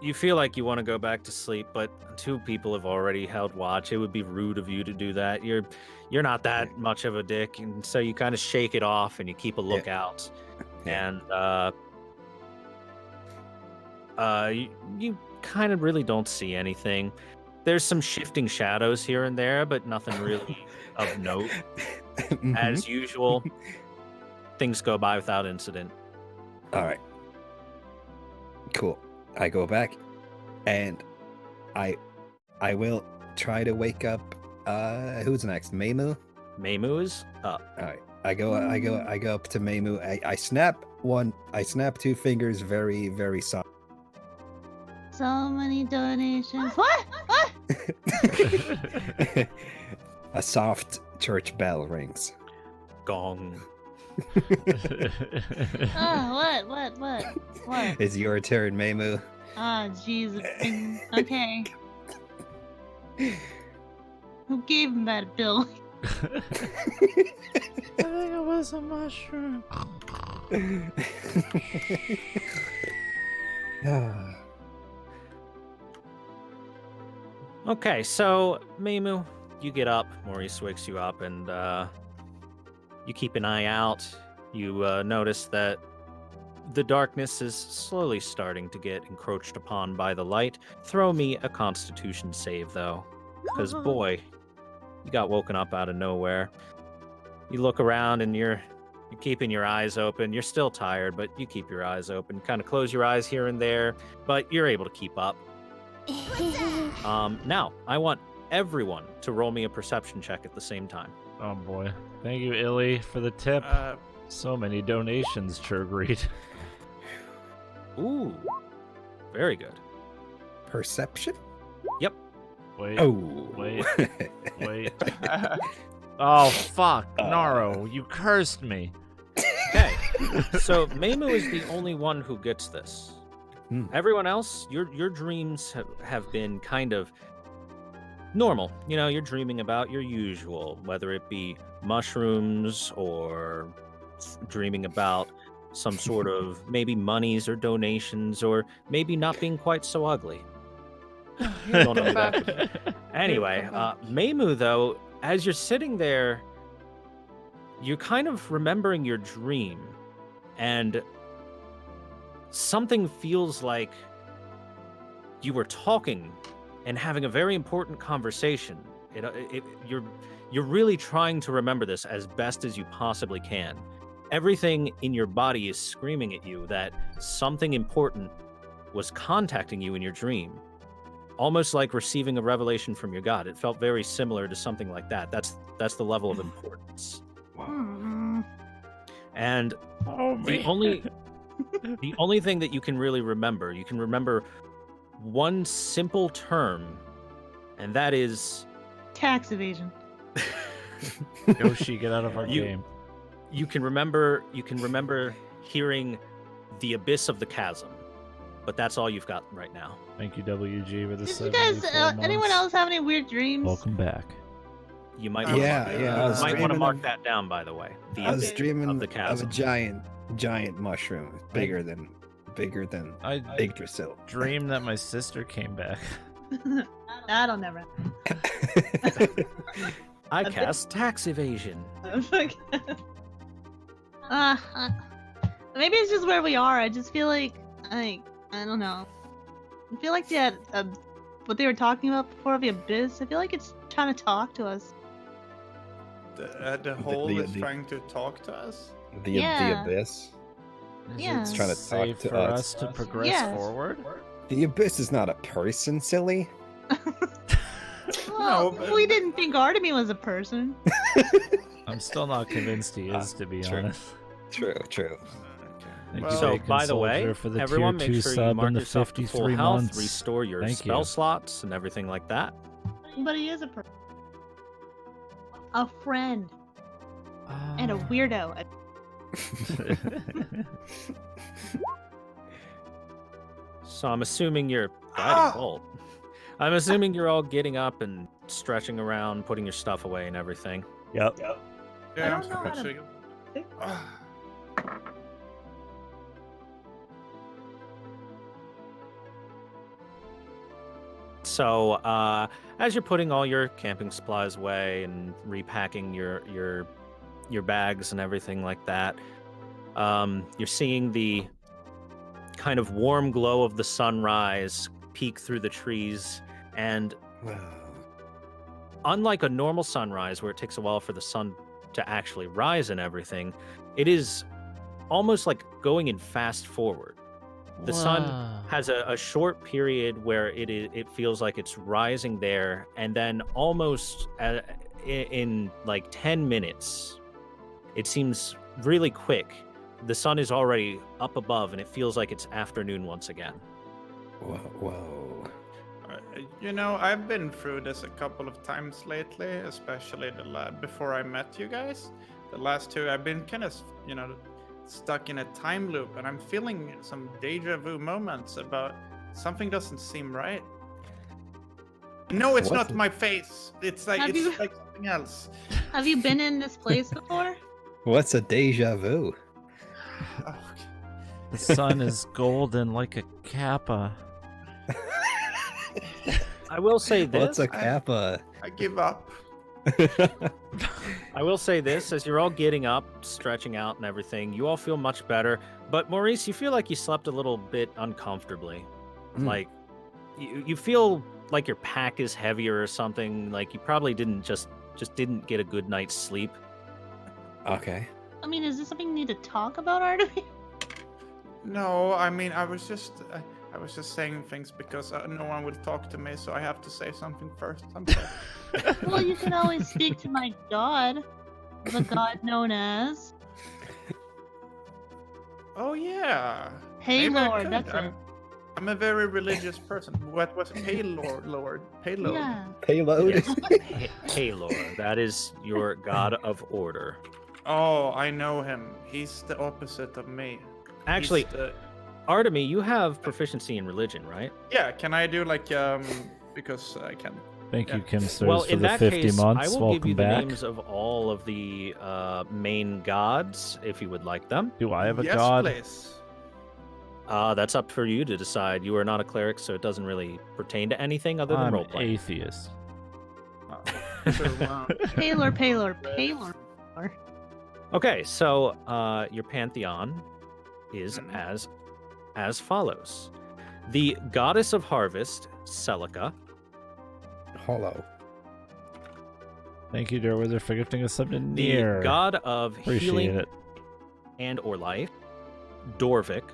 you feel like you want to go back to sleep, but 2 people have already held watch. It would be rude of you to do that. You're not that much of a dick, and so you kind of shake it off and you keep a lookout. Yeah. And you kind of really don't see anything. There's some shifting shadows here and there, but nothing really of note. Mhm. As usual, things go by without incident. All right. Cool. I go back, and I will try to wake up. Who's next? Meimu. Meimu is up. All right. I go up to Meimu. I snap 2 fingers very, very soft. So many donations. What? What? A soft church bell rings. Gong. Oh, what? It's your turn, Meimu. Oh, jeez. Okay. Who gave him that bill? I think it was a mushroom. Okay, so Meimu, you get up. Maurice wakes you up, and you keep an eye out. You notice that the darkness is slowly starting to get encroached upon by the light. Throw me a Constitution save, though, because boy, you got woken up out of nowhere. You look around, and you're keeping your eyes open. You're still tired, but you keep your eyes open. Kind of close your eyes here and there, but you're able to keep up. Now, I want everyone to roll me a perception check at the same time. Oh boy. Thank you, Illy, for the tip. So many donations, Churgreed. Ooh, very good. Perception? Yep. Wait. Oh. Wait. Oh, fuck. Naro, you cursed me. Okay, so Meimu is the only one who gets this. Hmm. Everyone else, your dreams have been kind of normal. You know, you're dreaming about your usual, whether it be mushrooms or dreaming about some sort of maybe monies or donations, or maybe not being quite so ugly. Don't know who that could be. Anyway, Meimu, though, as you're sitting there, you're kind of remembering your dream, and something feels like you were talking and having a very important conversation. You're really trying to remember this as best as you possibly can. Everything in your body is screaming at you that something important was contacting you in your dream. Almost like receiving a revelation from your god. It felt very similar to something like that. That's the level of importance. Hmm. And the only thing that you can really remember, you can remember one simple term, and that is Tax evasion. Yoshi, get out of our game. you can remember hearing the abyss of the chasm. But that's all you've got right now. Thank you, WG, for the Did you guys, 74 anyone months. else have any weird dreams? Welcome back. You might Yeah, want yeah, I was to dreaming mark of- that down, by the way. The I was abyss dreaming of the of a chasm. giant mushroom, bigger than I Yggdrasil. dreamed that my sister came back. That'll never I cast tax evasion. happen. Maybe it's just where we are. I just feel like I don't know. I feel like what they were talking about before, the abyss. I feel like it's trying to talk to us. the hole is the- trying to talk to us? The Yeah. abyss. Is Yeah. it It's trying to safe talk to for us. us to progress Yes. forward? The abyss is not a person, silly. Well, but- we didn't think Artemy was a person. I'm still not convinced he is, to be true. honest. True. Okay. Thank Well, you, So, Bacon by the way, Soldier, for the everyone tier make 2 sure you sub mark and the yourself to full 53 health, months. restore your Thank spell you. slots and everything like that. But he is a person. A friend. And a weirdo. So I'm assuming you're Ah! bolt. I'm assuming you're all getting up and stretching around, putting your stuff away and everything. Yep. Yeah, I I'm don't know how to- stretching. Ah. So as you're putting all your camping supplies away and repacking your bags and everything like that, you're seeing the kind of warm glow of the sunrise peek through the trees, and Wow. unlike a normal sunrise where it takes a while for the sun to actually rise and everything, it is almost like going in fast forward. The sun has a short period where it feels like it's rising there, and then almost in like 10 minutes, it seems really quick. The sun is already up above, and it feels like it's afternoon once again. Whoa. You know, I've been through this a couple of times lately, especially before I met you guys. The last two, I've been kind of, stuck in a time loop, and I'm feeling some deja vu moments about something doesn't seem right. No, it's What's not my face. It's like Have you- like something else. Have you been in this place before? What's a deja vu? Oh, The sun is golden like a kappa. I will say this. What's a kappa? I give up. I will say this, as you're all getting up, stretching out and everything, you all feel much better. But Maurice, you feel like you slept a little bit uncomfortably. Mm. Like you feel like your pack is heavier or something. Like you probably just didn't get a good night's sleep. Okay. I mean, is this something you need to talk about, Artemy? No, I mean, I was just saying things because no one will talk to me, so I have to say something first. I'm sorry. Well, you can always speak to my god. The god known as Oh yeah. Hey Maybe I Lord, could. that's it. I'm a very religious person. What was Lord? Payload. Yeah. Payload? Yes. Halor, that is your god of order. Oh, I know him. He's the opposite of me. Actually, He's the- Artemy, you have proficiency in religion, right? yeah. Can I do like because I can. Thank Yeah. you, Kimsters, Well, for in the that 50 case, months. I will Welcome give you the back. names of all of the main gods if you would like them. Do I have a yes, god? please. That's up for you to decide. You are not a cleric, so it doesn't really pertain to anything other than I'm roleplay. atheist. Sure, wow. Paylor. Okay, so your pantheon is Mhm. as follows: the goddess of harvest, Celica. Hollow. Thank you, Darwither, for gifting us something The near. god of Appreciate healing it. and or life, Dorvik.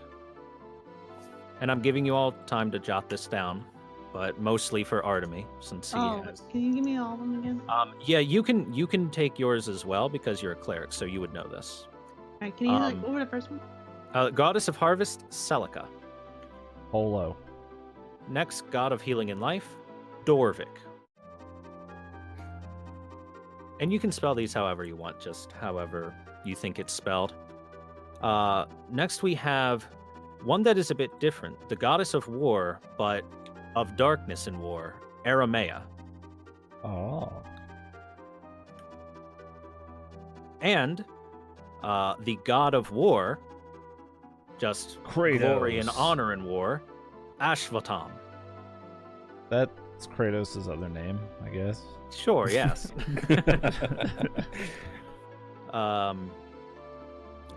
And I'm giving you all time to jot this down, but mostly for Artemy, since he Oh, has. can you give me all of them again? Yeah, you can take yours as well because you're a cleric, so you would know this. Alright, can you what were the first one? Goddess of harvest, Celica. Holo. Next, god of healing and life, Dorvik. And you can spell these however you want, just however you think it's spelled. Next, we have one that is a bit different, the goddess of war, but of darkness and war, Aramea. Oh. And the god of war, just glory and Kratos. honor in war, Ashvatam. That's Kratos' other name, I guess. Sure, yes.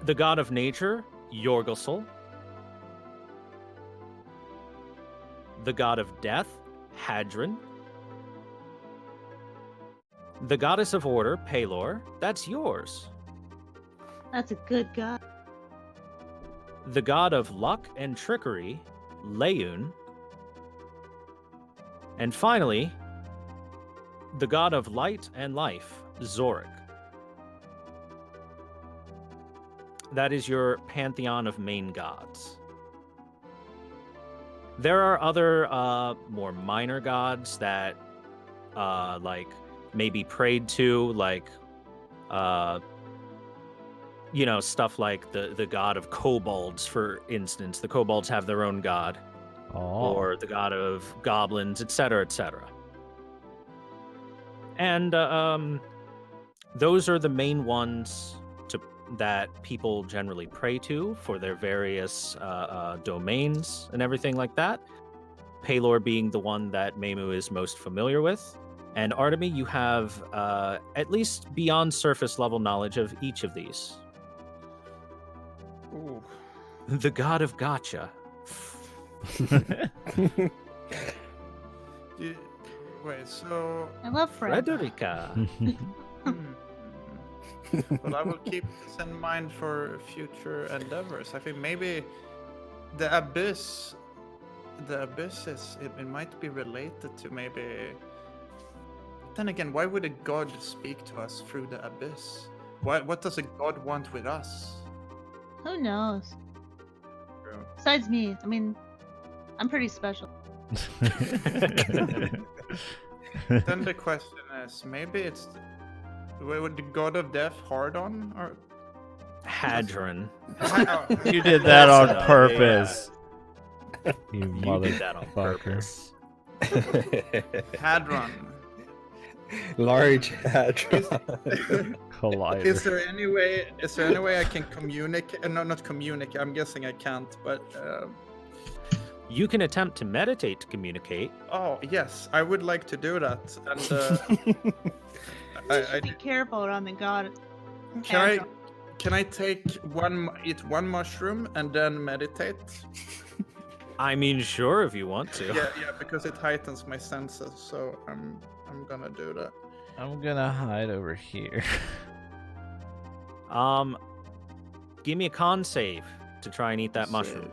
The god of nature, Yorgosel. The god of death, Hadron. The goddess of order, Pelor, that's yours. That's a good god. The god of luck and trickery, Leun. And finally, the god of light and life, Zorik. That is your pantheon of main gods. There are other more minor gods that like may be prayed to, like stuff like the god of kobolds, for instance. The kobolds have their own god, or the god of goblins, etc., etc. And those are the main ones that people generally pray to for their various domains and everything like that. Pelor being the one that Memu is most familiar with. And Artemy, you have at least beyond surface level knowledge of each of these. Ooh. The god of gotcha. Wait, so I love Fred. Frederica. Well, I will keep this in mind for future endeavors. I think maybe the abyss is it might be related to maybe. Then again, why would a god speak to us through the abyss? What does a god want with us? Who knows? True. Besides me, I mean, I'm pretty special. Then the question is, maybe it's would the god of death hard on or Hadron. You did that on Yeah. purpose. You You did that on motherfucker. purpose. Hadron. Large hadron. Collider. Is there any way I can communicate? No, not communicate. I'm guessing I can't. But You can attempt to meditate to communicate. oh yes, I would like to do that. And Be careful around the god. can I take eat one mushroom and then meditate? I mean, sure, if you want to. Yeah, because it heightens my senses. So I'm gonna do that. I'm gonna hide over here. Give me a con save to try and eat that mushroom.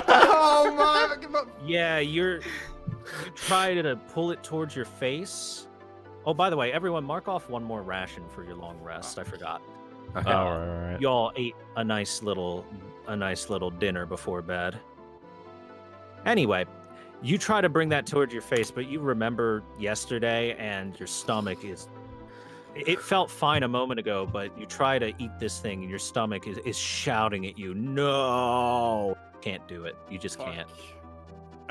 Oh my god! Yeah, you try to pull it towards your face. Oh, by the way, everyone, mark off one more ration for your long rest. I forgot. Okay. Alright. Y'all ate a nice little dinner before bed. Anyway, you try to bring that towards your face, but you remember yesterday, and your stomach is. It felt fine a moment ago, but you try to eat this thing, and your stomach is shouting at you. No, can't do it. You just can't.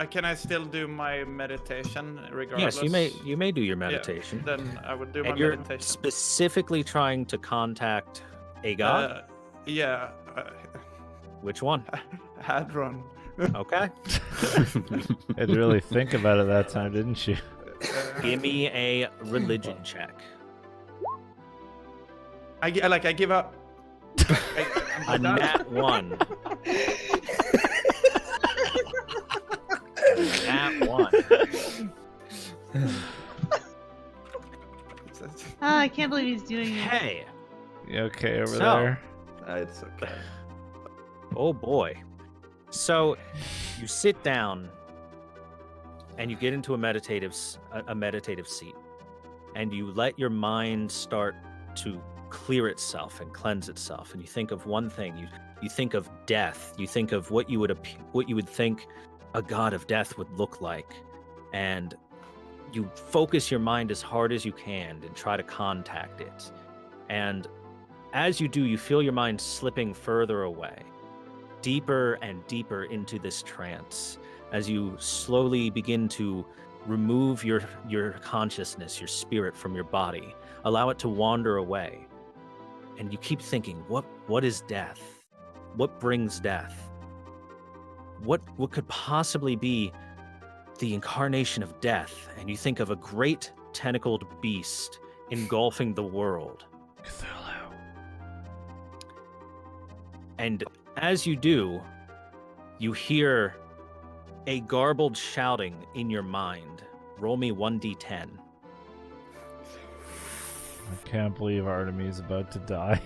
Can I still do my meditation regardless? Yes, you may do your meditation. Then I would do my And you're meditation. specifically trying to contact a god. Yeah. Which one? Hadron. Okay. Had to really think about it that time, didn't you? Give me a religion check. I give up. A I'm done. nat 1. Nat 1. I can't believe he's doing it. Hey. You okay over So- there? It's okay. Oh boy. So you sit down and you get into a meditative seat, and you let your mind start to clear itself and cleanse itself, and you think of one thing. You think of death. You think of what you would think a god of death would look like, and you focus your mind as hard as you can and try to contact it. And as you do, you feel your mind slipping further away, deeper and deeper into this trance, as you slowly begin to remove your consciousness, your spirit from your body, allow it to wander away. And you keep thinking, what is death? What brings death? What could possibly be the incarnation of death? And you think of a great tentacled beast engulfing the world. Cthulhu. And as you do, you hear a garbled shouting in your mind. Roll me 1d10. I can't believe Artemis is about to die.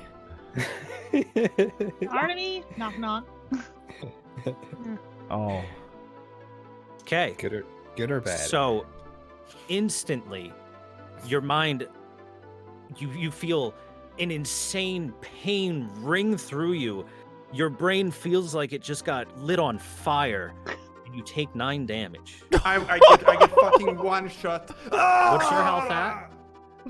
Artemis, knock knock. Oh. Okay. Good or bad? So, instantly, your mind, you feel an insane pain ring through you. Your brain feels like it just got lit on fire, and you take 9 damage. I get fucking one shot. What's your health at?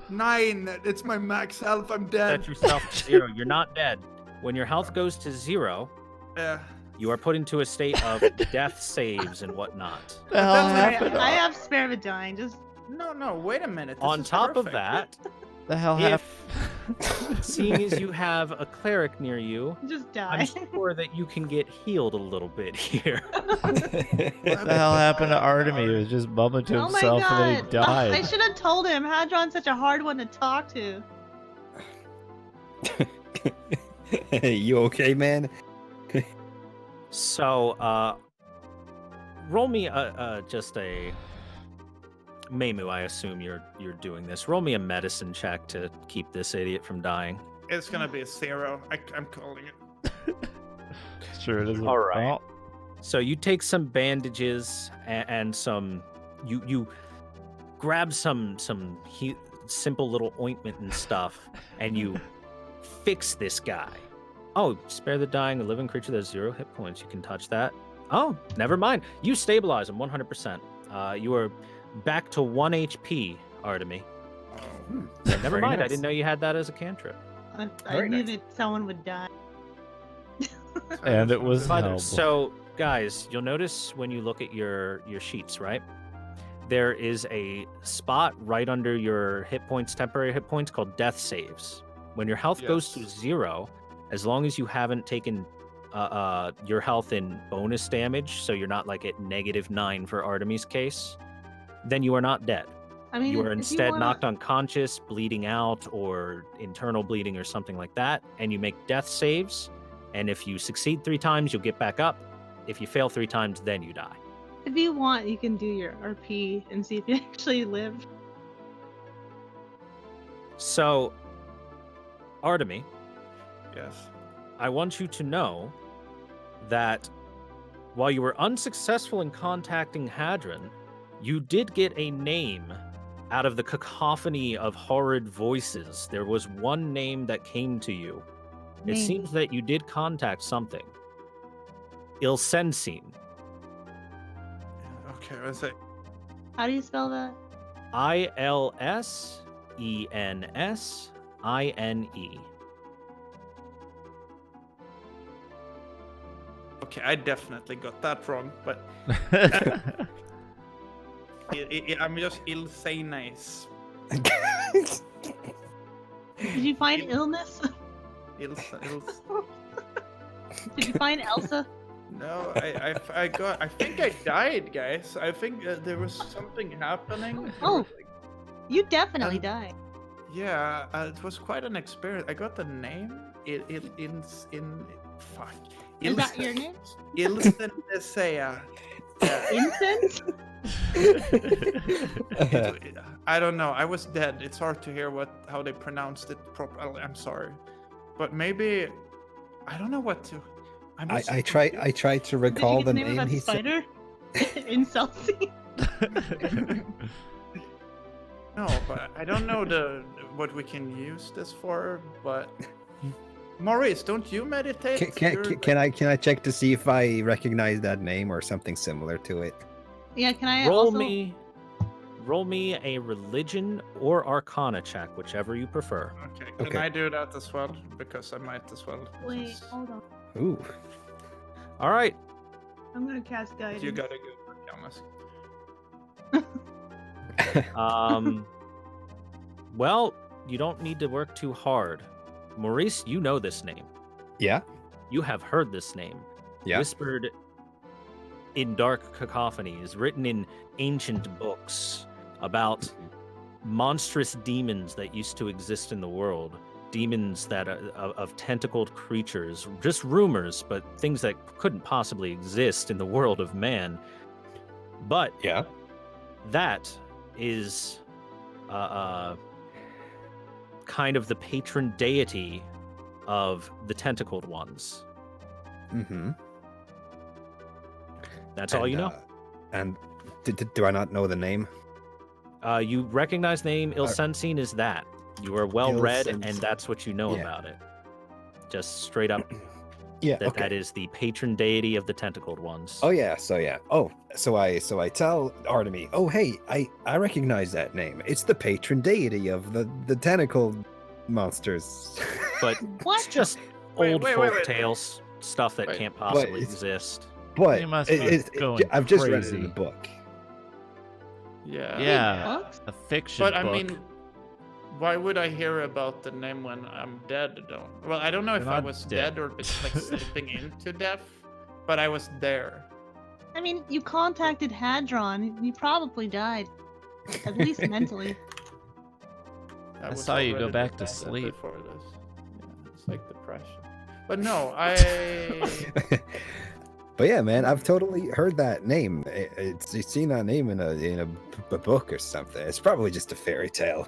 9. It's my max health. I'm dead. Set yourself to 0. You're not dead. When your health goes to 0, Yeah. you are put into a state of death saves and whatnot. The hell That's happened? I have spare of a dying. Just No, wait a minute. This On is top of perfect. that, The hell happened? if seeing as you have a cleric near you, just I'm die. sure that you can get healed a little bit here. What the hell happened to Artemis? He was just bumming to Oh my himself and then he god! I died. should have told him. Hadron's such a hard one to talk to. You okay, man? So, roll me just a Meimu. I assume you're doing this. Roll me a medicine check to keep this idiot from dying. It's gonna be a 0. I'm calling it. Sure it is. All right. Oh, So you take some bandages and some you grab some simple little ointment and stuff, and you fix this guy. Oh, spare the dying, a living creature that has 0 hit points. You can touch that. Oh, never mind. You stabilize him 100%. You are back to 1 HP, Artemis. So never Very mind. I nice. didn't know you had that as a cantrip. I Very knew nice. that someone would die. and it was hell. So, guys, you'll notice when you look at your sheets, right? There is a spot right under your hit points, temporary hit points, called death saves. When your health goes to Yes. 0, as long as you haven't taken your health in bonus damage, so you're not like at -9 for Artemis' case, then you are not dead. I mean, You are if instead wanna- knocked unconscious, bleeding out, or internal bleeding, or something like that, and you make death saves. And if you succeed 3 times, you'll get back up. If you fail 3 times, then you die. If you want, you can do your RP and see if you actually live. So, Artemis, Yes. I want you to know that while you were unsuccessful in contacting Hadron, you did get a name out of the cacophony of horrid voices. There was one name that came to you. It Name. seems that you did contact something. Ilsensine. Okay, let's say. How do you spell that? Ilsensine. Okay, I definitely got that wrong, but I'm just insane nice. Did you find illness? Did you find Elsa? No, I think I died, guys. I think there was something happening. Oh. You definitely Um, died. Yeah, it was quite an experience. I got the name. Fuck. Is that your name? Ilsenesea. Incense? I don't know. I was dead. It's hard to hear how they pronounced it properly. I'm sorry, but maybe I don't know what to. I tried to recall the Did you get name the he name said. of that spider? Incelsi? No, but I don't know what we can use this for. But Maurice, don't you meditate? Can I check to see if I recognize that name or something similar to it? Yeah, can I Roll also... me a religion or arcana check, whichever you prefer. Okay, can Okay. I do that as well? Because I might as well. Wait, since hold on. Ooh. All right. I'm gonna cast guidance. You gotta go for Thomas. Well, you don't need to work too hard. Maurice, you know this name. Yeah. You have heard this name. Yeah. Whispered in dark cacophonies, written in ancient books about monstrous demons that used to exist in the world. Demons that of tentacled creatures, just rumors, but things that couldn't possibly exist in the world of man. But Yeah. that is kind of the patron deity of the tentacled ones. Mm-hmm. That's all you know. And do I not know the name? You recognize the name Ilsensine is that. You are well read, and Ilsensine. that's what you know Yeah. about it. Just straight up, Yeah. that is the patron deity of the tentacled ones. Oh yeah. So yeah. Oh, so I tell Artemy. Oh hey, I recognize that name. It's the patron deity of the tentacled monsters. But What? it's just Wait, old wait, folk wait, wait. tales, stuff that Wait, can't possibly it's- exist. But You must be going I've just read it in crazy. the book. Yeah. Yeah, Books? a fiction But book. I mean, why would I hear about the name when I'm dead, though? Well, I don't know You're if I not was dead. dead or like slipping into death, but I was there. I mean, you contacted Hadron. You probably died. At least mentally. I was saw you go already back to dead sleep. before this. Yeah, it's like depression. But no, I. But yeah, man, I've totally heard that name. It's seen that name in a book or something. It's probably just a fairy tale.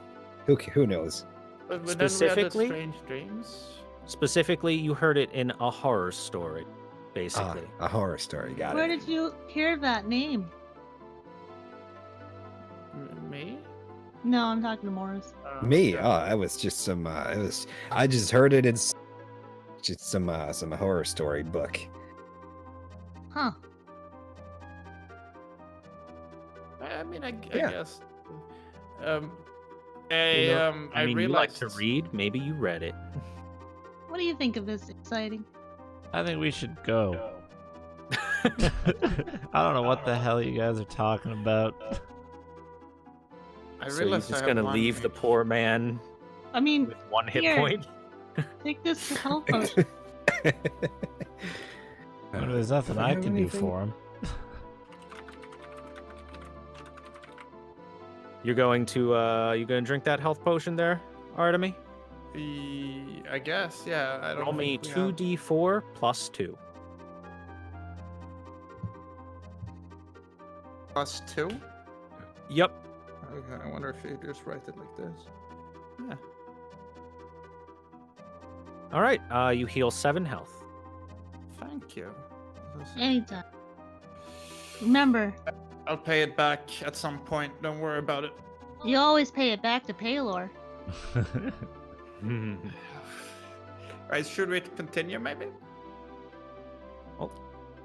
Who knows? But then we had the Specifically? strange dreams. Specifically, you heard it in a horror story, basically. A horror story. Got Where it. did you hear that name? Me? No, I'm talking to Morris. Me? okay. Oh, it was just some. I just heard it in just some horror story book. Huh. I mean, I Yeah. guess. You I mean, you like realized. to read? Maybe you read it. What do you think of this exciting? I think we should go. I don't know what the hell you guys are talking about. I So you're realized I just have gonna one leave the HP. poor man I mean, with one hit Here. point? take this health potion. Well, there's nothing Does he I have can do anything? for him. You're going to drink that health potion there, Artemy? I guess, yeah. I don't Roll me think we have- 2d4 plus 2. +2. Yep. Okay, I wonder if you just write it like this. Yeah. All right. You heal 7 health. Thank you. Anytime. Remember, I'll pay it back at some point. Don't worry about it. you always pay it back to Paylor. Right, should we continue maybe?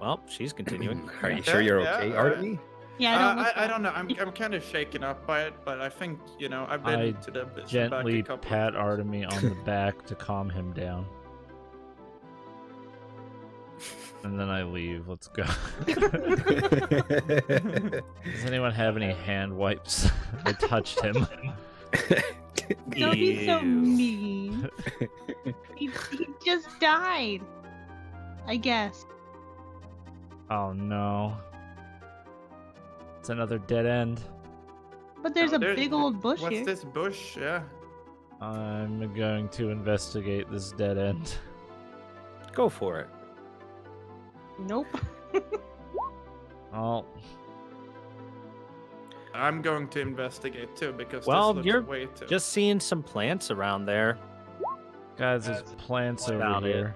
Well, she's continuing. Are you Yeah, sure you're yeah, okay, alright. Artemy? Yeah, I don't. look I bad. don't know. I'm kind of shaken up by it, but I think I've been I to the back a Gently couple pat of times. Artemy on the back to calm him down. And then I leave. Let's go. Does anyone have any hand wipes? I touched him. Don't be so Ew. mean. he just died. I guess. Oh no. It's another dead end. But there's Oh, a big old bush What's here. this bush? Yeah. I'm going to investigate this dead end. Go for it. Nope. Oh, I'm going to investigate too because Well, this looks you're way too. Just seeing some plants around there. guys, there's plants over About it. here.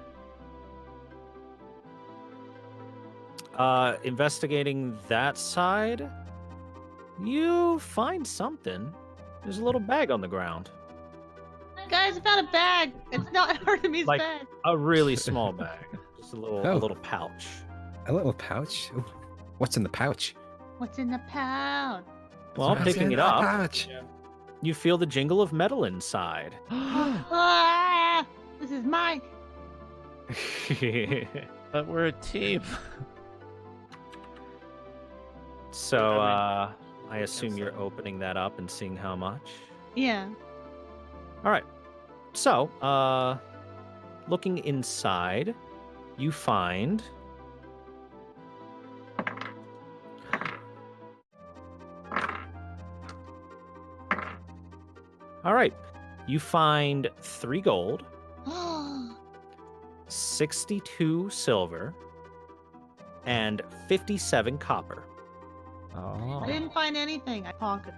Investigating that side, you find something. There's a little bag on the ground. Guys, I found a bag. It's not Artemy's Like- bag. A really small bag. Just a Oh. little pouch. A little pouch. Ooh, what's in the pouch? What's in the pouch? Well, What's picking in it the up, pouch? you feel the jingle of metal inside. Ah, this is mine. But we're a team. So, I we assume can you're sell. opening that up and seeing how much. Yeah. All right. So, looking inside, you find All right. You find 3 gold, 62 silver, and 57 copper. Oh. I didn't find anything. I conquered.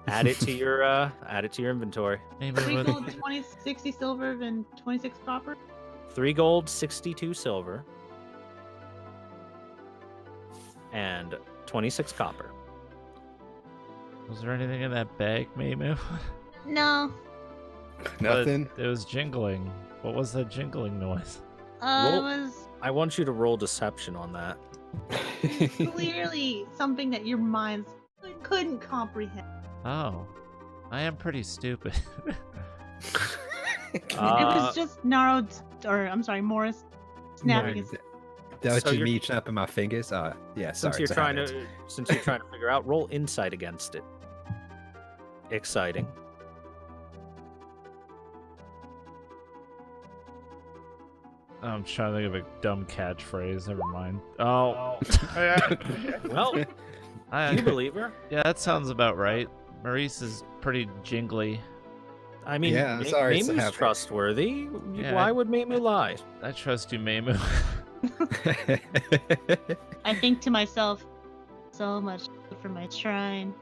Add it to your inventory. Maybe 3 with- gold, 60 silver, and 26 copper. 3 gold, 62 silver, and 26 copper. Was there anything in that bag, Maymu? No. Nothing. It was jingling. What was that jingling noise? It Roll- was I want you to roll deception on that. clearly something that your minds couldn't comprehend. Oh. I am pretty stupid. It was just Naro, or I'm sorry, Morris snapping his. That was So just you're- me snapping my fingers. Yeah, sorry. Since you're it's a trying habit. to figure out, roll insight against it. Exciting. I'm trying to think of a dumb catchphrase. Never mind. Oh. Well, I, you believe her. yeah, that sounds about right. Maurice is pretty jingly. I mean, Yeah, I'm sorry, it's a Maimu's habit. trustworthy. Yeah. Why would Maimu lie? I trust you, Maymu. I think to myself, so much for my shrine.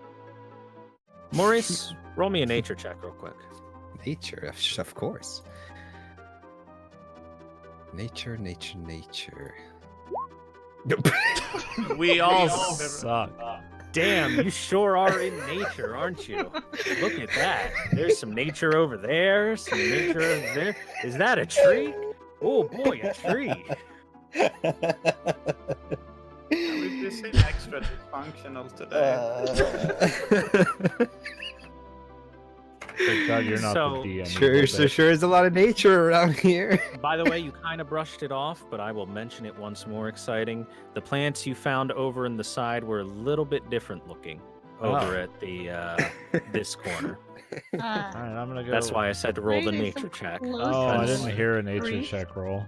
Maurice, roll me a nature check real quick. Nature, of course. Nature. We all suck. Damn, you sure are in nature, aren't you? Look at that. There's some nature over there, some nature over there. Is that a tree? Oh boy, a tree. We've just seen extra dysfunctional today. Thank God you're not So- the DM. Sure is a lot of nature around here. By the way, you kind of brushed it off, but I will mention it once more. Exciting. The plants you found over in the side were a little bit different looking over at the this corner. Alright, I'm gonna go. That's why I said to roll the Very nice, nature some check. close Oh, I because- didn't hear a nature Three. check roll.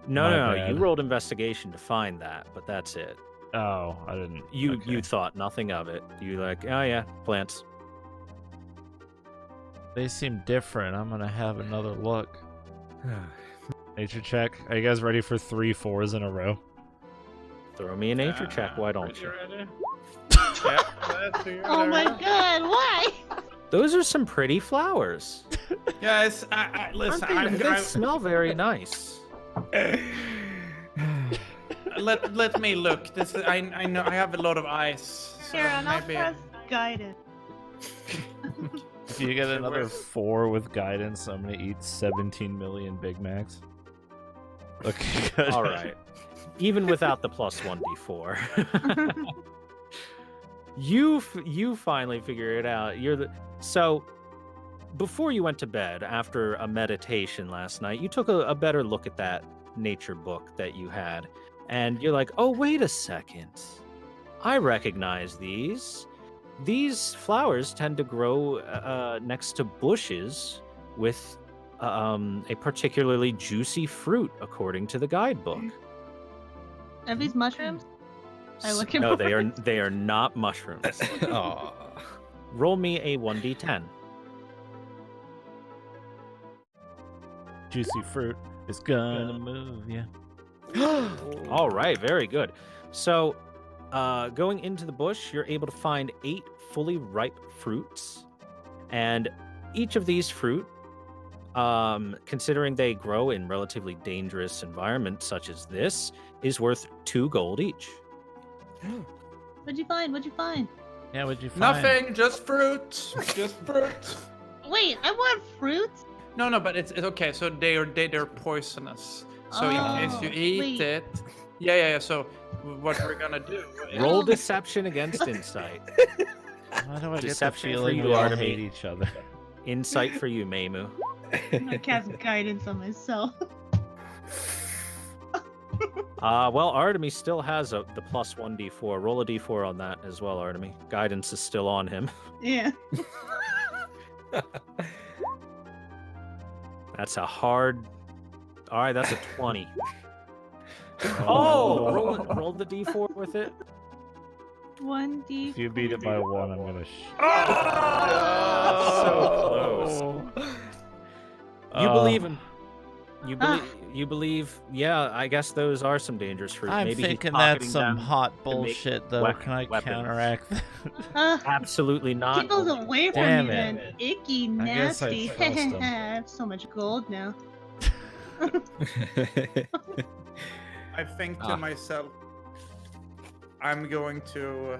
No, My no, bad. you rolled investigation to find that, but that's it. Oh, I didn't. You okay. thought nothing of it. You like, oh yeah, plants. They seem different. I'm gonna have another look. Nature check. Are you guys ready for 3 4s in a row? Throw me a nature check, why don't Ready, you? ready? Yeah, let's see. Oh my god, why? Those are some pretty flowers. Guys, listen, They smell very nice. let me look. This is, I know I have a lot of eyes. So Here, and I'll maybe press guidance. If you get another where's- 4 with guidance, I'm gonna eat 17 million Big Macs. Okay, good. All right. Even without the plus 1d4. You finally figure it out. So before you went to bed after a meditation last night, you took a better look at that nature book that you had, and you're like, "Oh, wait a second. I recognize these. These flowers tend to grow next to bushes with a particularly juicy fruit, according to the guidebook." Are these mushrooms? I look at No, Morris. they are not mushrooms. Aw. Roll me a 1d10. Juicy fruit is gonna move you. All right, very good. So, going into the bush, you're able to find 8 fully ripe fruits, and each of these fruit, considering they grow in relatively dangerous environments such as this, is worth 2 gold each. What'd you find? What'd you find? Yeah, what'd you find? nothing, just fruit, just fruit. Wait, I want fruits. No, but it's okay. So they're poisonous. So in case you Oh, eat wait. it, yeah. So what we're gonna do? Roll Oh. deception against insight. Why do I get the Deception for feeling you, we all Artemy. hate each other? Insight for you, Maimu. I'm gonna cast guidance on myself. Well, Artemis still has the plus 1d4. Roll a d4 on that as well, Artemis. Guidance is still on him. Yeah. That's a hard. All right, that's a 20. Oh, roll the d4 with it. 1d. If you beat it by 1, I'm gonna. So close. You believe him. You believe? Yeah, I guess those are some dangerous fruit. I'm Maybe he's thinking pocketing that's some them hot make bullshit, though. Can I weapons. counteract that? Absolutely not. Keep those away from Damn me, it. then. Icky, I guess I nasty. trust 'em. I have so much gold now. I think to Ah. myself, I'm going to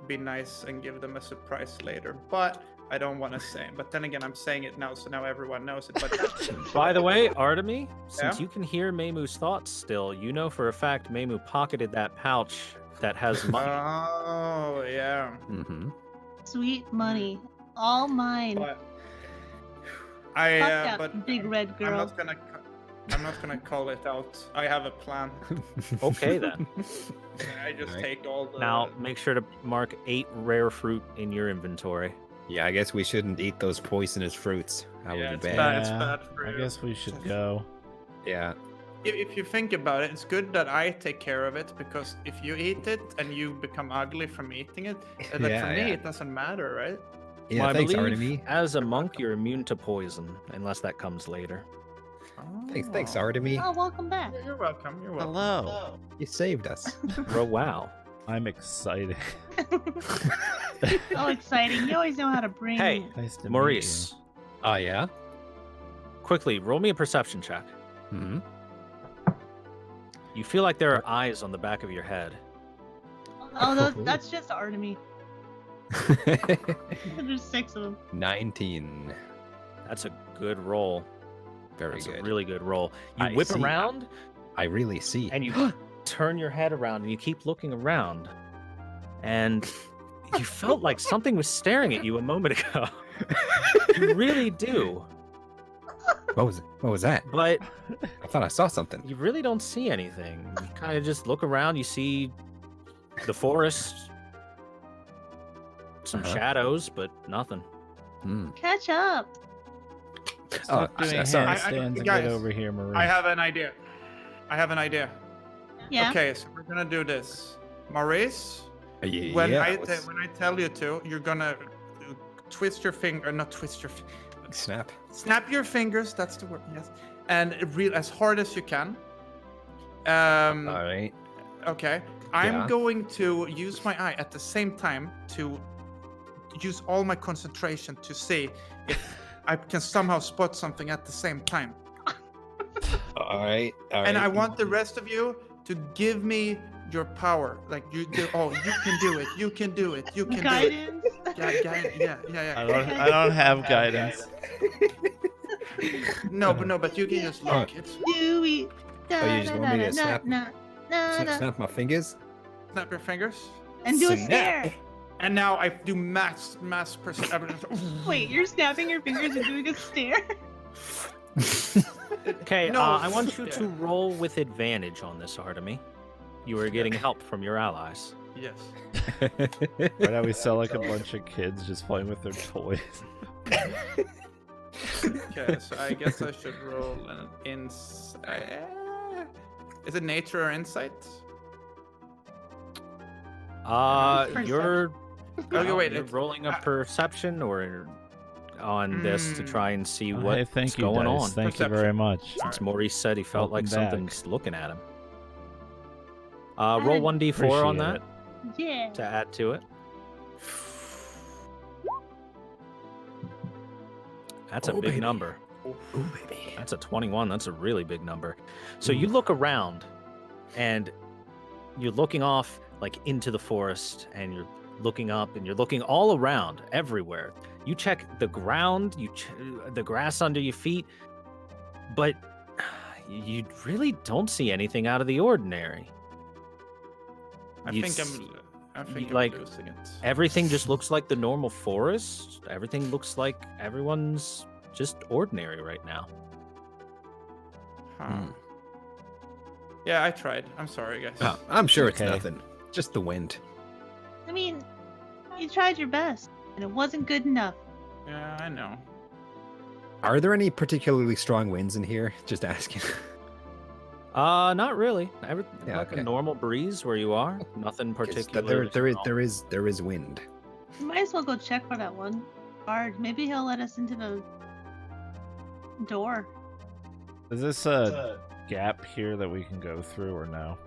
be nice and give them a surprise later, but I don't want to say it. But then again, I'm saying it now, so now everyone knows it. But By the way, Artemy, since Yeah? you can hear Meimu's thoughts still, you know for a fact Meimu pocketed that pouch that has money. oh yeah. hmm Sweet money. All mine. But Fuck that but big red I'm girl. not gonna. I'm not gonna call it out. I have a plan. Okay, then. I just Alright. take all the. Now, make sure to mark 8 rare fruit in your inventory. Yeah, I guess we shouldn't eat those poisonous fruits. That Yeah, would it's be bad. bad. It's bad for I you. guess we should go. Yeah. If you think about it, it's good that I take care of it, because if you eat it and you become ugly from eating it, like Yeah, for me yeah. it doesn't matter, right? Yeah, Well, I thanks, believe Artemy. as a monk, you're immune to poison, unless that comes later. Thanks, Oh. Artemy. Oh, welcome back. You're welcome. You're welcome. Hello. You saved us. Oh, wow. I'm excited. Oh, exciting. You always know how to bring. Hey, Nice to Maurice, Oh, yeah? quickly, roll me a perception check. hmm You feel like there are eyes on the back of your head. Oh, that's just Artemy. There's 6 of them. 19. That's a good roll. Very That's good. a really good roll. You I whip see. around I really see. and you turn your head around and you keep looking around. And you felt like something was staring at you a moment ago. You really do. What was it? What was that? But I thought I saw something. you really don't see anything. You kind of just look around. You see the forest, some Uh-huh. shadows, but nothing. Hmm. Catch up. Stop doing sorry. handstands and guys, get over here, Marie. I have an idea. I have an idea. Yeah. Okay, so we're gonna do this. Maurice, Yeah, when yeah, when I tell you to, you're gonna twist your finger, not twist your, snap. snap your fingers. That's the word. Yes, and real as hard as you can. All right. Okay. I'm Yeah. going to use my eye at the same time to use all my concentration to see if I can somehow spot something at the same time. All right. And I want the rest of you to give me your power. Like you do. Oh, you can do it. You can do it. You can do it. Guidance. Yeah. I don't have guidance. No, but you can just look. It's Do we? Oh, you just want me to snap? Nah. Snap my fingers. snap your fingers. And do a Snap. stare. And now I do mass perception. Wait, you're snapping your fingers and doing a stare? Okay, No, I want you yeah. to roll with advantage on this, Artemy. You are getting help from your allies. Yes. Right now we sound like a bunch of kids just playing with their toys. Okay, so I guess I should roll an insight. Is it nature or insight? Perception. You're Okay, wait. you're it's- rolling a perception or on this to try and see Hey, what's thank you, going Dice. on. Thank you very much. Since Maurice said he felt like Welcome back. something's looking at him. Roll 1d4 on Appreciate that it. Yeah. to add to it. That's a Oh, big baby. number. Ooh, baby. That's a 21. That's a really big number. So you look around and you're looking off like into the forest and you're looking up and you're looking all around everywhere. You check the ground, the grass under your feet, but you really don't see anything out of the ordinary. I You think s- I'm like, losing it. Everything just looks like the normal forest. Everything looks like everyone's just ordinary right now. Huh. Hmm. Yeah, I tried. I'm sorry, guys. Oh, I'm sure it's Okay. nothing. Just the wind. I mean, you tried your best, and it wasn't good enough. Yeah, I know. Are there any particularly strong winds in here? Just asking. Not really. Yeah, Like okay. a normal breeze where you are. Nothing 'Cause particular. there is wind. You might as well go check for that one guard. Maybe he'll let us into the door. Is this a gap here that we can go through or no?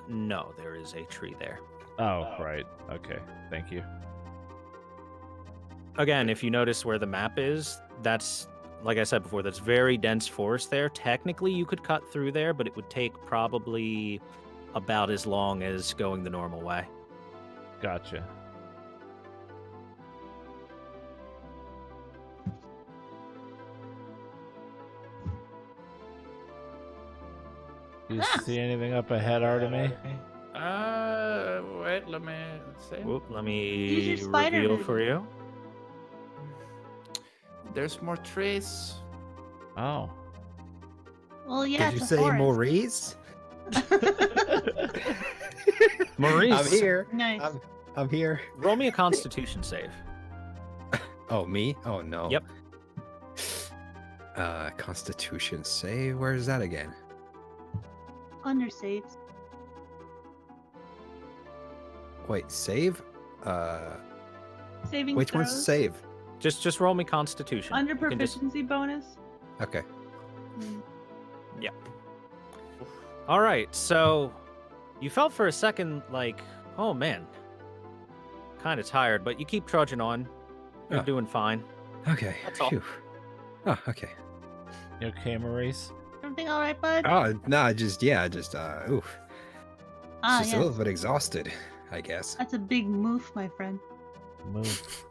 No, there is a tree there. Oh, right. Okay. Thank you. Again, if you notice where the map is, that's, like I said before, that's very dense forest there. Technically, you could cut through there, but it would take probably about as long as going the normal way. Gotcha. Do you see anything up ahead, Artemy? Wait, let me see. Whoop, let Use your me spider reveal vision. for you. There's more trees. Oh. Well, yeah, Did you it's a say forest. Maurice? Maurice, I'm here. Nice. I'm here. roll me a Constitution save. Oh, me? Oh no. Yep. Constitution save. Where is that again? Under saves. Wait, save? Saving Which one's throws. save? Just roll me Constitution. Under You can just- proficiency bonus. Okay. All right, so you felt for a second like, oh man, kind of tired, but you keep trudging on. You're Oh. doing fine. Okay. That's all. Phew. Oh, okay. You okay, Maurice? Everything all right, bud? Oh, no, oof. Just Ah, a yes. little bit exhausted, I guess. That's a big move, my friend. Move.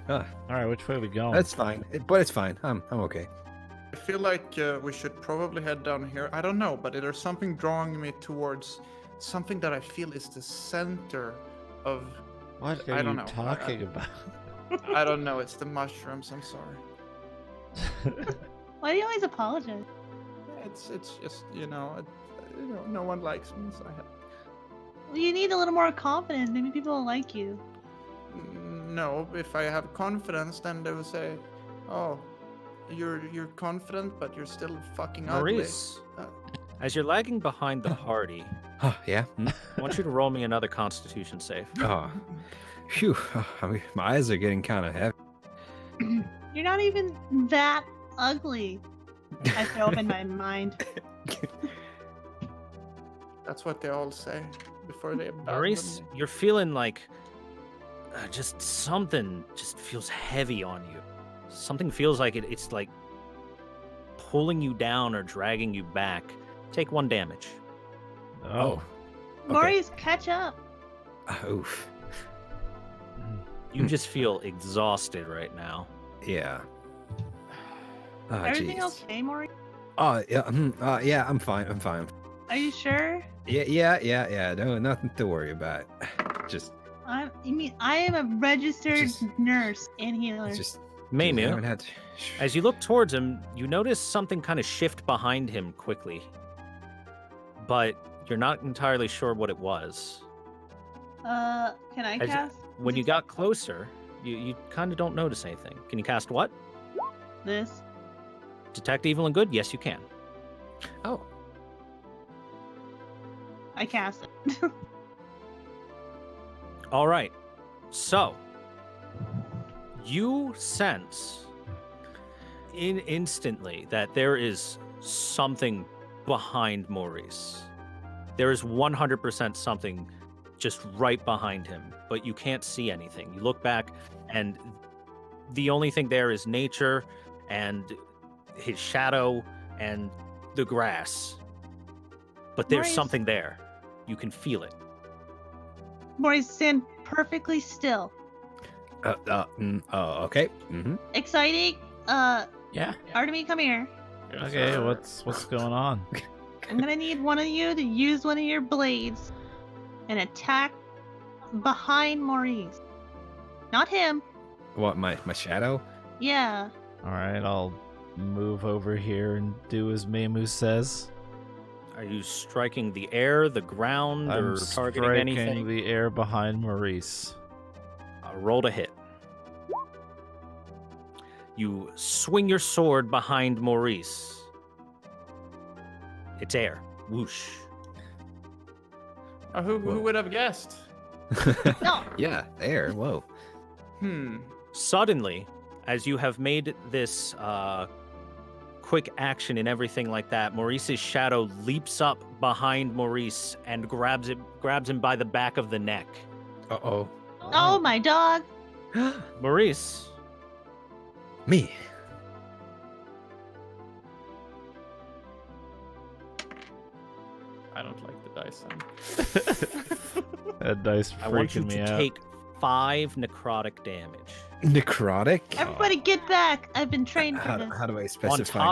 Ah, Alright, which way are we going? that's fine. But it's fine. I'm okay. I feel like we should probably head down here. I don't know, but there's something drawing me towards something that I feel is the center of. What I are don't you know. talking about? I don't know. It's the mushrooms. I'm sorry. Why do you always apologize? It's just no one likes me, so I have. Well, you need a little more confidence. Maybe people will like you. No, if I have confidence, then they will say, "Oh, you're confident, but you're still fucking Maurice, ugly." as you're lagging behind the party, Oh, yeah. Hmm? I want you to roll me another Constitution save. Oh, phew. Oh, I mean, my eyes are getting kind of heavy. You're not even that ugly. I throw up in my mind. That's what they all say before they abandon Maurice, me. you're feeling like just something just feels heavy on you. Something feels like it's like pulling you down or dragging you back. Take 1 damage. Oh. Okay. Maurice, catch up. Oof. You just feel exhausted right now. Yeah. Oh, Everything jeez. okay, Maurice? Oh, yeah. Yeah, I'm fine. I'm fine. Are you sure? Yeah. No, nothing to worry about. Just, I am a registered Just- nurse and healer. just. Maymir, haven't had- as you look towards him, you notice something kind of shift behind him quickly. But you're not entirely sure what it was. Can I As- cast When you got closer, you kind of don't notice anything. Can you cast what? this? Detect evil and good? Yes, you can. Oh, I cast it. All right. So, you sense instantly that there is something behind Maurice. There is 100% something just right behind him, but you can't see anything. You look back, and the only thing there is nature and his shadow and the grass. But there's Maurice. something there. You can feel it. Maurice, stand perfectly still. okay. Mm-hmm. Exciting. Yeah. Artemy, come here. Okay, what's going on? I'm gonna need one of you to use one of your blades and attack behind Maurice. Not him. What, my shadow? Yeah. Alright, I'll move over here and do as Mamu says. Are you striking the air, the ground, I'm or targeting striking anything? the air behind Maurice. Roll to hit. You swing your sword behind Maurice. It's air. Whoosh. Who Whoa. would have guessed? No. Yeah, there. Whoa. Hmm. Suddenly, as you have made this quick action and everything like that, Maurice's shadow leaps up behind Maurice and grabs him by the back of the neck. Uh-oh. Oh, my dog. Maurice, Me. I don't like the dice. Then. That dice I want you freaking me to out. take 5 necrotic damage. Necrotic? Everybody get back. I've been trained for How, this. how do I specify?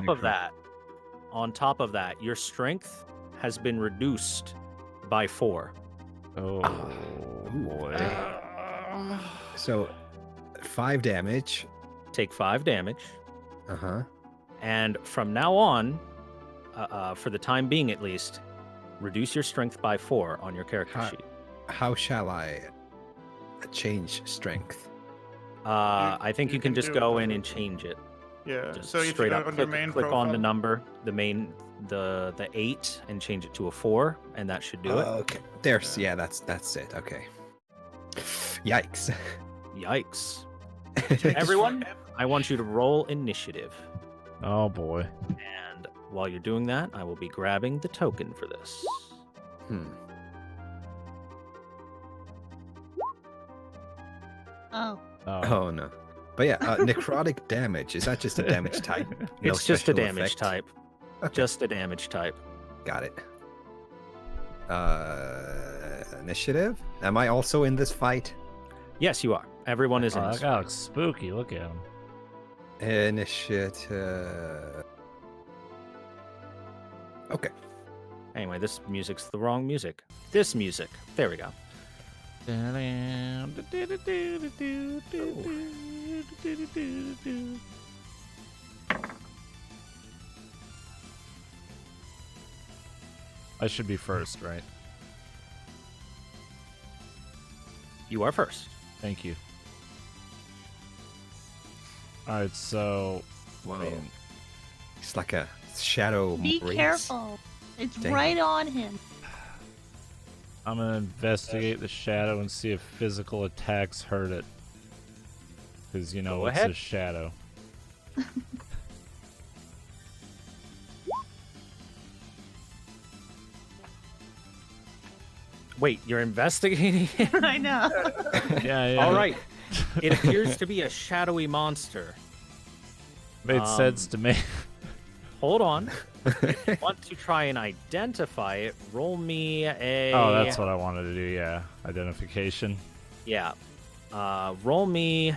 On top of that, your strength has been reduced by 4. Oh boy. So, 5 damage. Take 5 damage, Uh-huh. and from now on, for the time being at least, reduce your strength by 4 on your character Hi. sheet. How shall I change strength? I think you can just do it go in under- and change it. Yeah. Just So if straight you up on the click, main click on the profile- number, the 8, and change it to a 4, and that should do it. Okay. There's that's it. Okay. Yikes. Yikes! Everyone, I want you to roll initiative, Oh boy. and while you're doing that, I will be grabbing the token for this. Hmm. Oh. Oh no. But yeah, necrotic damage. Is that just a damage type? No It's just a special damage effect? type. Okay. Just a damage type. Got it. Initiative? Am I also in this fight? Yes, you are. Everyone is in Oh, this. that guy looks spooky. Look at him. Initiative. Okay. Anyway, this music's the wrong music. This music. There we go. I should be first, right? You are first. Thank you. Alright, so Whoa. I mean, It's like a shadow. Be race. careful. It's Dang. right on him. I'm gonna investigate the shadow and see if physical attacks hurt it. Because, you know, Go it's ahead. a shadow. Wait, you're investigating it? I know. Yeah. All right. It appears to be a shadowy monster. Made sense to me. Hold on. If you want to try and identify it, roll me a. Oh, that's what I wanted to do, yeah. Identification. Yeah. Roll me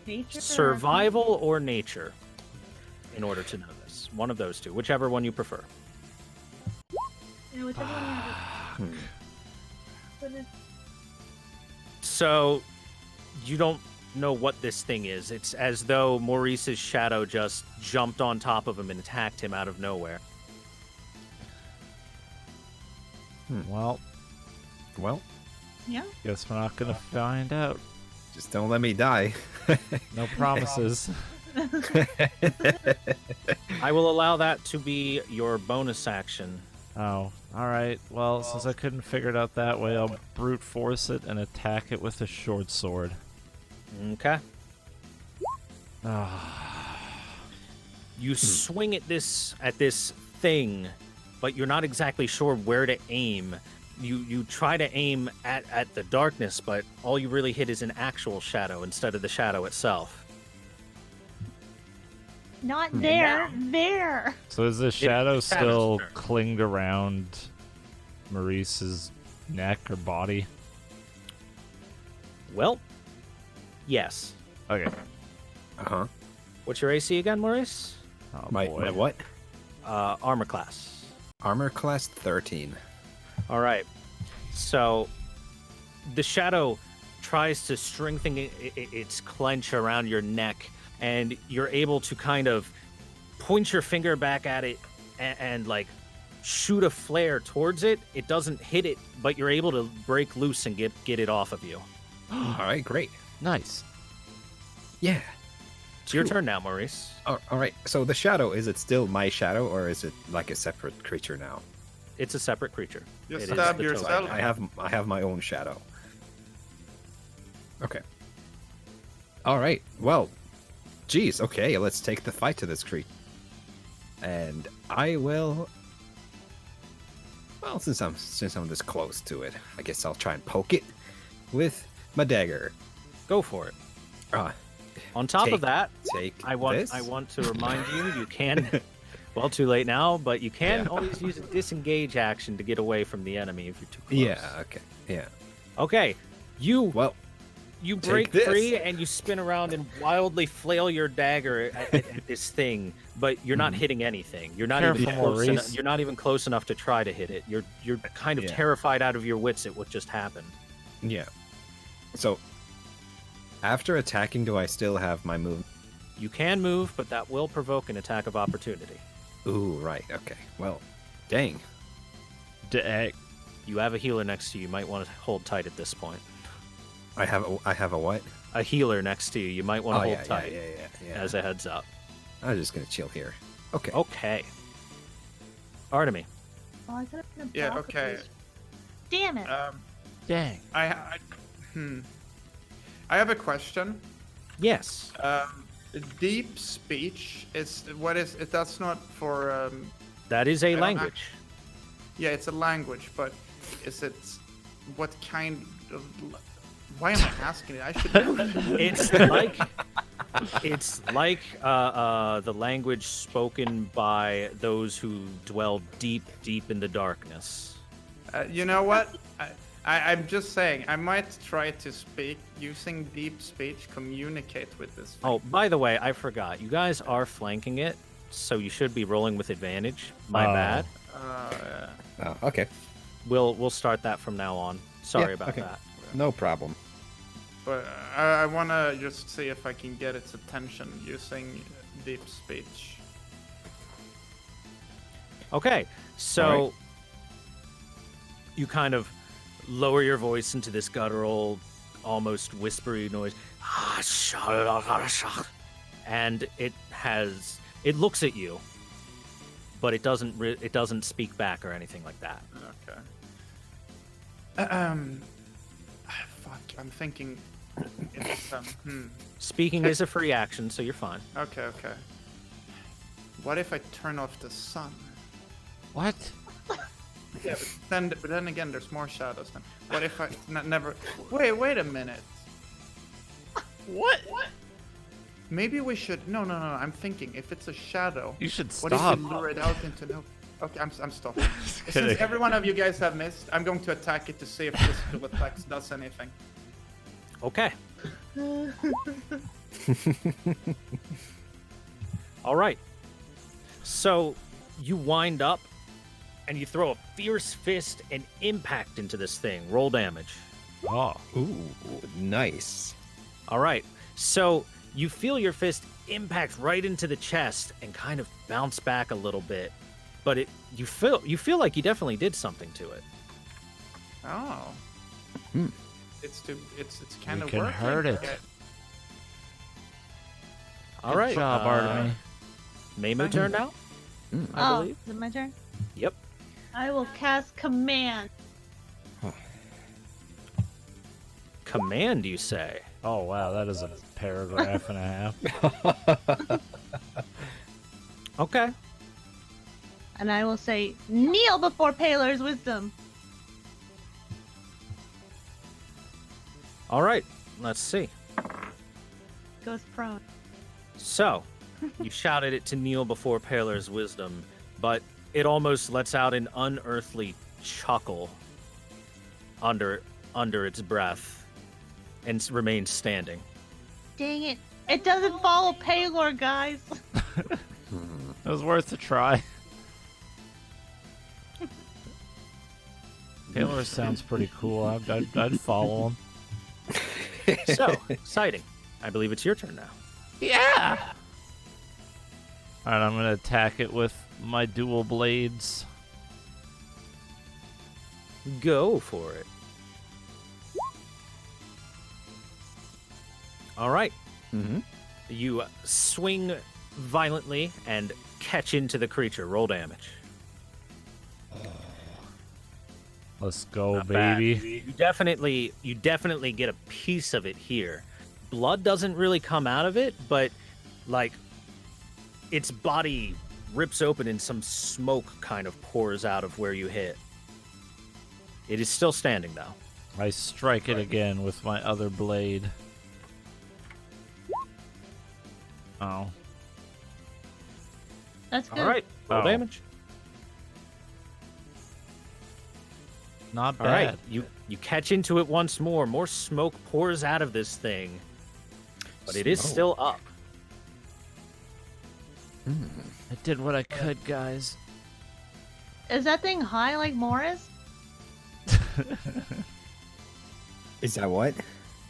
Nature or- survival or nature in order to know this. One of those two, whichever one you prefer. Yeah, whichever one you have it. But it's- So, you don't know what this thing is. It's as though Maurice's shadow just jumped on top of him and attacked him out of nowhere. Well, Well, Yeah. guess we're not gonna find out. just don't let me die. No promises. I will allow that to be your bonus action. Oh, alright. Well, since I couldn't figure it out that way, I'll brute force it and attack it with a short sword. Okay. Ah, You swing at this thing, but you're not exactly sure where to aim. You try to aim at the darkness, but all you really hit is an actual shadow instead of the shadow itself. Not there. There. so is the shadow shadow's still turn. clinged around Maurice's neck or body? Well, yes. Okay. Uh-huh. What's your AC again, Maurice? Oh, My boy. what? Armor class. Armor class 13. All right. So the shadow tries to strengthen its clench around your neck, and you're able to kind of point your finger back at it and like shoot a flare towards it. It doesn't hit it, but you're able to break loose and get it off of you. All right, great. Nice. Yeah. It's your Cool. turn now, Maurice. All right. So the shadow, is it still my shadow or is it like a separate creature now? It's a separate creature. Just It is stab the token. yourself. I have my own shadow. Okay. All right. Well, geez. Okay, let's take the fight to this creature. And I will. Well, since I'm this close to it, I guess I'll try and poke it with my dagger. Go for it. Ah, On top of that, take I want this. to remind you can. Well, too late now, but you can Yeah. always use a disengage action to get away from the enemy if you're too close. Yeah. Okay. Yeah. Okay. You Well, break this. free and you spin around and wildly flail your dagger at this thing, but you're not hitting anything. You're not even Careful, close. Maurice. You're not even close enough to try to hit it. You're kind of Yeah. terrified out of your wits at what just happened. yeah. So, after attacking, do I still have my move? You can move, but that will provoke an attack of opportunity. Ooh, right. Okay. Well, dang. Dag. You have a healer next to you. You might want to hold tight at this point. I have a what? A healer next to you. You might want to hold yeah, tight yeah. as a heads up. I'm just gonna chill here. Okay. Okay. Artemy. Oh, I gotta put a Yeah, block of okay. this. Damn it. Dang. I have a question. Yes. Deep speech is what is it? That's not for. That is a don't language. Yeah, it's a language, but is it what kind of? Why am I asking it? I should know. It's like the language spoken by those who dwell deep in the darkness. You know what? I'm just saying. I might try to speak using deep speech, communicate with this. Oh, by the way, I forgot. You guys are flanking it, so you should be rolling with advantage. My Oh. bad. Oh, okay. We'll start that from now on. Sorry Yeah, about okay. that. No problem. But I want to just see if I can get its attention using deep speech. Okay, so All right. you kind of lower your voice into this guttural, almost whispery noise, and it looks at you, but it doesn't speak back or anything like that. Okay. Fuck. I'm thinking. It's Speaking is a free action, so you're fine. Okay. What if I turn off the sun? What? Yeah, but then again, there's more shadows. Then what if I never? Wait a minute. What? Maybe we should. No. I'm thinking if it's a shadow. You should What if stop. we lure it out into no? Okay, I'm stopping. kidding. Since every one of you guys have missed, I'm going to attack it to see if physical attacks does anything. Okay. All right. So you wind up and you throw a fierce fist and impact into this thing. Roll damage. Oh. Ooh, nice. All right. So you feel your fist impact right into the chest and kind of bounce back a little bit, but you feel like you definitely did something to it. Oh. Hmm. It's kind We of can working. hurt it. Okay. All Good right. job, Artemy. Meimu turn now, I Oh, believe. is it my turn? Yep. I will cast command. Command, you say? Oh wow, that is a paragraph and a half. Okay. And I will say, kneel before Paler's wisdom. All right. Let's see. Goes prone. So, you shouted it to kneel before Paler's wisdom, but it almost lets out an unearthly chuckle under its breath and remains standing. Dang it. It doesn't follow Paler, guys. It was worth a try. Taylor sounds pretty cool. I'd follow him. So, exciting. I believe it's your turn now. Yeah. All right, I'm gonna attack it with my dual blades. Go for it. All right. Mm-hmm. You swing violently and catch into the creature. Roll damage. Let's go, Not bad. baby. You definitely get a piece of it here, blood doesn't really come out of it, but like its body rips open and some smoke kind of pours out of where you hit. It is still standing though. I strike it again with my other blade. Oh. That's good. All right, roll Oh. damage. Not All right, bad. you catch into it once more. More smoke pours out of this thing, but it is Smoke. still up. I did what I could, guys. Is that thing high like Morris? Is that what?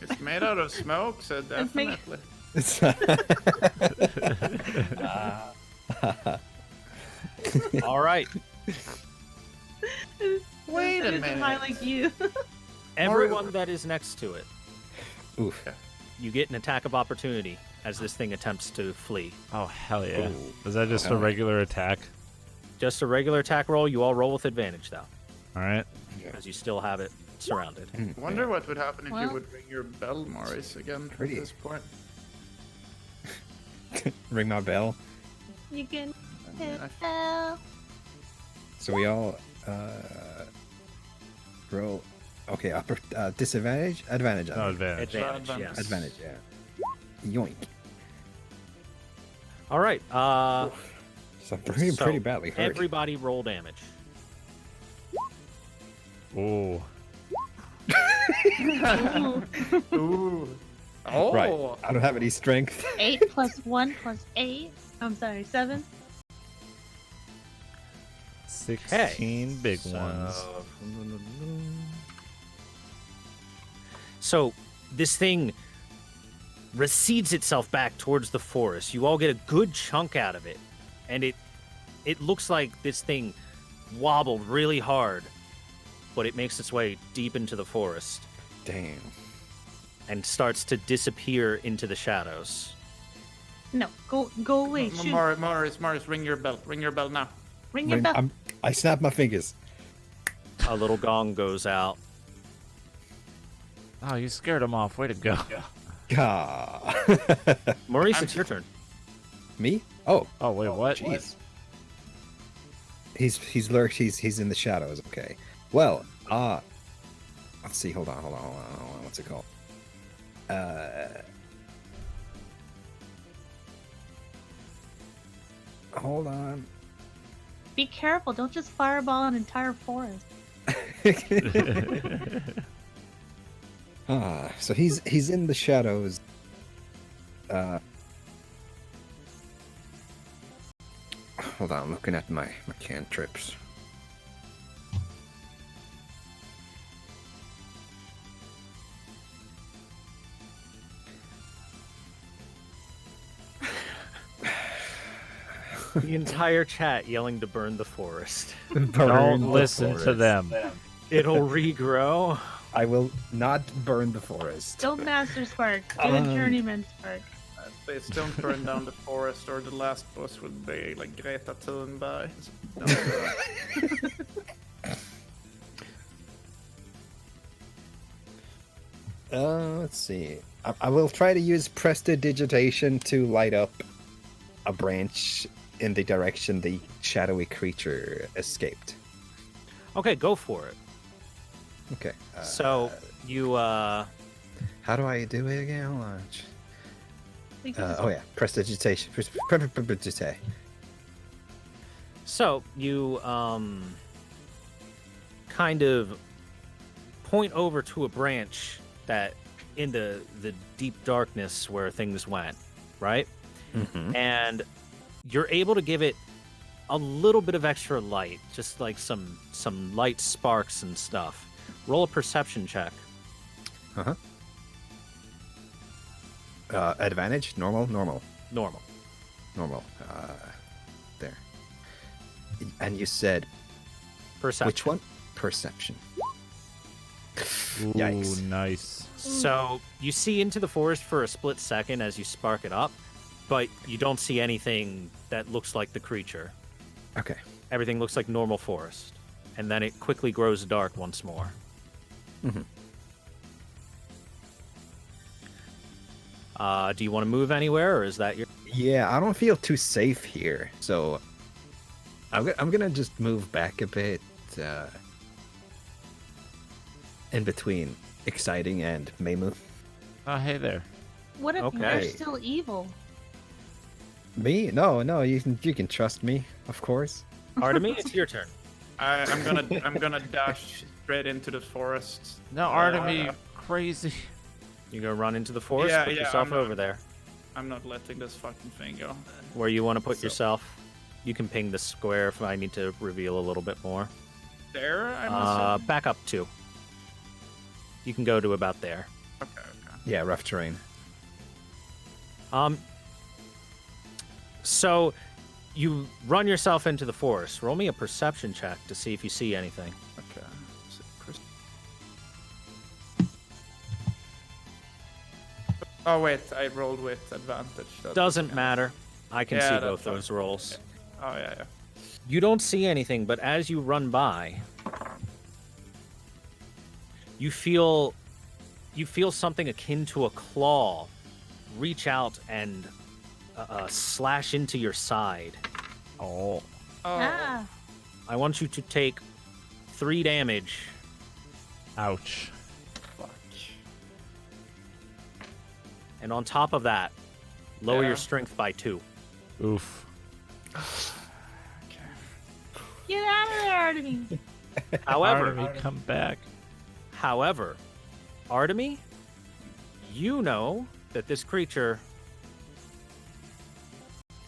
It's made out of smoke, so It's made- definitely. All right, Wait a It's minute. high like you. everyone that is next to it, Oof. you get an attack of opportunity as this thing attempts to flee. Oh, hell yeah. Ooh. Is that just a Hell yeah. regular attack? Just a regular attack roll. You all roll with advantage though, Alright. because you still have it surrounded. I wonder what would happen if you Well- would ring your bell, Morris, again Pretty. at this point. Ring my bell. You can hit I- hell. So we all roll. Okay, disadvantage, advantage, No advantage. Advantage, advantage. yes. advantage. Yeah. Yoink. All right. So pretty So, pretty badly hurt. Everybody roll damage. Ooh. Ooh. Oh. Right. I don't have any strength. 8 plus 1 plus 8. I'm sorry, 7. 16 big ones. So this thing recedes itself back towards the forest. You all get a good chunk out of it, and it looks like this thing wobbled really hard, but it makes its way deep into the forest Damn. and starts to disappear into the shadows. No, go away. Shoot. Morris, ring your bell. Ring your bell now. Ring your bell. I snap my fingers. A little gong goes out. Oh, you scared him off. Way to go. Gah. Maurice, I'm- it's your turn. Me? Oh, Oh, wait, what? jeez. He's lurked. He's in the shadows. Okay. Well, let's see. Hold on. What's it called? Hold on. Be careful. Don't just fireball an entire forest. So he's in the shadows. Hold on, I'm looking at my cantrips. The entire chat yelling to burn the forest. Don't listen to them. It'll regrow. I will not burn the forest. Don't master spark. Do a journeyman spark. Please don't burn down the forest, or the last boss would be like Greta Thunberg. Let's see. I will try to use prestidigitation to light up a branch in the direction the shadowy creature escaped. Okay, go for it. Okay. So you how do I do it again? Hold on. Because Oh yeah, prestidigitation. Prestidigitate. So you kind of point over to a branch that in the deep darkness where things went, right? Mm-hmm. And you're able to give it a little bit of extra light, just like some light sparks and stuff. Roll a perception check. Advantage? Normal? Normal. Normal. There. And you said Perception. which one? Perception. Ooh, Yikes. nice. So you see into the forest for a split second as you spark it up, but you don't see anything that looks like the creature. Okay. Everything looks like normal forest. And then it quickly grows dark once more. Do you want to move anywhere, or is that your? Yeah, I don't feel too safe here, so I'm gonna just move back a bit, in between exciting and Meimu. Oh, hey there. What if you're Okay. still evil? Me? No, you can trust me, of course. Artemis, it's your turn. I'm gonna dash straight into the forest. No, Artemis, crazy. You go run into the forest. Yeah, put yeah, yourself I'm not- over there. I'm not letting this fucking thing go. Where you want to put So- yourself. You can ping the square if I need to reveal a little bit more. There, I'm Back up 2. You can go to about there. okay. Yeah, rough terrain. So you run yourself into the forest. Roll me a perception check to see if you see anything. Okay. Oh wait, I rolled with advantage. That Doesn't was- matter. I can Yeah, see that's both fine. those rolls. Oh yeah. You don't see anything, but as you run by, you feel something akin to a claw reach out and slash into your side. Oh. Oh, Ah, I want you to take 3 damage. Ouch. fuck. And on top of that, lower Yeah. your strength by 2. Oof. get out of there, Artemis. However, Artemis, come back. However, Artemis, you know that this creature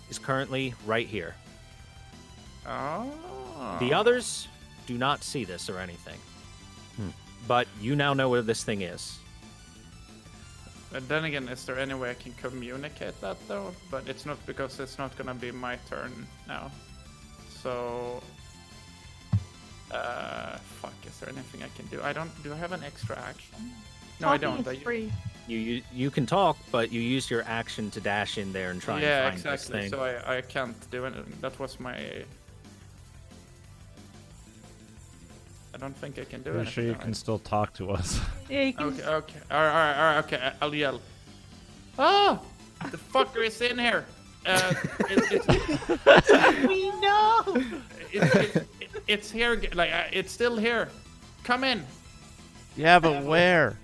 is currently right here. Oh. The others do not see this or anything. Hmm. But you now know where this thing is. But then again, is there any way I can communicate that though? But it's not, because it's not gonna be my turn now. So, fuck. Is there anything I can do? Do I have an extra action? No, I Talking don't. is free. You can talk, but you used your action to dash in there and try Yeah, and find exactly. this thing. So I can't do anything. That was my. I don't think I can do Pretty anything. sure you right? can still talk to us. Yeah, you can. Okay. All right. Okay, I'll yell. Ah! The fucker is in here. We know. It's here. Like it's still here. Come in. Yeah, but where?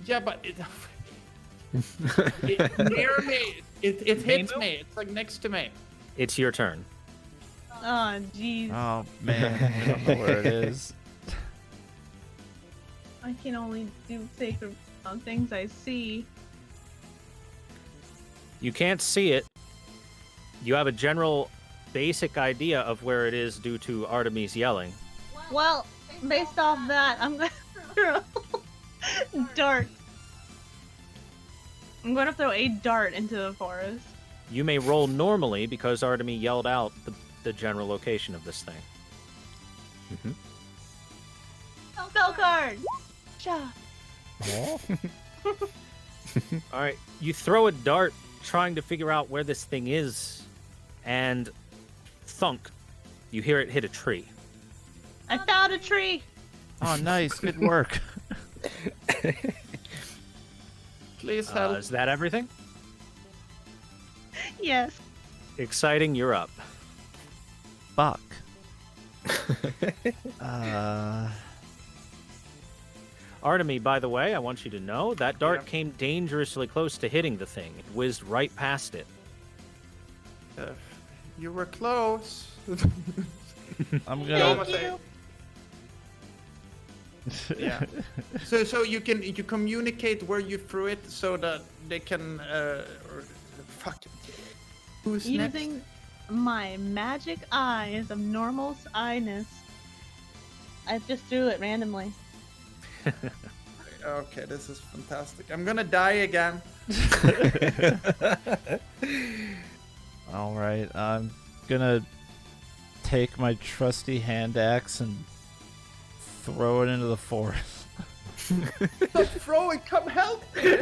Yeah, but it near me. It hits me. It's like next to me. It's your turn. Oh, jeez. Oh man, I don't know where it is. I can only do sacred things I see. You can't see it. You have a general basic idea of where it is due to Artemis yelling. Well, based off that, I'm gonna throw dart. I'm gonna throw a dart into the forest. You may roll normally because Artemis yelled out the general location of this thing. Spell card. Sha. All right, you throw a dart trying to figure out where this thing is, and thunk, you hear it hit a tree. I found a tree. Oh, nice, good work. Please help. Is that everything? Yes. Exciting, you're up. Fuck. Artemis, by the way, I want you to know that dart Yeah. came dangerously close to hitting the thing. It whizzed right past it. You were close. I'm You gonna. almost Thank you. Yeah. So you communicate where you threw it so that they can fuck. Who's next? Using my magic eyes of normal eye-ness, I just threw it randomly. Okay, this is fantastic. I'm gonna die again. All right, I'm gonna take my trusty hand axe and throw it into the forest. Stop throwing! Come help me!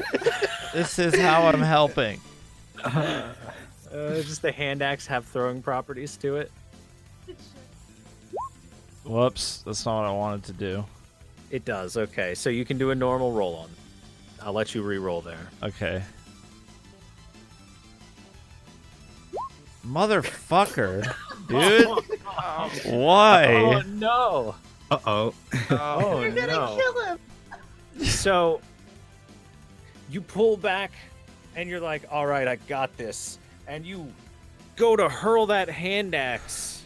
This is how I'm helping. Does the hand axe have throwing properties to it? Whoops, that's not what I wanted to do. It does. Okay, so you can do a normal roll on. I'll let you re-roll there. Okay. Motherfucker, dude. Oh, Why? Oh no! Uh-oh. Oh You're gonna no! kill him. So you pull back, and you're like, "All right, I got this." And you go to hurl that hand axe.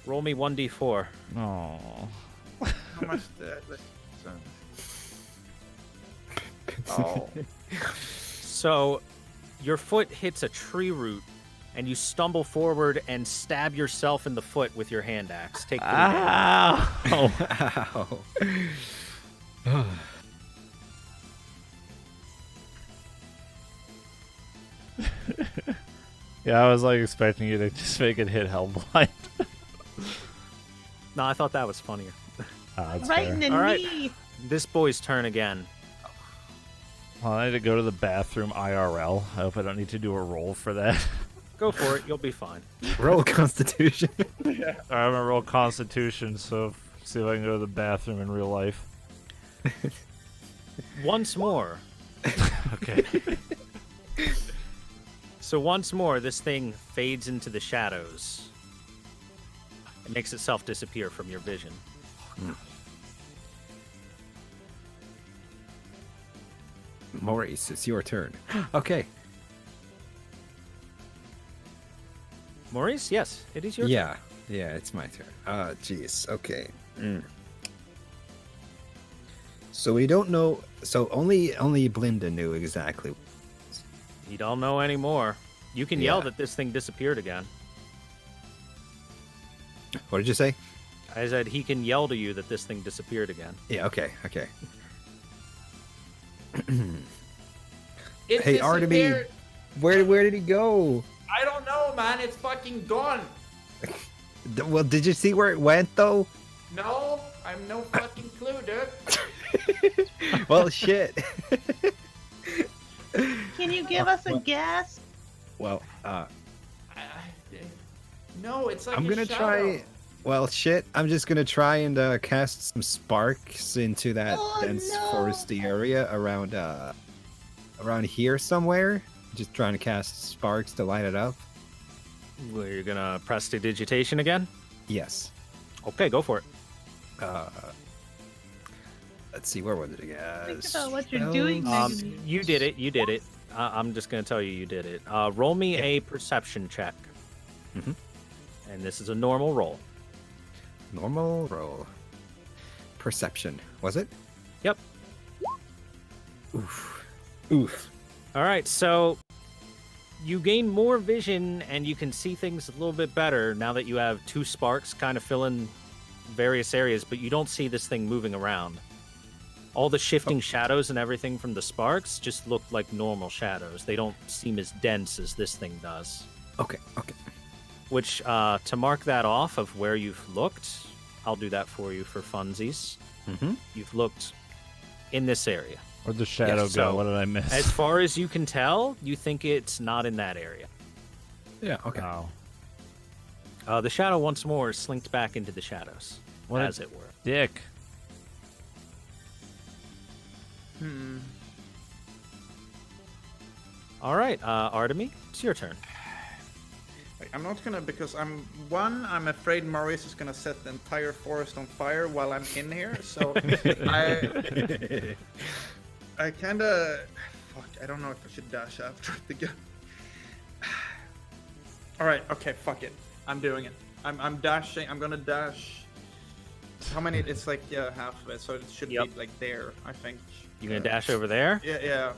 Roll me 1d4. Oh. how much Oh. So your foot hits a tree root, and you stumble forward and stab yourself in the foot with your hand axe. Take 3 damage. Ow. Ow. Yeah, I was like expecting you to just make it hit Helblinde. No, I thought that was funnier. That's Right fair. in the All right. knee. This boy's turn again. Well, I need to go to the bathroom IRL. I hope I don't need to do a roll for that. Go for it. You'll be fine. Roll Constitution. I'm gonna roll Constitution, so see if I can go to the bathroom in real life. Once more. Okay. So once more, this thing fades into the shadows. It makes itself disappear from your vision. Maurice, it's your turn. Okay. Maurice, yes, it is your turn. Yeah, it's my turn. Jeez. Okay. So we don't know. So only Blinda knew exactly. You don't know anymore. You can yell Yeah. that this thing disappeared again. What did you say? I said he can yell to you that this thing disappeared again. Yeah. Okay. It Hey, Artemis. disappeared. Where did he go? I don't know, man. It's fucking gone. Well, did you see where it went though? No, I'm no fucking clue, dude. Well, shit. Can you give us a guess? Well, No, it's like I'm a gonna shadow. try. Well, shit. I'm just gonna try and cast some sparks into that Oh, dense no. foresty area around here somewhere. Just trying to cast sparks to light it up. Well, you're gonna prestidigitation again? Yes. Okay, go for it. Let's see. Where was it again? Think about what you're doing, Spells. Megan. You did it. You did it. I'm just gonna tell you did it. Roll me a perception check. Mhm. And this is a normal roll. Normal roll. Perception. Was it? Yep. Oof. All right, so you gain more vision and you can see things a little bit better now that you have 2 sparks kind of filling various areas, but you don't see this thing moving around. All the shifting shadows and everything from the sparks just look like normal shadows. They don't seem as dense as this thing does. Okay. Which, to mark that off of where you've looked, I'll do that for you for funsies. Mm-hmm. You've looked in this area. Where'd the shadow go? so What did I miss? As far as you can tell, you think it's not in that area. Yeah. Okay. Oh, The shadow once more is slinked back into the shadows, What a as it were. dick. All right, Artemis, it's your turn. I'm not gonna, because I'm afraid Maurice is gonna set the entire forest on fire while I'm in here. So I kind of, fuck. I don't know if I should dash after the gun. All right. Okay. Fuck it. I'm doing it. I'm dashing. I'm gonna dash. How many? It's like half of it, so it should Yep. be like there. I think. You gonna dash over there? Yeah.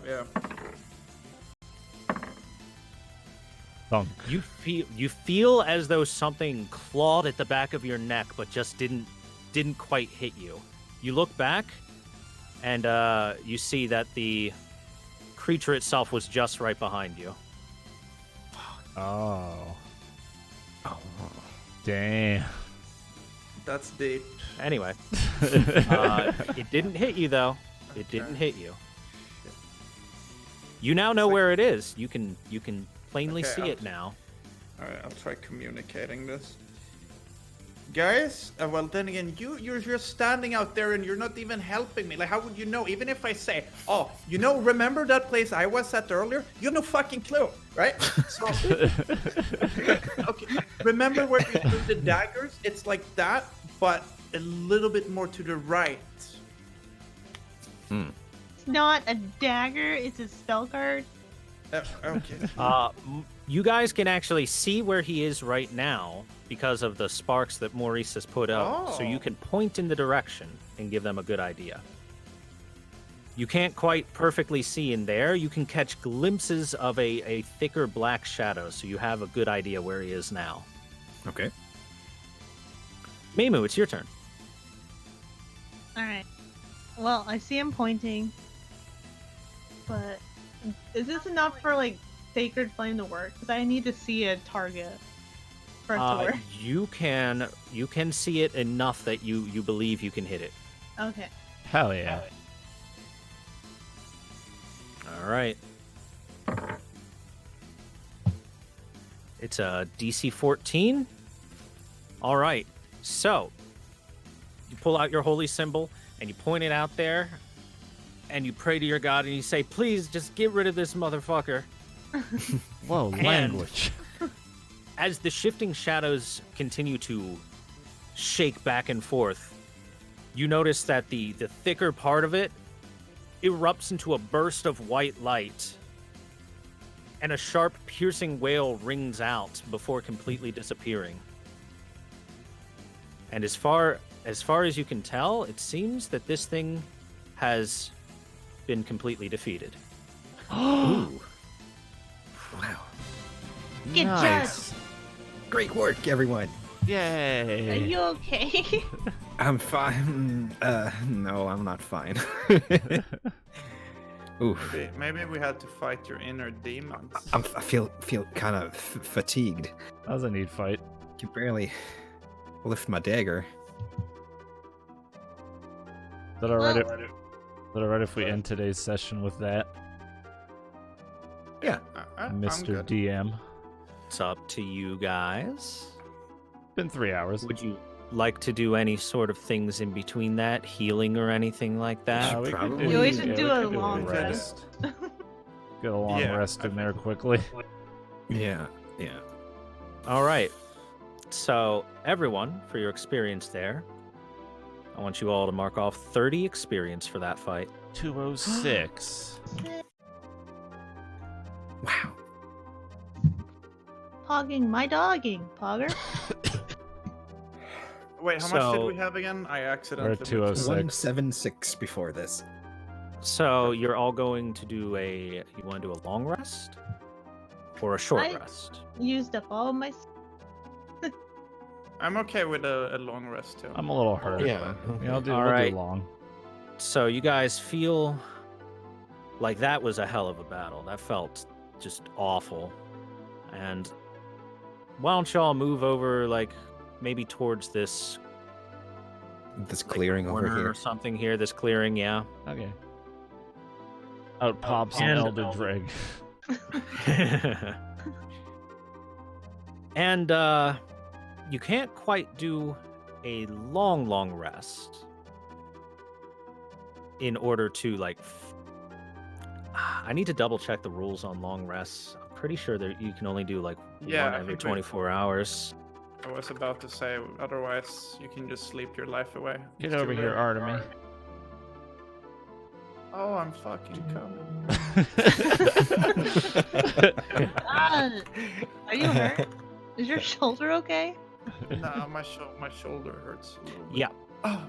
Thunk. You feel as though something clawed at the back of your neck, but just didn't quite hit you. You look back, and you see that the creature itself was just right behind you. Oh. Damn. That's deep. Anyway, it didn't hit you though. It didn't hit you. You now know where it is. You can plainly Okay, see I'll- it now. All right, I'll try communicating this. Guys, well then again, you're just standing out there and you're not even helping me. Like, how would you know? Even if I say, oh, remember that place I was at earlier? You have no fucking clue, right? So, remember where you do the daggers? It's like that, but a little bit more to the right. It's not a dagger, it's a spell card. Okay. You guys can actually see where he is right now because of the sparks that Maurice has put up. So you Oh. can point in the direction and give them a good idea. You can't quite perfectly see in there. You can catch glimpses of a thicker black shadow, so you have a good idea where he is now. Okay. Mimu, it's your turn. Alright. Well, I see him pointing. But is this enough for like Sacred Flame to work? Because I need to see a target for it to work. You can see it enough that you believe you can hit it. Okay. Hell yeah. All right. It's a DC 14. All right. So, you pull out your holy symbol and you point it out there and you pray to your god and you say, "Please just get rid of this motherfucker." Whoa, And- language. As the shifting shadows continue to shake back and forth, you notice that the thicker part of it erupts into a burst of white light, and a sharp, piercing wail rings out before completely disappearing. And as far as you can tell, it seems that this thing has been completely defeated. Ooh. Wow. Good Nice. Great work, everyone. Are Yay. you okay? I'm fine. No, I'm not fine. Oof. Maybe we had to fight your inner demons. I feel kind of fatigued. That was a neat fight. Can barely lift my dagger. Is that alright if we end today's session with that, Yeah. I'm Mr. good. DM? It's up to you guys. Been 3 hours. Would you like to do any sort of things in between that, healing or anything like that? we could probably- We always should yeah, do we a could long rest. Get a long Yeah, rest I in there quickly. Yeah. All right. So, everyone, for your experience there, I want you all to mark off 30 experience for that fight. 206. Wow. Pogging my dogging, Pogger. Wait, how much did So- we have again? I We're accidentally. at 206. 176 before this. So, you're all going to do you want to do a long rest or a short I- rest? Used up all my. I'm okay with a long rest too. I'm a little hurt. Yeah, but, you know, okay. we'll Alright. do long. So, you guys feel like that was a hell of a battle. That felt just awful. And why don't y'all move over, like, maybe towards this This like, clearing over corner here. or something here, this clearing, yeah. Okay. Out pops an and- Elder Drake. And you can't quite do a long rest in order to like I need to double check the rules on long rests. I'm pretty sure that you can only do like Yeah, one I every think we- 24 hours. I was about to say, otherwise you can just sleep your life away. Get It's over too here, late. Artemy. Oh, I'm fucking coming. Ah, are you hurt? Is your shoulder okay? Nah, my shoulder hurts a little bit. Yeah. Oh,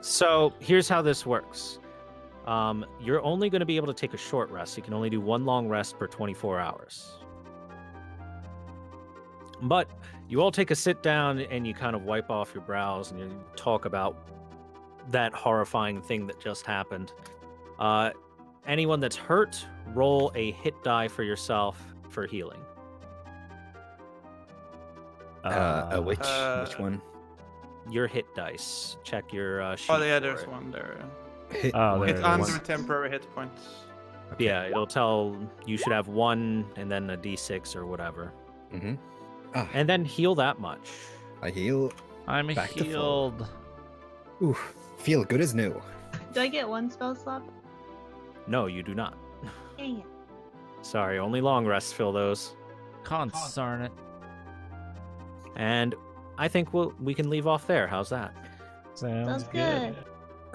So here's how this works. You're only going to be able to take a short rest. You can only do one long rest per 24 hours. But you all take a sit down and you kind of wipe off your brows and you talk about that horrifying thing that just happened. Anyone that's hurt, roll a hit die for yourself for healing. Which Uh, one? Your hit dice. Check your sheet. oh yeah, for there's it. one there. Hit Oh, one. there It's it is. under temporary hit points. Okay. Yeah, it'll tell you should have one and then a d6 or whatever. Mm-hmm. Ah, And then heal that much. I heal. I'm Back to full. healed. Ooh, feel good as new. Do I get one spell slot? No, you do not. Dang it. Sorry, only long rests fill those. Consarn it. And I think we can leave off there. How's that? Sounds Sounds good.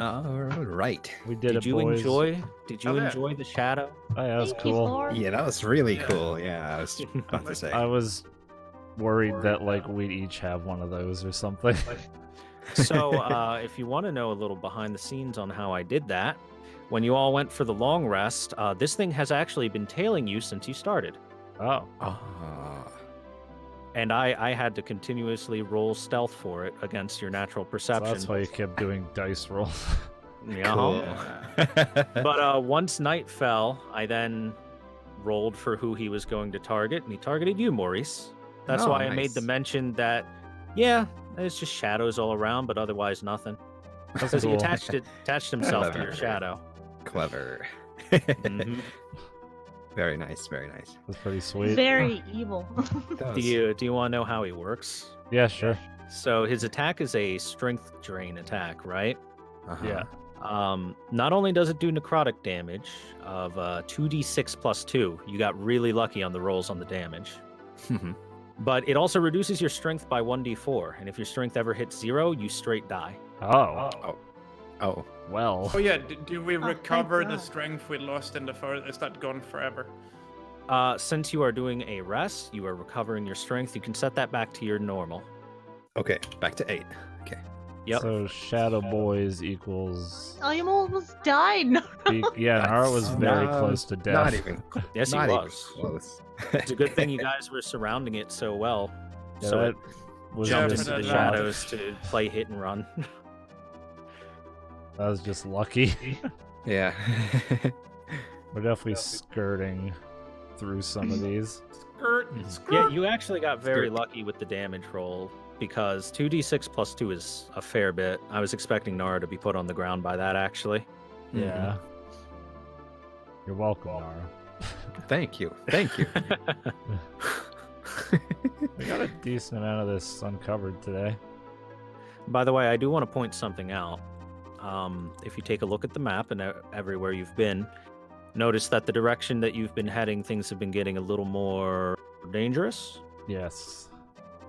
All right. We did Did it, you boys. enjoy? Did you Oh, yeah. enjoy the shadow? Oh, yeah, that was Thank you, cool. Thor. Yeah, that was really Yeah. cool. Yeah, I was about to say. I was worried that like we'd each have one of those or something. So, if you want to know a little behind the scenes on how I did that, when you all went for the long rest, this thing has actually been tailing you since you started. Oh, Ah. And I had to continuously roll stealth for it against your natural so perception. that's why you kept doing dice rolls. Yeah. Cool. But once night fell, I then rolled for who he was going to target, and he targeted you, Maurice. That's Oh, why I made the nice. mention that, yeah, it's just shadows all around, but otherwise nothing. That's Because he cool. attached himself to your Clever. shadow. Clever. Mhm. Very nice. Very nice. That's pretty sweet. Very evil. That Do was- you want to know how he works? Yeah, sure. So his attack is a strength drain attack, right? uh-huh. Yeah. Not only does it do necrotic damage of 2d6 plus 2, you got really lucky on the rolls on the damage, but it also reduces your strength by 1d4, and if your strength ever hits 0, you straight die. Oh, Oh. well. Oh yeah, do we thank recover the God. strength we lost in the first? Is that gone forever? Since you are doing a rest, you are recovering your strength, you can set that back to your normal. Okay. Back to 8. Okay. Yep. So Shadow Boys equals. I almost died. Yeah, Naro was very No, close to death. Not even. Yes, he not even was. close. It's a good thing you guys were surrounding it so well, Yeah, so that it was jumped Yeah, just into the for that luck. shadows to play hit and run. That was just lucky. Yeah. We're definitely skirting through some of these. Skirt, Yeah, skirt. you actually got very Skirt. lucky with the damage roll because 2d6 plus 2 is a fair bit. I was expecting Nara to be put on the ground by that, actually. Yeah. You're welcome, Naro. Thank you. Thank you. We got a decent amount of this uncovered today. By the way, I do want to point something out. If you take a look at the map and everywhere you've been, notice that the direction that you've been heading, things have been getting a little more dangerous. Yes.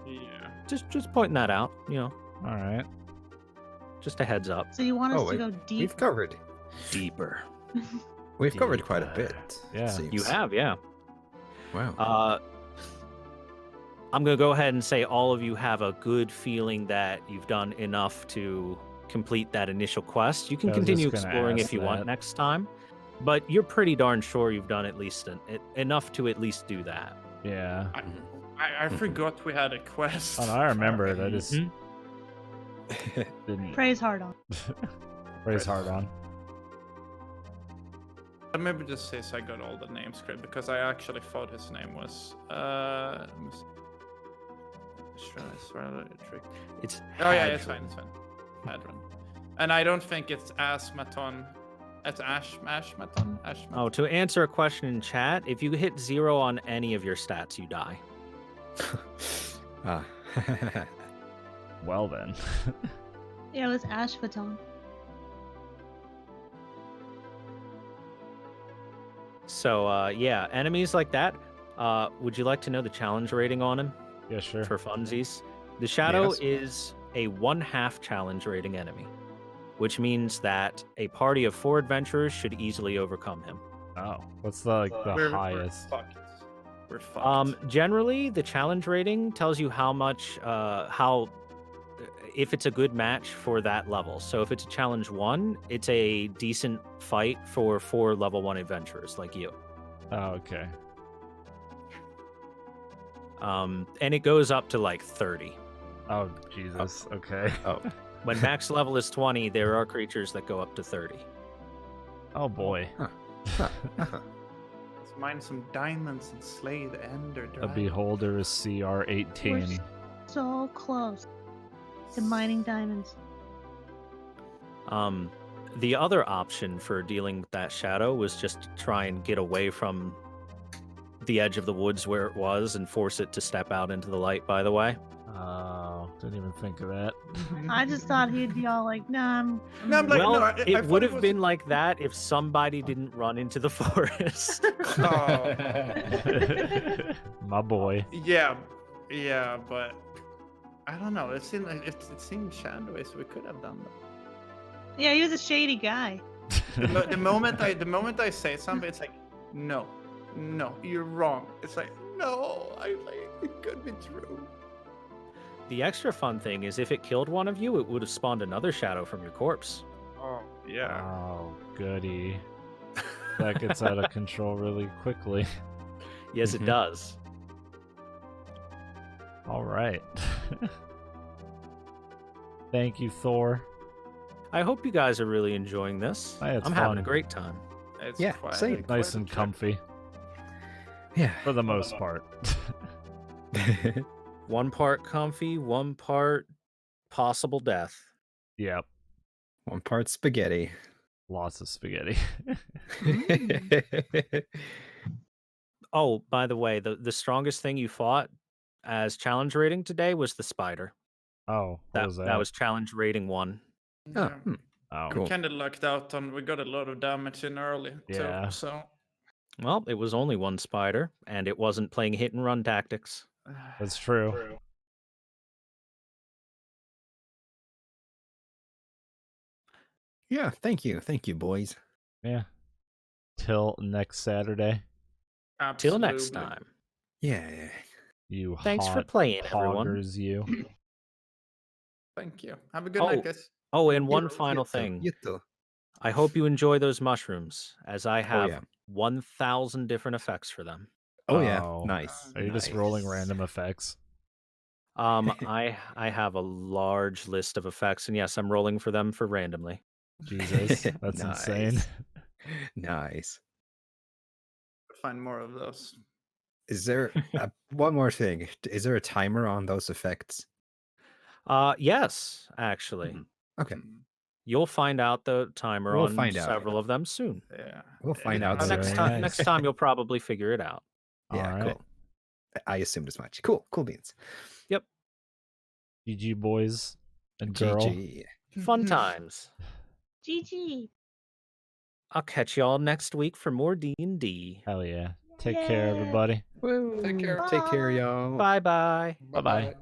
Yeah. Just pointing that out, you know, All right. just a heads up. So you want us Oh, to go deep? We've covered. Deeper. We've covered quite a Deeper. bit. it Yeah. seems. You have, yeah. Wow. I'm going to go ahead and say all of you have a good feeling that you've done enough to complete that initial quest. You can I was continue just gonna exploring ask if you that. want next time, but you're pretty darn sure you've done at least enough to at least do that. Yeah. I forgot we had a quest. Oh, no, I remember it. I just Mhm. didn't Praise hard on. raise hard on. Maybe just say so I got all the names correct because I actually thought his name was. Trick. It's Oh yeah, it's Hadron. fine. It's fine. Hadron. And I don't think it's Asmaton. It's Ashmaton. Oh, to answer a question in chat, if you hit 0 on any of your stats, you die. Ah. Well then. Yeah, it was Ashfaton. So, yeah, enemies like that. Would you like to know the challenge rating on him Yeah, sure. for funsies? The Shadow Yes. is a 1/2 challenge rating enemy, which means that a party of 4 adventurers should easily overcome him. Oh, what's the We're highest? fucked. We're fucked. Generally, the challenge rating tells you how much, if it's a good match for that level. So if it's a challenge 1, it's a decent fight for 4 level 1 adventurers like you. Oh, okay. And it goes up to like 30. Oh, Jesus. Okay. Oh. When max level is 20, there are creatures that go up to 30. Oh boy. Let's mine some diamonds and slay the Ender A Dragon. beholder is CR 18. So close to mining diamonds. The other option for dealing with that shadow was just to try and get away from the edge of the woods where it was and force it to step out into the light, by the way. Oh, didn't even think of that. I just thought he'd be all like, nah, No, I'm like, well, no, I it thought would it have was- been like that if somebody didn't run into the forest. Oh. My boy. Yeah, but I don't know. It seemed like it seemed shadowy, so we could have done that. Yeah, he was a shady guy. The moment I say something, it's like, no, you're wrong. It's like, no, it could be true. The extra fun thing is if it killed one of you, it would have spawned another shadow from your corpse. Oh yeah. Oh, goody. That gets out of control really quickly. Yes, it does. All right. Thank you, Thor. I hope you guys are really enjoying this. Hey, it's I'm having a fun. great time. It's Yeah, quite, same. quite Nice a and trip. comfy Yeah. for the most part. 1 part comfy, 1 part possible death. Yep. 1 part spaghetti. Lots of spaghetti. Oh, by the way, the strongest thing you fought as challenge rating today was the spider. Oh, what was that? That was challenge rating 1. Oh, Yeah. Oh, Cool. We kind of lucked out on. We got a lot of damage in early. Yeah. Too, so. Well, it was only 1 spider, and it wasn't playing hit and run tactics. that's true. Yeah, thank you, boys. Yeah. Till next Saturday. Till next Absolutely. time. Yeah. You Thanks for hot playing, everyone. poggers, you. Thank you. Have a good night, guys. Oh, and one You final too, thing. You too. I hope you enjoy those mushrooms, as I have yeah. 1,000 different effects for them. Oh yeah, Oh. nice. Are you just rolling random effects? I have a large list of effects, and yes, I'm rolling for them for randomly. Jesus, that's insane. Nice. Find more of those. Is there one more thing? Is there a timer on those effects? Yes, actually. Mm-hmm. Okay. You'll find out the timer We'll on find out. several of them soon. Yeah. We'll find out Very Next soon. time, nice. next time you'll probably figure it out. Yeah, All right. cool. I assumed as much. Cool beans. Yep. GG boys and girl. GG. Fun times. GG. I'll catch y'all next week for more D&D. Hell yeah. Take care, everybody. Take care. Take care, y'all. Bye-bye. Bye-bye.